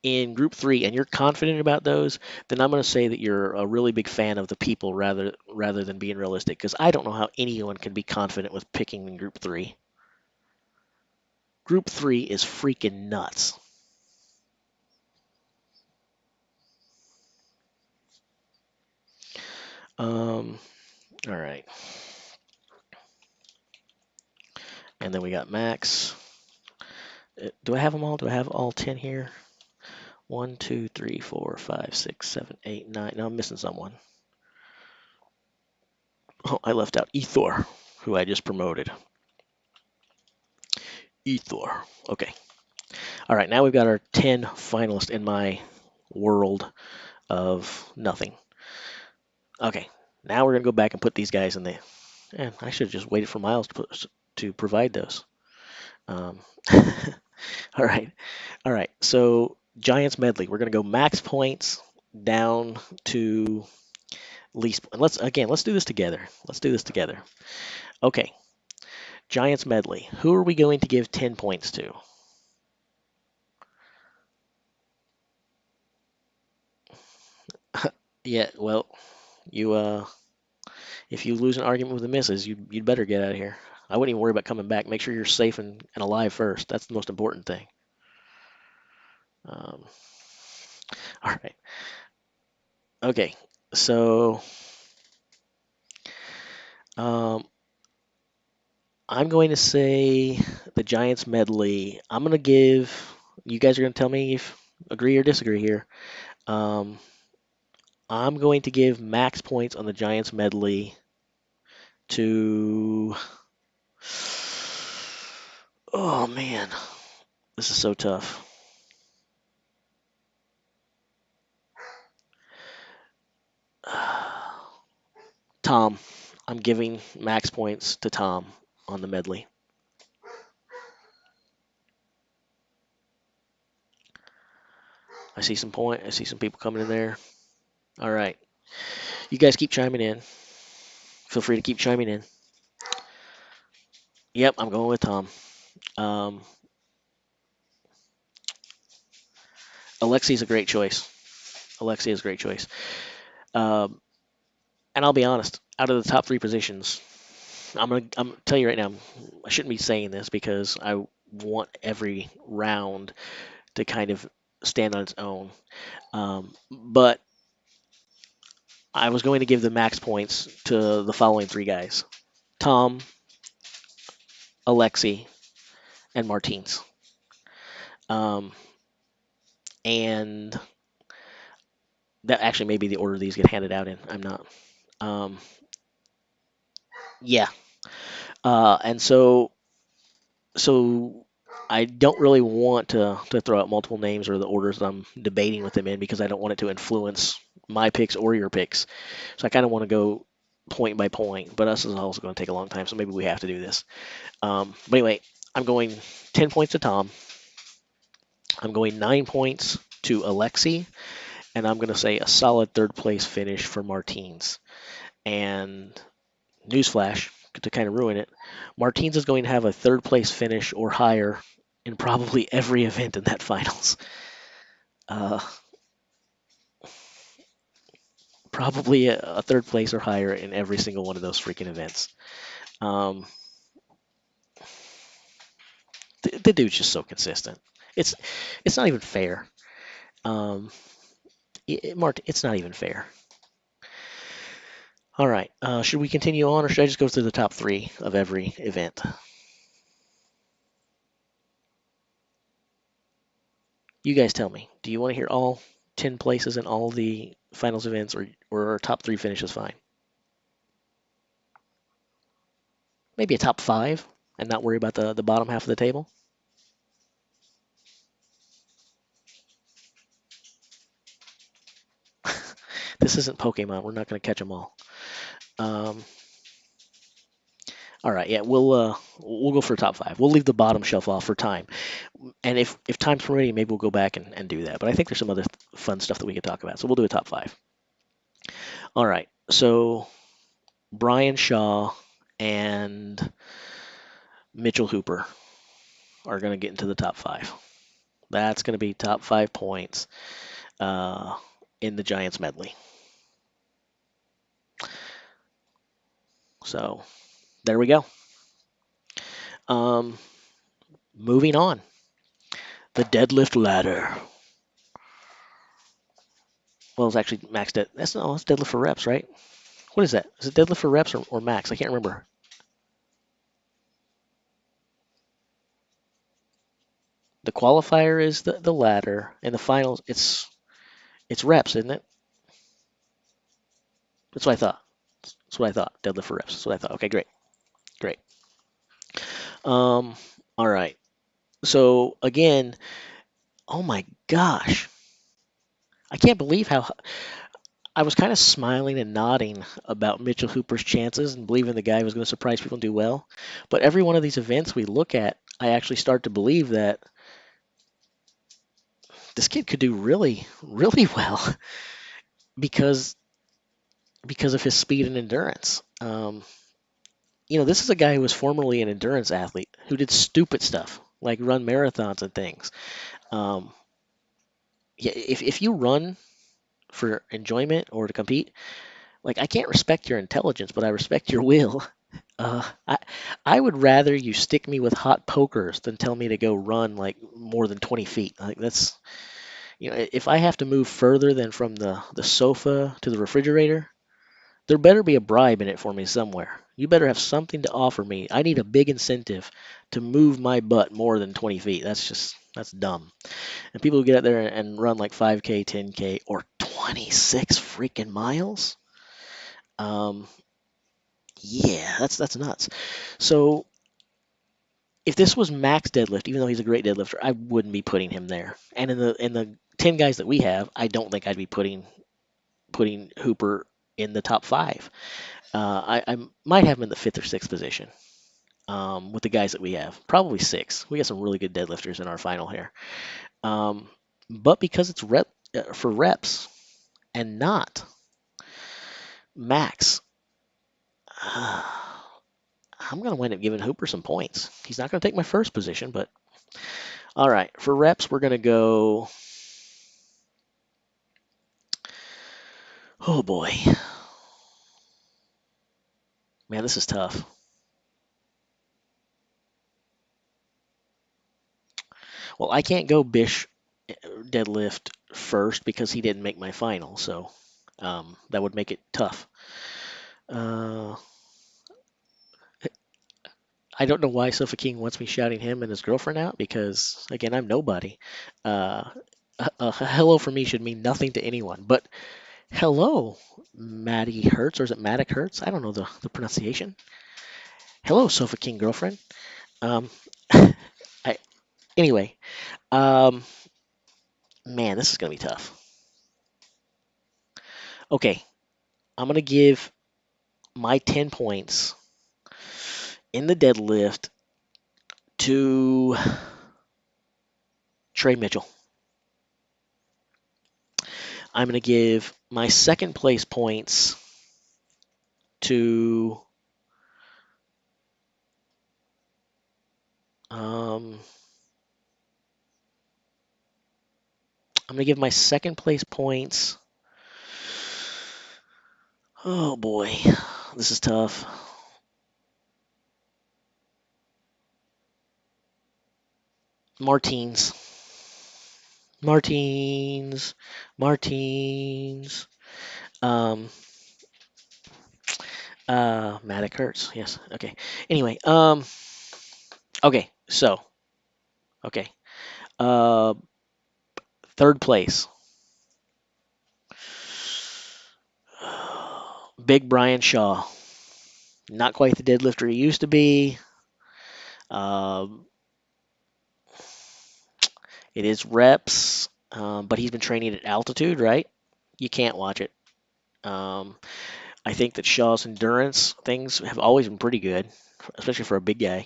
in group 3 and you're confident about those, then I'm going to say that you're a really big fan of the people rather than being realistic because I don't know how anyone can be confident with picking in group 3. Group 3 is freaking nuts. All right. And then we got Max. Do I have them all? Do I have all 10 here? 1, 2, 3, 4, 5, 6, 7, 8, 9. No, I'm missing someone. Oh, I left out Ethor, who I just promoted. Ethor. Okay. All right, now we've got our 10 finalists in my world of nothing. Okay, now we're going to go back and put these guys in the. And I should have just waited for Miles to provide those. All right. All right. So Giants medley. We're going to go max points down to least. And let's do this together. Let's do this together. Okay. Giants medley. Who are we going to give 10 points to? Yeah. Well, you if you lose an argument with the missus, you'd better get out of here. I wouldn't even worry about coming back. Make sure you're safe and alive first. That's the most important thing. Um, all right. Okay. So um, I'm going to say the Giants medley. I'm going to give. You guys are going to tell me if agree or disagree here. Um, I'm going to give max points on the Giants medley to. Oh man, this is so tough. Tom. I'm giving max points to Tom on the medley. I see some people coming in there. All right. You guys keep chiming in. Feel free to keep chiming in. Yep, I'm going with Tom. Um, Alexi's a great choice. Alexi is a great choice. Um, and I'll be honest, out of the top 3 positions, I'm tell you right now, I shouldn't be saying this because want every round to kind of stand on its own. But I was going to give the max points to the following three guys: Tom, Alexi, and Martins. Um, and that actually may be the order these get handed out in. I'm not. Um, yeah. And so I don't really want to throw out multiple names or the orders that I'm debating with them in because I don't want it to influence my picks or your picks. So I kind of want to go point by point, but this is also going to take a long time, so maybe we have to do this. But anyway, I'm going 10 points to Tom. I'm going 9 points to Alexi, and I'm going to say a solid third place finish for Martins. And newsflash, to kind of ruin it, Martins is going to have a third place finish or higher in probably every event in that finals. Uh, Probably a third place or higher in every single one of those freaking events. Um, the dude's just so consistent. It's it's not even fair. Um, it's not even fair. All right. Should we continue on, or should I just go through the top three of every event? You guys tell me. Do you want to hear all 10 places in all the finals events, or our top three finishes fine? Maybe a top five and not worry about the bottom half of the table? This isn't Pokemon. We're not going to catch them all. Um, all right. Yeah, we'll go for top five. We'll leave the bottom shelf off for time. And if time's permitting, maybe we'll go back and do that. But I think there's some other fun stuff that we could talk about. So we'll do a top five. All right. So Brian Shaw and Mitchell Hooper are going to get into the top five. That's going to be top 5 points uh, in the Giants medley. So there we go. Um, Moving on. The deadlift ladder. Well, it's actually max dead. That's no, it's deadlift for reps, right? What is that? Is it deadlift for reps or max? I can't remember. The qualifier is the ladder, and the finals it's reps, isn't it? That's what I thought. That's what I thought. Deadlift for reps. That's what I thought. Okay, great, great. Um, all right. So again, oh my gosh, I can't believe how I was kind of smiling and nodding about Mitchell Hooper's chances and believing the guy was going to surprise people and do well. But every one of these events we look at, I actually start to believe that this kid could do really, really well because because of his speed and endurance. This is a guy who was formerly an endurance athlete who did stupid stuff like run marathons and things. Um, yeah, if you run for enjoyment or to compete, like I can't respect your intelligence, but I respect your will. Uh, I I would rather you stick me with hot pokers than tell me to go run like more than 20 feet. Like that's if I have to move further than from the sofa to the refrigerator, there better be a bribe in it for me somewhere. You better have something to offer me. I need a big incentive to move my butt more than 20 feet. That's dumb. And people who get out there and run like 5K, 10K, or 26 freaking miles. Um, yeah, that's nuts. So if this was max deadlift, even though he's a great deadlifter, I wouldn't be putting him there. And in the 10 guys that we have, I don't think I'd be putting Hooper in the top five. I might have him in the fifth or sixth position with the guys that we have. Probably six. We got some really good deadlifters in our final here. Um, but because it's for reps and not max, I'm going to wind up giving Hooper some points. He's not going to take my first position, but all right. For reps, we're going to go. Oh boy. Man, this is tough. Well, I can't go Bish deadlift first because he didn't make my final, so that would make it tough. Uh, I don't know why Sofa King wants me shouting him and his girlfriend out because, again, I'm nobody. Uh, a hello for me should mean nothing to anyone. But hello, Maddie Hertz, or is it Maddock Hertz? I don't know the pronunciation. Hello, Sofa King girlfriend. Um, I, anyway, um, man, this is going to be tough. Okay, I'm going to give my 10 points in the deadlift to Trey Mitchell. I'm going to give my second place points to I'm going to give my second place points. Oh boy, this is tough. Martins. Martins. Martins. Um, Maddock Hurts. Yes. Okay. Anyway, okay. So, okay. Uh, third place. Big Brian Shaw. Not quite the deadlifter he used to be. Um, it is reps, but he's been training at altitude, right? You can't watch it. Um, I think that Shaw's endurance things have always been pretty good, especially for a big guy.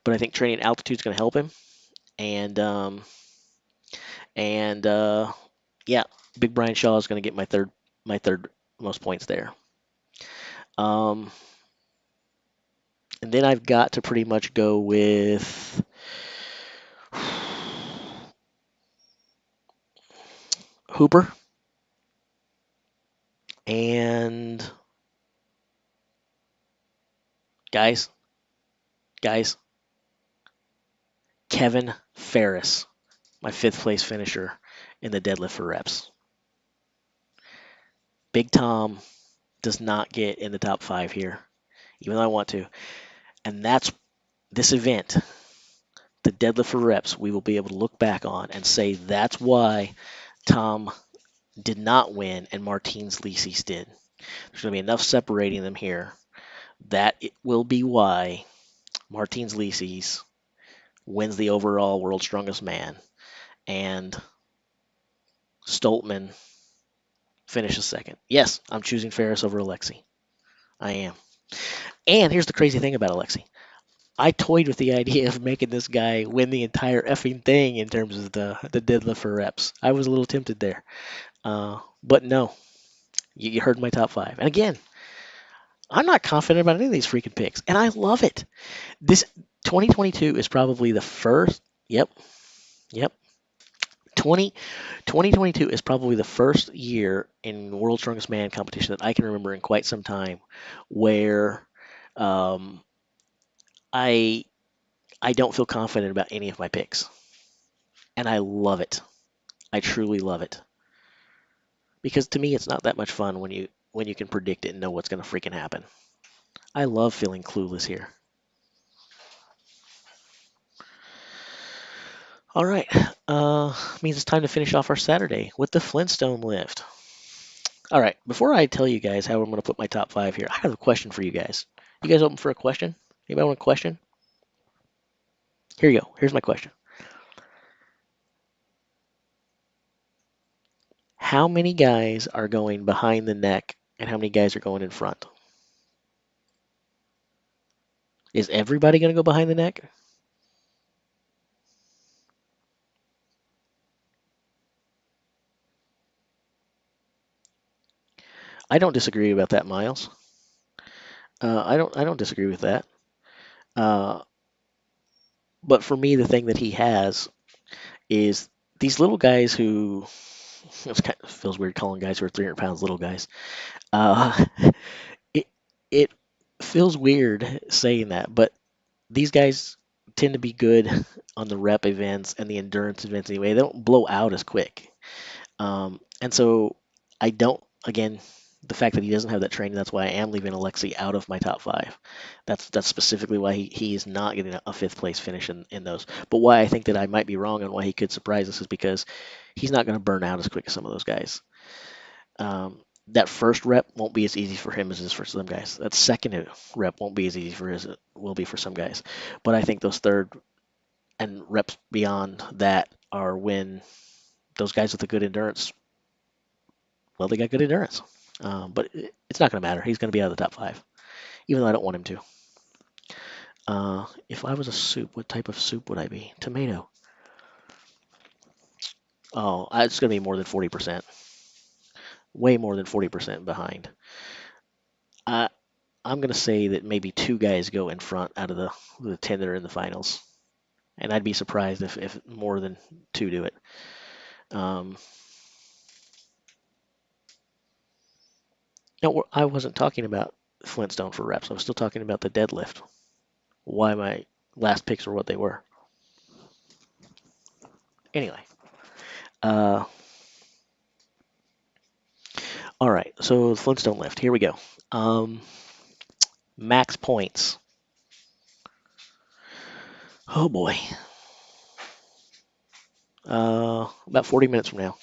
But I think training at altitude is going to help him. And and yeah, Big Brian Shaw is going to get my third most points there. Um, and then I've got to pretty much go with Hooper and guys, guys, Kevin Ferris, my fifth place finisher in the deadlift for reps. Big Tom does not get in the top 5 here, even though I want to. And that's this event, the deadlift for reps, we will be able to look back on and say that's why Tom did not win and Martins Lisis did. There's going to be enough separating them here that it will be why Martins Lisis wins the overall World's Strongest Man and Stoltman finishes second. Yes, I'm choosing Ferris over Alexi. I am. And here's the crazy thing about Alexi. I toyed with the idea of making this guy win the entire effing thing in terms of the deadlift for reps. I was a little tempted there. But no, you heard my top 5. And again, I'm not confident about any of these freaking picks. And I love it. This 2022 is probably the first. Yep. Yep. 2022 is probably the first year in World's Strongest Man competition that I can remember in quite some time where um, I I don't feel confident about any of my picks, and I love it. I truly love it because to me it's not that much fun when you can predict it and know what's going to freaking happen. I love feeling clueless here. All right, means it's time to finish off our Saturday with the Flintstone lift. All right, before I tell you guys how I'm going to put my top 5 here, I have a question for you guys. You guys open for a question? Anybody want a question? Here you go. Here's my question. How many guys are going behind the neck and how many guys are going in front? Is everybody going to go behind the neck? I don't disagree about that, Miles. I don't disagree with that. Uh, but for me, the thing that he has is these little guys who it feels weird calling guys who are 300 pounds little guys. Uh, it it feels weird saying that, but these guys tend to be good on the rep events and the endurance events anyway. They don't blow out as quick. And so I don't, again, the fact that he doesn't have that training, that's why I am leaving Alexei out of my top five. That's specifically why he is not getting a fifth place finish in those. But why I think that I might be wrong on why he could surprise us is because he's not going to burn out as quick as some of those guys. That first rep won't be as easy for him as it is for some guys. That second rep won't be as easy for as it will be for some guys. But I think those third and reps beyond that are when those guys with the good endurance, well, they got good endurance. But it's not going to matter. He's going to be out of the top five, even though I don't want him to. If I was a soup, what type of soup would I be? Tomato. Oh, it's going to be more than 40%. Way more than 40% behind. I, I'm going to say that maybe two guys go in front out of the 10 that are in the finals. And I'd be surprised if more than two do it. No, I wasn't talking about Flintstone for reps. I was still talking about the deadlift. Why my last picks were what they were. Anyway, uh, all right. So the Flintstone lift. Here we go. Max points. Oh boy. About 40 minutes from now.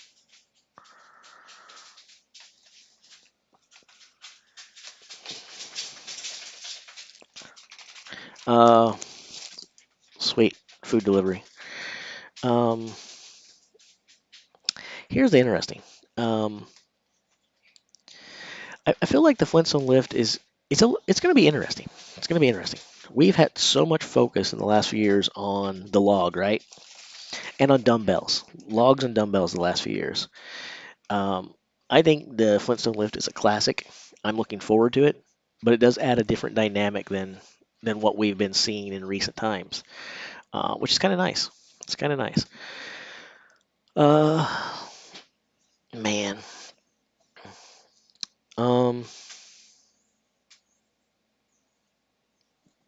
Uh, Sweet food delivery. Um, Here's the interesting. I feel like the Flintstone lift it's going to be interesting. It's going to be interesting. We've had so much focus in the last few years on the log, right, and on dumbbells, logs and dumbbells the last few years. Um, I think the Flintstone lift is a classic. I'm looking forward to it, but it does add a different dynamic than what we've been seeing in recent times, which is kind of nice. It's kind of nice. Uh, Man, um,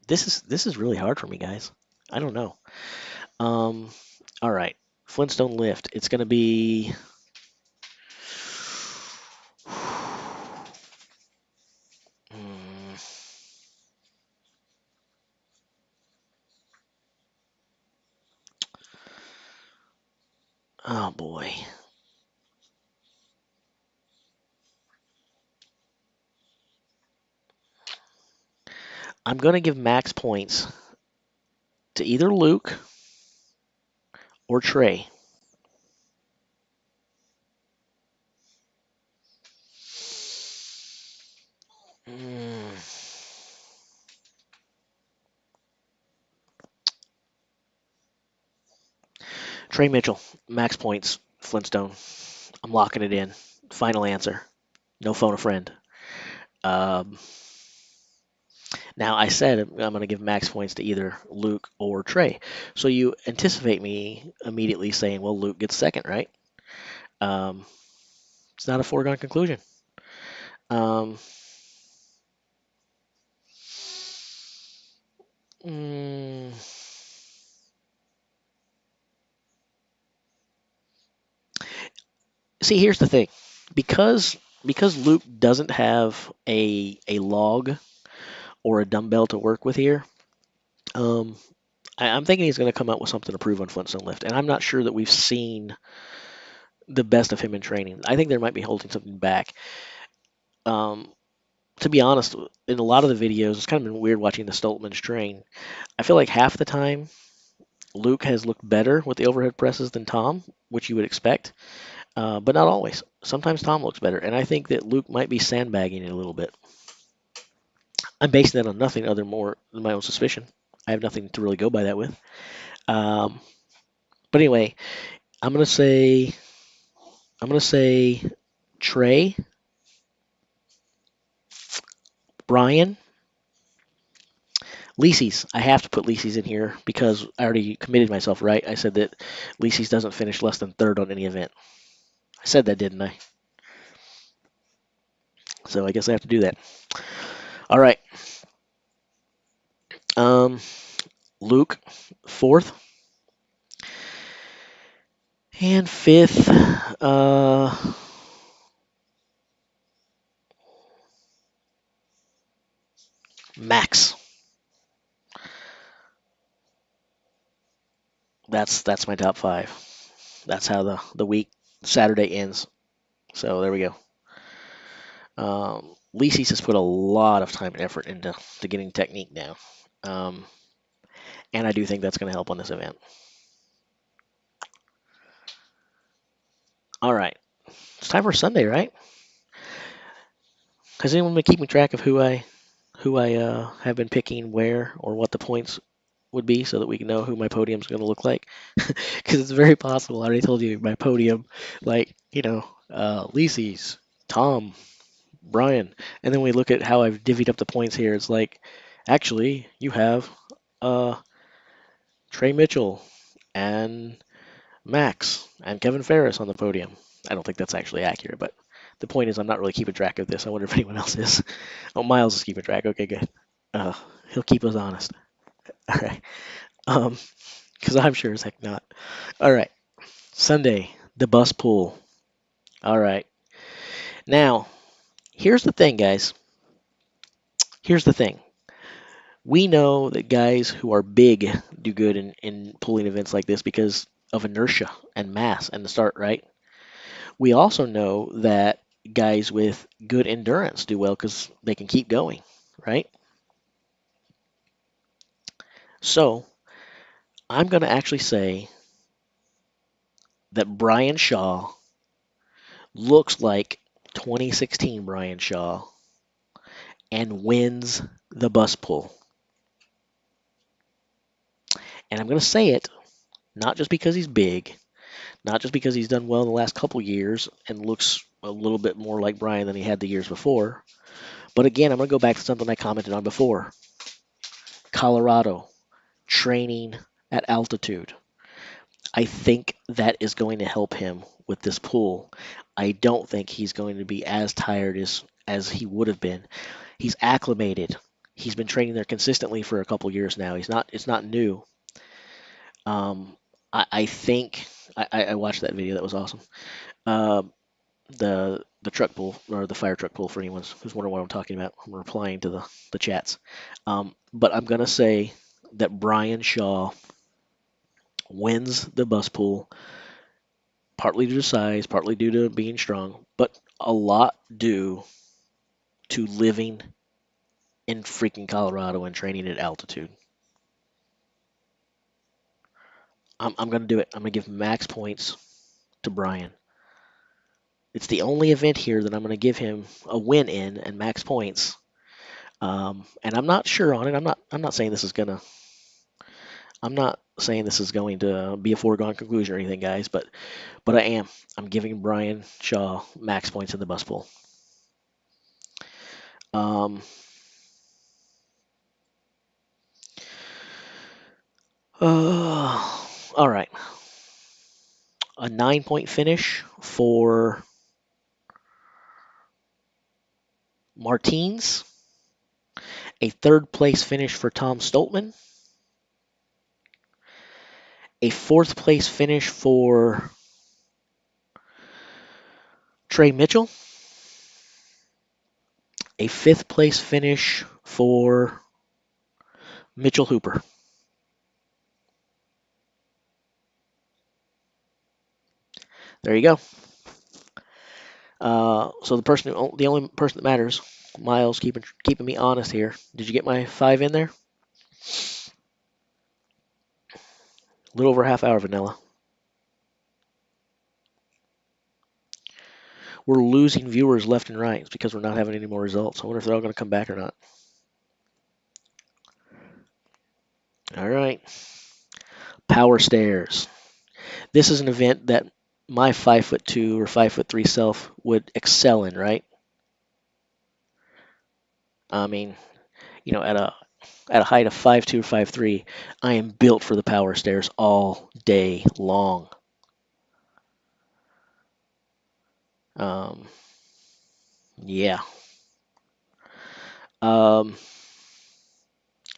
this is really hard for me, guys. I don't know. Um, all right, Flintstone lift. It's gonna be. Mm, oh boy, I'm gonna give max points to either Luke or Trey. Mm, Trey Mitchell, max points, Flintstone. I'm locking it in. Final answer. No phone a friend. Um, Now I said I'm going to give max points to either Luke or Trey. So you anticipate me immediately saying, well, Luke gets second, right? Um, it's not a foregone conclusion. Um, mm, See, here's the thing. Because Luke doesn't have a log or a dumbbell to work with here, um, I'm thinking he's going to come out with something to prove on Flintstone lift, and I'm not sure that we've seen the best of him in training. I think there might be holding something back. Um, to be honest, in a lot of the videos, it's kind of been weird watching the Stoltmans train. I feel like half the time Luke has looked better with the overhead presses than Tom, which you would expect, but not always. Sometimes Tom looks better, and I think that Luke might be sandbagging it a little bit. I'm basing that on nothing other more than my own suspicion. I have nothing to really go by that with. Um, but anyway, I'm gonna say I'm gonna say Trey, Brian, Lisi's. I have to put Lisi's in here because I already committed myself, right? I said that Lisi's doesn't finish less than third on any event. I said that, didn't I? So I guess I have to do that. All right. Um, Luke, fourth. And fifth, Max. That's my top five. That's how the week Saturday ends. So there we go. Lisi's has put a lot of time and effort into getting technique now, um, and I do think that's going to help on this event. All right, it's time for Sunday, right? Has anyone been keeping track of who I have been picking where or what the points would be so that we can know who my podium's going to look like? Because it's very possible. I already told you my podium, like Lisi's, Tom, Brian, and then we look at how I've divvied up the points here. It's like, actually, you have uh, Trey Mitchell and Max and Kevin Ferris on the podium. I don't think that's actually accurate, but the point is I'm not really keeping track of this. I wonder if anyone else is. Oh, Miles is keeping track. Okay, good. Uh, he'll keep us honest. All right. Um, because I'm sure as heck not. All right. Sunday, the bus pool. All right. Now, here's the thing, guys. Here's the thing. We know that guys who are big do good in pulling events like this because of inertia and mass and the start, right? We also know that guys with good endurance do well because they can keep going, right? So I'm going to actually say that Brian Shaw looks like 2016 Brian Shaw and wins the bus pull. And I'm going to say it not just because he's big, not just because he's done well in the last couple years and looks a little bit more like Brian than he had the years before, but again, I'm going to go back to something I commented on before. Colorado, training at altitude. I think that is going to help him with this pool. I don't think he's going to be as tired as he would have been. He's acclimated. He's been training there consistently for a couple years now. It's not new. Um, I think I watched that video. That was awesome. Um, the truck pull or the fire truck pull for anyone who's wondering what I'm talking about. I'm replying to the chats. But I'm gonna say that Brian Shaw wins the bus pool, partly due to size, partly due to being strong, but a lot due to living in freaking Colorado and training at altitude. I'm gonna do it. I'm gonna give max points to Brian. It's the only event here that I'm gonna give him a win in and max points. And I'm not sure on it. I'm not saying this is gonna. I'm not saying this is going to be a foregone conclusion or anything, guys. But I am. I'm giving Brian Shaw max points in the bus pool. Um, all right. A 9 point finish for Martins. A third place finish for Tom Stoltman. A fourth place finish for Trey Mitchell. A fifth place finish for Mitchell Hooper. There you go. So the only person that matters, Miles, keeping me honest here. Did you get my five in there? A little over a half hour, Vanilla. We're losing viewers left and right. It's because we're not having any more results. I wonder if they're all going to come back or not. All right. Power stairs. This is an event that my 5'2" or 5'3" self would excel in, right? I mean, at a height of 5'2", 5'3", I am built for the power stairs all day long. Um, yeah. Um,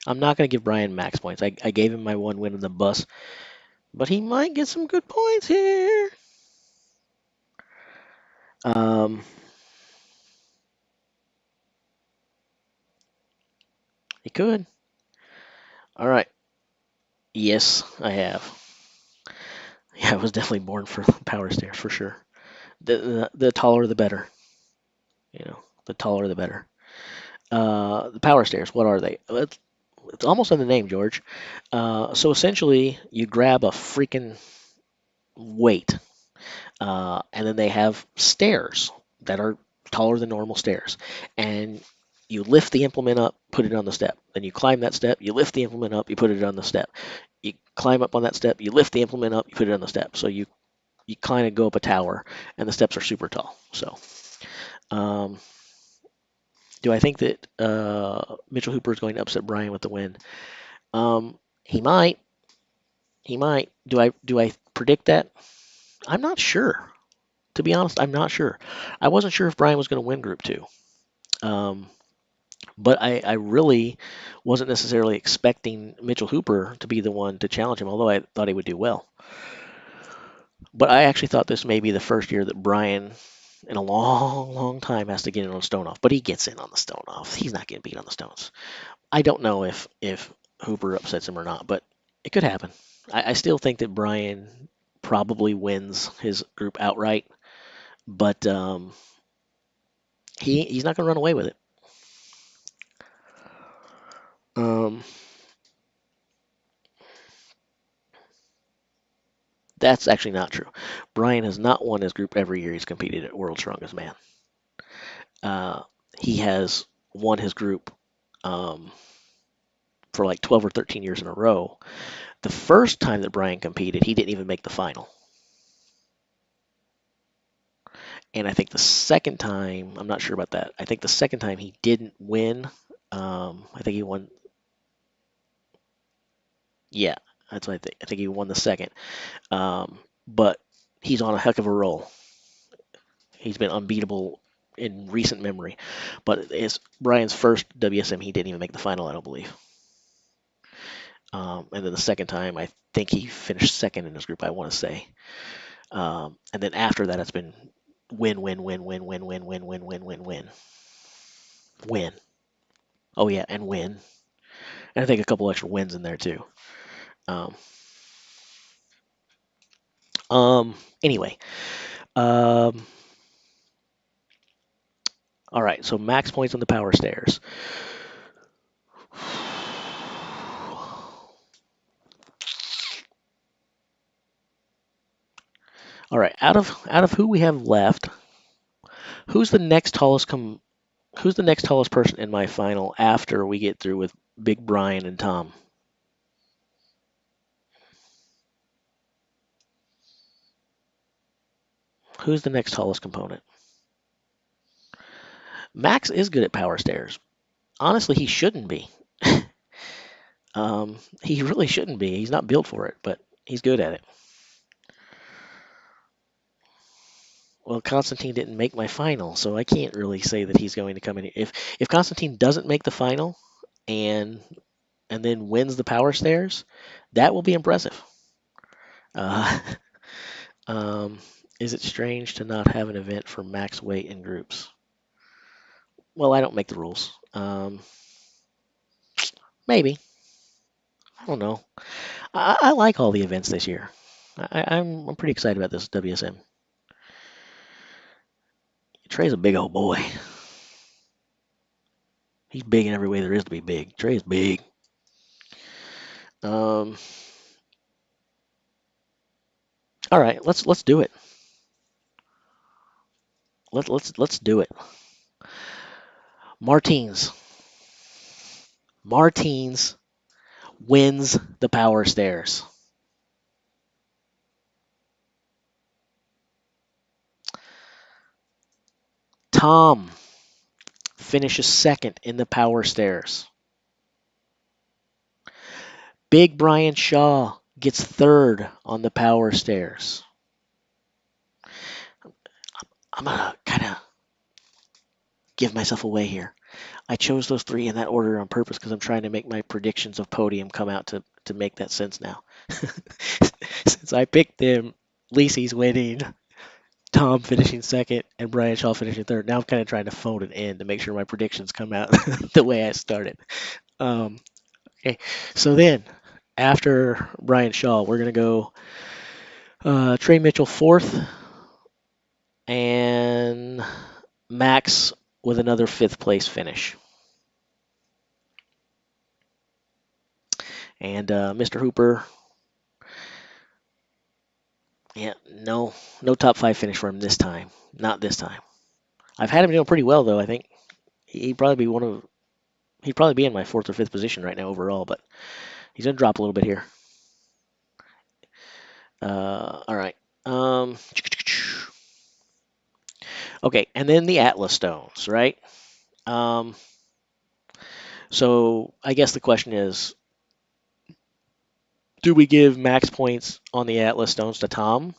I'm not going to give Brian max points. I gave him my one win on the bus, but he might get some good points here. Um, he could. All right. Yes, I have. Yeah, I was definitely born for power stairs for sure. The taller the better. The taller the better. The power stairs. What are they? It's almost in the name, George. So essentially, you grab a freaking weight, and then they have stairs that are taller than normal stairs, and you lift the implement up, put it on the step. Then you climb that step, you lift the implement up, you put it on the step. You climb up on that step, you lift the implement up, you put it on the step. So you kind of go up a tower, and the steps are super tall. So, um, do I think that Mitchell Hooper is going to upset Brian with the win? He might. He might. Do I predict that? I'm not sure. To be honest, I'm not sure. I wasn't sure if Brian was going to win Group Two, um, but I really wasn't necessarily expecting Mitchell Hooper to be the one to challenge him, although I thought he would do well. But I actually thought this may be the first year that Brian, in a long, long time, has to get in on the stone off. But he gets in on the stone off. He's not getting beat on the stones. I don't know if Hooper upsets him or not, but it could happen. I still think that Brian probably wins his group outright, but he's not going to run away with it. Um, that's actually not true. Brian has not won his group every year he's competed at World's Strongest Man. Uh, he has won his group um, for like 12 or 13 years in a row. The first time that Brian competed, he didn't even make the final. And I think the second time, I'm not sure about that. I think the second time he didn't win. I think he won. Yeah, that's what I think. I think he won the second. But he's on a heck of a roll. He's been unbeatable in recent memory. But it's Brian's first WSM. He didn't even make the final, I don't believe. And then the second time, I think he finished second in his group, I want to say. And then after that, it's been win, win, win, win, win, win, win, win, win, win, win, win. Oh yeah, and win. And I think a couple extra wins in there too. Um, anyway, um, all right. So max points on the power stairs. All right. Out of who we have left, who's the next tallest who's the next tallest person in my final after we get through with Big Brian and Tom? Who's the next tallest component? Max is good at power stairs. Honestly, he shouldn't be. He really shouldn't be. He's not built for it, but he's good at it. Well, Constantine didn't make my final, so I can't really say that he's going to come in. If Constantine doesn't make the final and then wins the power stairs, that will be impressive. Uh, um, is it strange to not have an event for max weight in groups? Well, I don't make the rules. Maybe. I don't know. I like all the events this year. I'm pretty excited about this WSM. Trey's a big old boy. He's big in every way there is to be big. Trey's big. Um, all right, let's do it. Let's do it. Martins. Martins wins the power stairs. Tom finishes second in the power stairs. Big Brian Shaw gets third on the power stairs. I'm gonna kind of give myself away here. I chose those three in that order on purpose because I'm trying to make my predictions of podium come out to make that sense now. Since I picked them, Lacey's winning, Tom finishing second, and Brian Shaw finishing third. Now I'm kind of trying to phone it in to make sure my predictions come out the way I started. Um, okay, so then after Brian Shaw, we're gonna go Trey Mitchell fourth, and Max with another fifth place finish. And Mr. Hooper, yeah, no top five finish for him this time. Not this time. I've had him doing pretty well though. I think he'd probably be he'd probably be in my fourth or fifth position right now overall, but he's gonna drop a little bit here. All right. Um, okay, and then the Atlas stones, right? Um, so I guess the question is, do we give max points on the Atlas stones to Tom?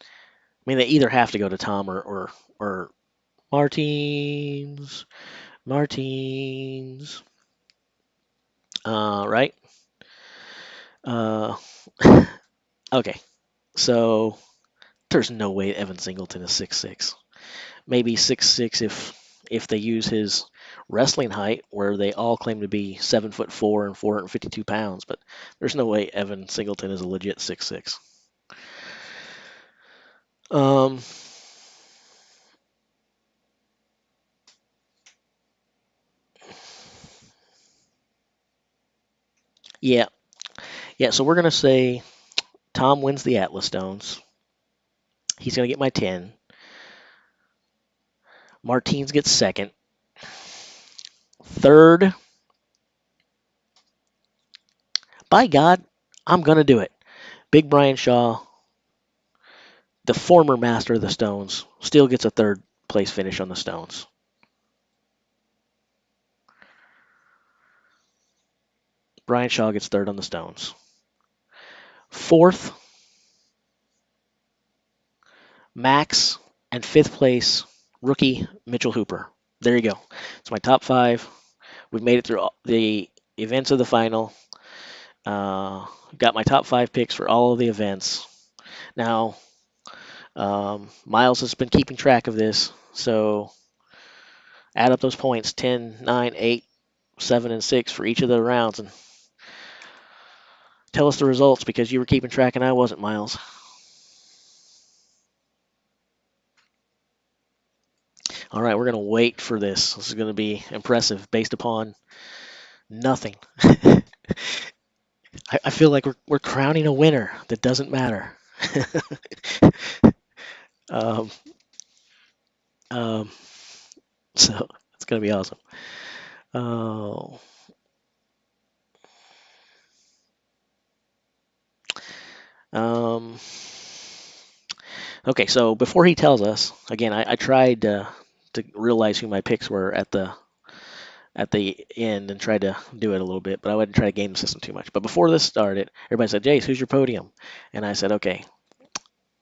I mean, they either have to go to Tom or Martins, Martins, right? Uh, okay, so there's no way Evan Singleton is 6'6". Maybe 6'6" if they use his wrestling height, where they all claim to be 7'4" and 452 pounds, but there's no way Evan Singleton is a legit 6'6". Um, yeah, yeah. So we're gonna say Tom wins the Atlas Stones. He's gonna get my 10. Martins gets second. Third, by God, I'm gonna do it. Big Brian Shaw, the former master of the Stones, still gets a third place finish on the Stones. Brian Shaw gets third on the Stones. Fourth, Max, and fifth place, rookie Mitchell Hooper. There you go. It's my top five. We've made it through all the events of the final. Got my top five picks for all of the events. Now, Miles has been keeping track of this, so add up those points 10, 9, 8, 7, and 6 for each of the rounds and tell us the results because you were keeping track and I wasn't, Miles. All right, we're going to wait for this. This is going to be impressive based upon nothing. I feel like we're crowning a winner that doesn't matter. um, um, so it's going to be awesome. Oh. Um, okay, so before he tells us, again, I tried to realize who my picks were at the end and tried to do it a little bit, but I wouldn't try to game the system too much. But before this started, everybody said, Jace, who's your podium? And I said, okay,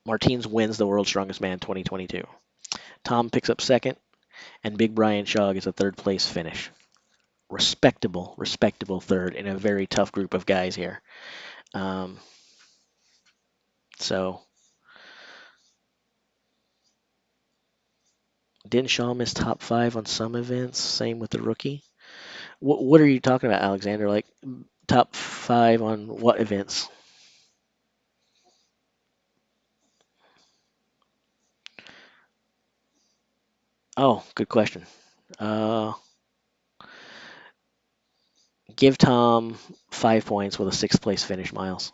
Martins wins the World's Strongest Man 2022. Tom picks up second, and Big Brian Shaw gets a third place finish. Respectable third in a very tough group of guys here. Um, so, didn't Shaw miss top five on some events? Same with the rookie. What are you talking about, Alexander? Like top five on what events? Oh, good question. Uh, give Tom 5 points with a sixth place finish, Miles.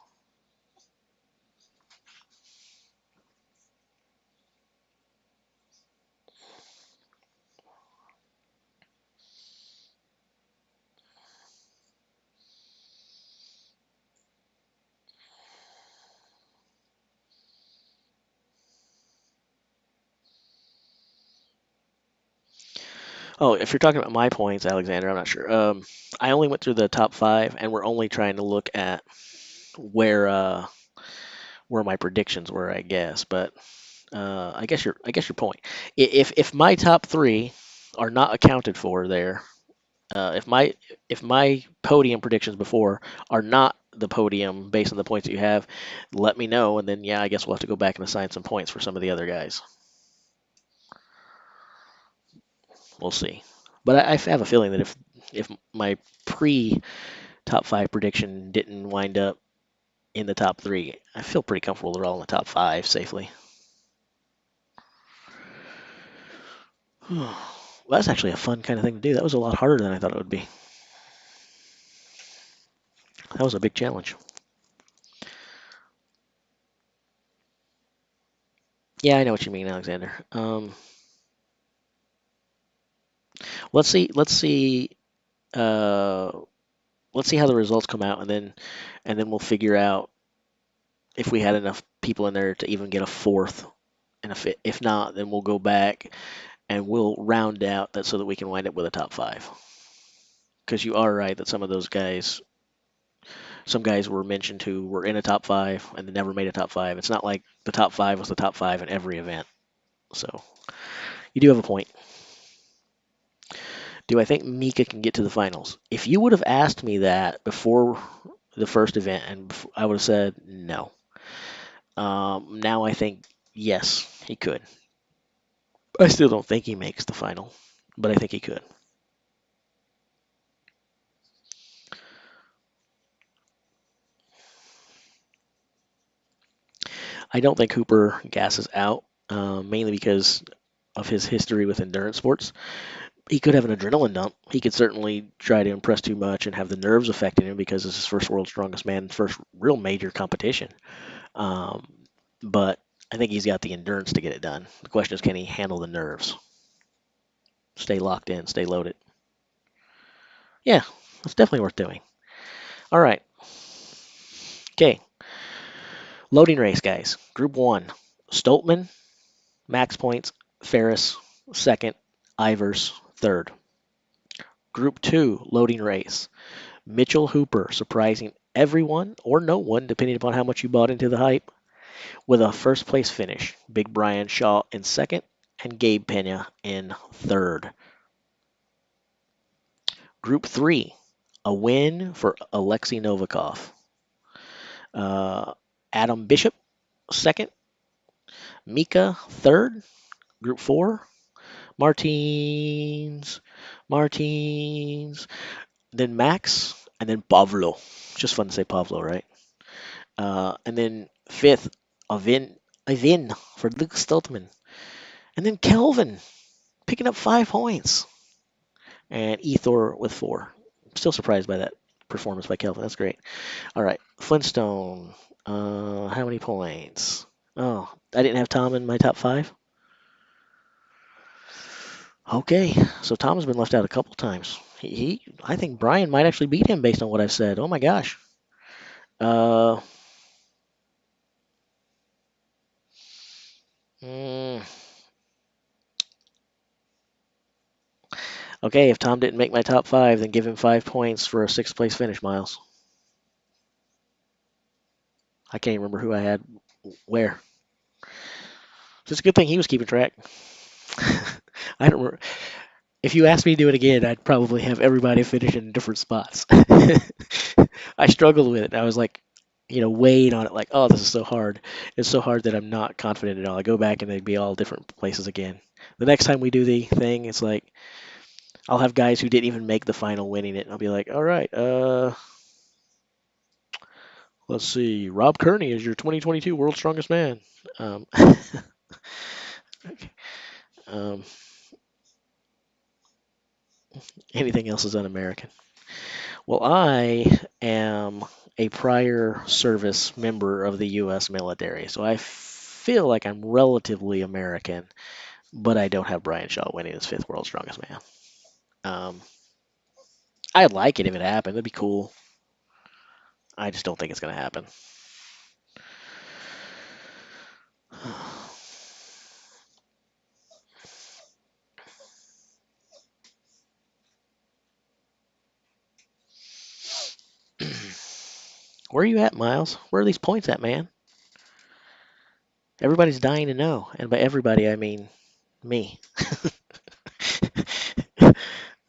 Oh, if you're talking about my points, Alexander, I'm not sure. I only went through the top five, and we're only trying to look at where where my predictions were, I guess. But I guess your point. If my top three are not accounted for there, if my podium predictions before are not the podium based on the points that you have, let me know, and then yeah, I guess we'll have to go back and assign some points for some of the other guys. We'll see. But I have a feeling that if my pre top five prediction didn't wind up in the top three, I feel pretty comfortable they're all in the top five safely. Well, that's actually a fun kind of thing to do. That was a lot harder than I thought it would be. That was a big challenge. Yeah, I know what you mean, Alexander. Let's see. Uh, let's see how the results come out, and then we'll figure out if we had enough people in there to even get a fourth. And if not, then we'll go back and we'll round out that so that we can wind up with a top five. Because you are right that some guys were mentioned who were in a top five and they never made a top five. It's not like the top five was the top five in every event. So you do have a point. Do I think Mika can get to the finals? If you would have asked me that before the first event, and I would have said no. Now I think yes, he could. I still don't think he makes the final, but I think he could. I don't think Hooper gasses out, mainly because of his history with endurance sports. He could have an adrenaline dump. He could certainly try to impress too much and have the nerves affecting him because it's his first world's strongest man, first real major competition. Um, but I think he's got the endurance to get it done. The question is, can he handle the nerves? Stay locked in, stay loaded. Yeah, that's definitely worth doing. All right. Okay. Loading race, guys. Group one Stoltman, max points. Ferris, second. Ivers, third. Group two loading race. Mitchell Hooper, surprising everyone or no one, depending upon how much you bought into the hype, with a first place finish. Big Brian Shaw in second and Gabe Pena in third. Group three, a win for Alexei Novikov. Uh, Adam Bishop, second. Mika, third. Group four, Martins, Martins, then Max, and then Pavlo. Just fun to say Pavlo, right? And then fifth, Avin for Luke Stoltman. And then Kelvin picking up 5 points. And Ethor with four. I'm still surprised by that performance by Kelvin. That's great. All right. Flintstone. How many points? Oh, I didn't have Tom in my top five. Okay, so Tom has been left out a couple times. I think Brian might actually beat him based on what I've said. Oh my gosh. Uh, mm, okay, if Tom didn't make my top five, then give him 5 points for a sixth place finish, Miles. I can't remember who I had where. So it's a good thing he was keeping track. I don't remember. If you asked me to do it again, I'd probably have everybody finish in different spots. I struggled with it. I was like, weighing on it, like, oh, this is so hard. It's so hard that I'm not confident at all. I go back and they'd be all different places again. The next time we do the thing, it's like I'll have guys who didn't even make the final winning it. And I'll be like, all right, let's see. Rob Kearney is your 2022 World's Strongest Man. Um, um, anything else is un-American. Well, I am a prior service member of the U.S. military, so I feel like I'm relatively American, but I don't have Brian Shaw winning his fifth World's Strongest Man. Um, I'd like it if it happened. That'd be cool. I just don't think it's going to happen. Where are you at, Miles? Where are these points at, man? Everybody's dying to know, and by everybody I mean me.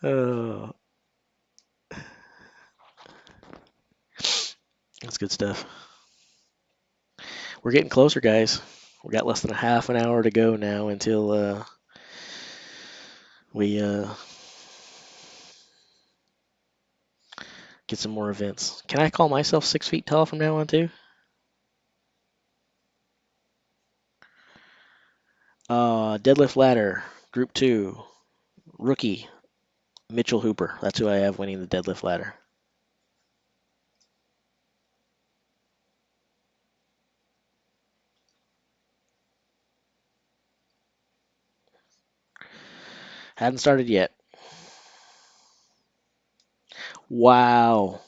Oh, that's good stuff. We're getting closer, guys. We got less than a half an hour to go now until we get some more events. Can I call myself 6 feet tall from now on too? Deadlift ladder, group two, rookie Mitchell Hooper. That's who I have winning the deadlift ladder. Hadn't started yet. Wow.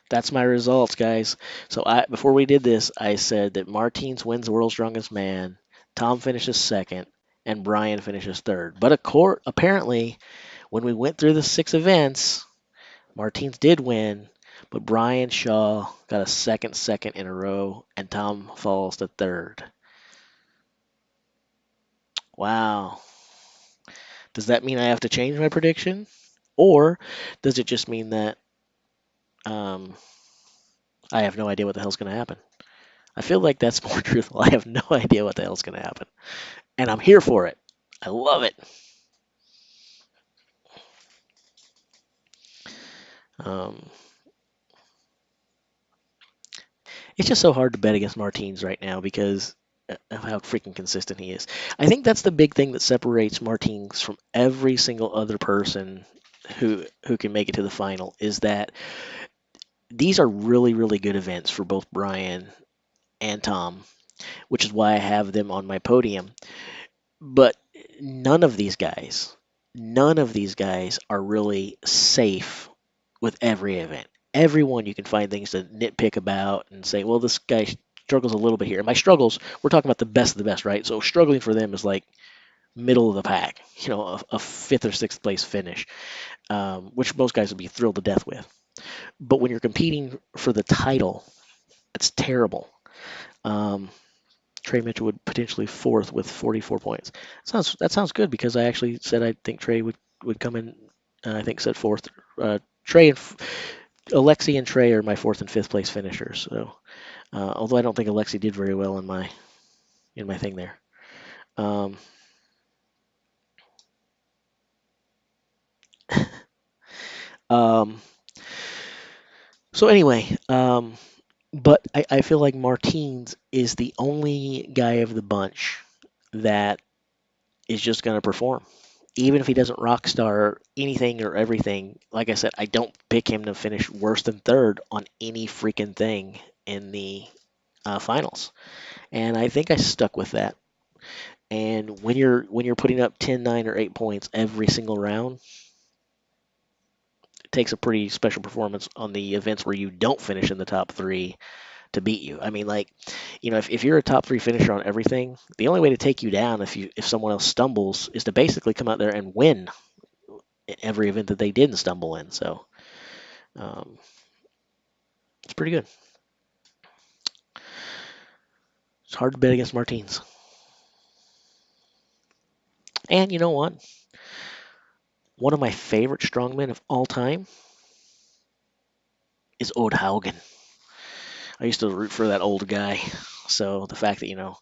That's my results, guys. So before we did this, I said that Martins wins the World's Strongest Man, Tom finishes second, and Brian finishes third. But apparently, when we went through the 6 events, Martins did win, but Brian Shaw got a second in a row, and Tom falls to third. Wow. Does that mean I have to change my prediction? Or does it just mean that um, I have no idea what the hell's going to happen? I feel like that's more truthful. I have no idea what the hell's going to happen. And I'm here for it. I love it. Um, it's just so hard to bet against Martins right now because of how freaking consistent he is. I think that's the big thing that separates Martins from every single other person who can make it to the final is that these are really, really good events for both Brian and Tom, which is why I have them on my podium. But none of these guys, none of these guys are really safe with every event. Everyone you can find things to nitpick about and say, well, this guy struggles a little bit here. And by struggles, we're talking about the best of the best, right? So struggling for them is like middle of the pack, a fifth or sixth place finish, which most guys would be thrilled to death with. But when you're competing for the title, it's terrible. Um, Trey Mitchell would potentially fourth with 44 points. That sounds good because I actually said I think Trey would come in. I think said fourth. Trey and Alexi and Trey are my fourth and fifth place finishers. So although I don't think Alexi did very well in my thing there. Um, um, so anyway, but I feel like Martins is the only guy of the bunch that is just going to perform. Even if he doesn't rock star anything or everything, like I said, I don't pick him to finish worse than third on any freaking thing in the finals. And I think I stuck with that. And when you're putting up 10, 9, or 8 points every single round, it takes a pretty special performance on the events where you don't finish in the top three to beat you. I mean, like, if you're a top three finisher on everything, the only way to take you down if someone else stumbles is to basically come out there and win every event that they didn't stumble in. So um, it's pretty good. It's hard to bet against Martins. And you know what? One of my favorite strongmen of all time is Ode Haugen. I used to root for that old guy. So the fact that,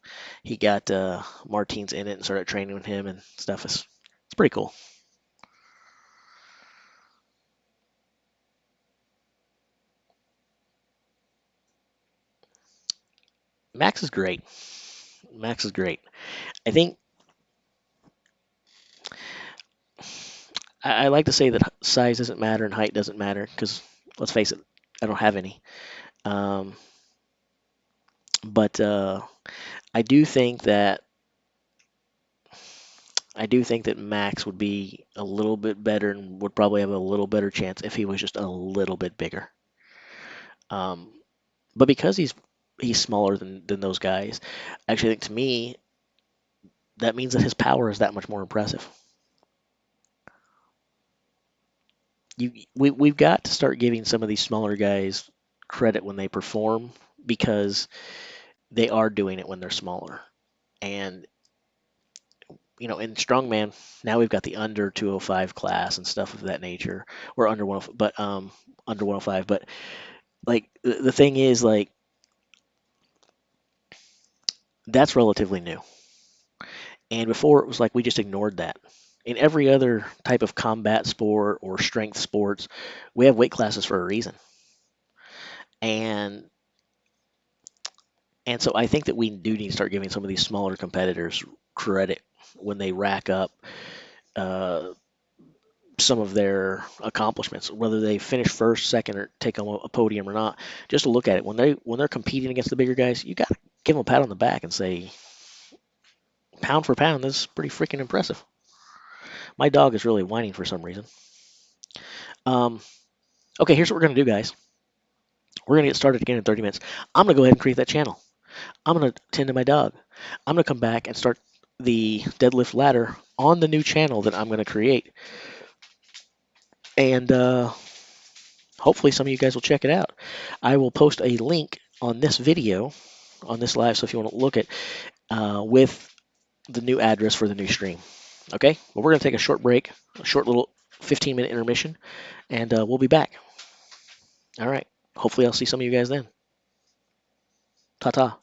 he got Martins in it and started training with him and stuff is it's pretty cool. Max is great. Max is great. I think I like to say that size doesn't matter and height doesn't matter because let's face it, I don't have any. Um, but I do think that I do think that Max would be a little bit better and would probably have a little better chance if he was just a little bit bigger. Um, but because he's smaller than those guys, I actually think to me that means that his power is that much more impressive. We've got to start giving some of these smaller guys credit when they perform because they are doing it when they're smaller. And in strongman, now we've got the under 205 class and stuff of that nature, or under 105, but under 105. But like the thing is, like, that's relatively new. And before it was like we just ignored that. In every other type of combat sport or strength sports, we have weight classes for a reason. And and so I think that we do need to start giving some of these smaller competitors credit when they rack up uh, some of their accomplishments, whether they finish first, second, or take on a podium or not. Just to look at it when they're competing against the bigger guys, you got to give them a pat on the back and say, pound for pound, this is pretty freaking impressive. My dog is really whining for some reason. Um, okay, here's what we're gonna do, guys. We're gonna get started again in 30 minutes. I'm gonna go ahead and create that channel. I'm gonna tend to my dog. I'm gonna come back and start the deadlift ladder on the new channel that I'm gonna create, and hopefully some of you guys will check it out. I will post a link on this video, on this live, so if you want to look at with the new address for the new stream. Okay, well, we're going to take a short break, a short little 15-minute intermission, and we'll be back. All right, hopefully I'll see some of you guys then. Ta-ta.